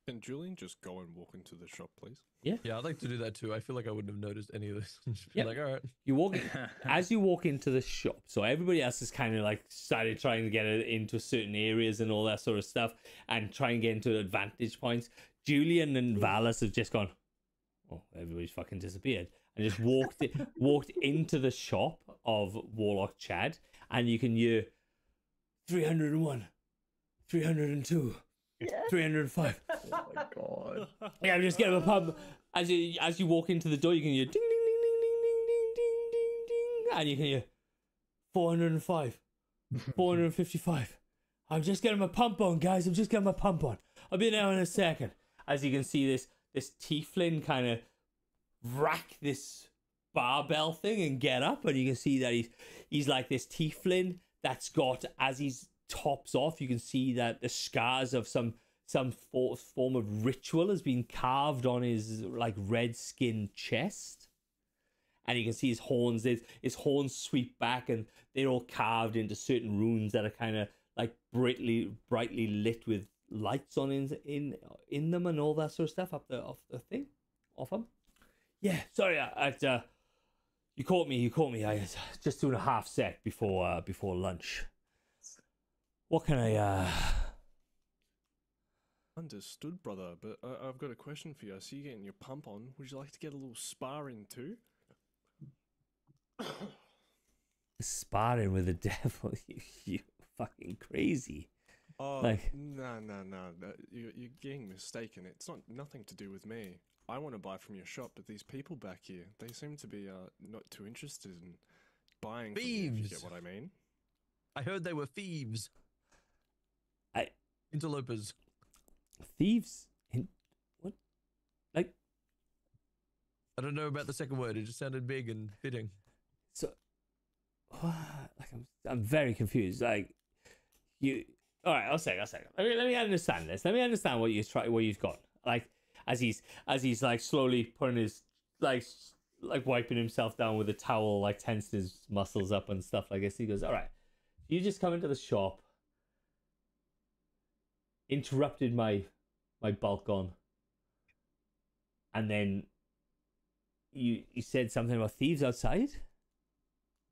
Can Julian just go and walk into the shop, please? Yeah, I'd like to do that too. I feel like I wouldn't have noticed any of this. Just be Yeah. like, all right. You walk as you walk into the shop. So everybody else is kind of like started trying to get it into certain areas and all that sort of stuff, and try and get into advantage points. Julian and Valis have just gone. Oh, everybody's fucking disappeared, and just walked into the shop of Warlock Chad, and you can hear 301, 302, 305. Oh my god. Yeah, I'm just getting a pub. As you walk into the door, you can hear ding ding ding ding ding ding ding ding ding ding, and you can hear 405, 455. I'm just getting my pump on, guys. I'm just getting my pump on. I'll be there in a second. As you can see, this tiefling kind of rack this barbell thing and get up, and you can see that he's like this tiefling that's got, as he's tops off, you can see that the scars of some form of ritual has been carved on his like red skin chest, and you can see his horns. His horns sweep back, and they're all carved into certain runes that are kind of like brightly lit with lights on in them and all that sort of stuff off the thing, off him. Yeah, sorry, you caught me. I was just doing a half set before lunch. What can I Understood, brother. But I've got a question for you. I see you getting your pump on. Would you like to get a little sparring too? sparring with the devil? You fucking crazy. Oh, Like- no. You're getting mistaken. It's nothing to do with me. I want to buy from your shop, but these people back here, they seem to be not too interested in buying from you, if you get Thieves. what I mean. I heard they were thieves. I- Interlopers. Thieves? In what? Like, I don't know about the second word. It just sounded big and fitting. so like I'm very confused. Like, you all right, I'll say. Let me understand this. Let me understand what you've got. Like, as he's like slowly putting his like wiping himself down with a towel, like tensing his muscles up and stuff like this. He goes, all right, you just come into the shop, interrupted my bulk on, and then you said something about thieves outside.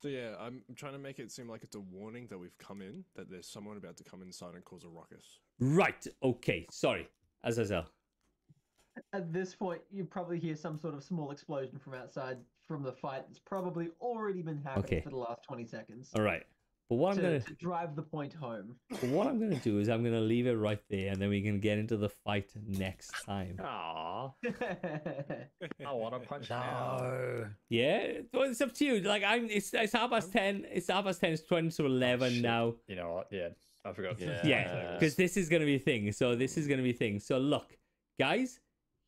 So yeah, I'm trying to make it seem like it's a warning that we've come in, that there's someone about to come inside and cause a ruckus. Right. Okay. Sorry, Azazel. At this point, you probably hear some sort of small explosion from outside from the fight that's probably already been happening Okay. for the last 20 seconds. All right. But what I'm gonna To drive the point home. do is I'm gonna leave it right there, and then we can get into the fight next time. Aww. I want to punch now. No. Yeah. Well, it's up to you. Like it's 10:30. It's 10:30. It's 20 to 11 shit. now. You know what? Yeah, I forgot. Yeah. Yeah, because this is gonna be a thing. So this is gonna be a thing. So look, guys,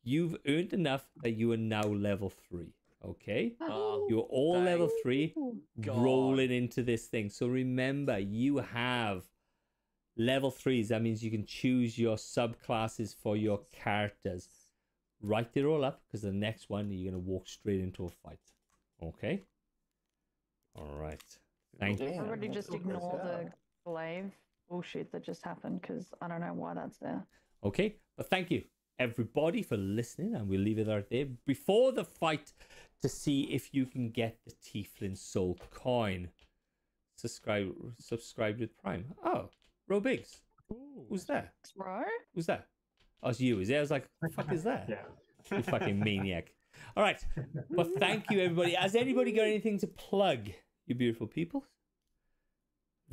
you've earned enough that you are now level 3. Okay. You're all level 3, God. rolling into this thing. So remember, you have level 3s. That means you can choose your subclasses for your characters. Write it all up, because the next one you're gonna walk straight into a fight. Okay. All right. Thank you. Everybody just ignore the glaive bullshit that just happened because I don't know why that's there. Okay, but thank you everybody for listening, and we'll leave it right there before the fight to see if you can get the Tiefling Soul coin. Subscribe with Prime. Oh, Robiggs. Who's that? Bro? Who's that? Oh, it's you. Is it? I was like, what the fuck is that? Yeah. You fucking maniac. All right, but thank you everybody. Has anybody got anything to plug, you beautiful people?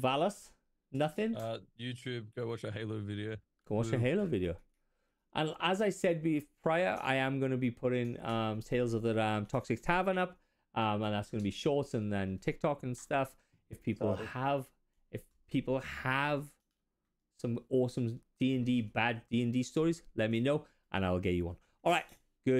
Valas? Nothing? YouTube, go watch a Halo video. Go watch a Halo video. And as I said prior, I am going to be putting Tales of the Toxic Tavern up, and that's going to be shorts and then TikTok and stuff. If people have some awesome D&D bad D&D stories, let me know and I'll get you one. All right,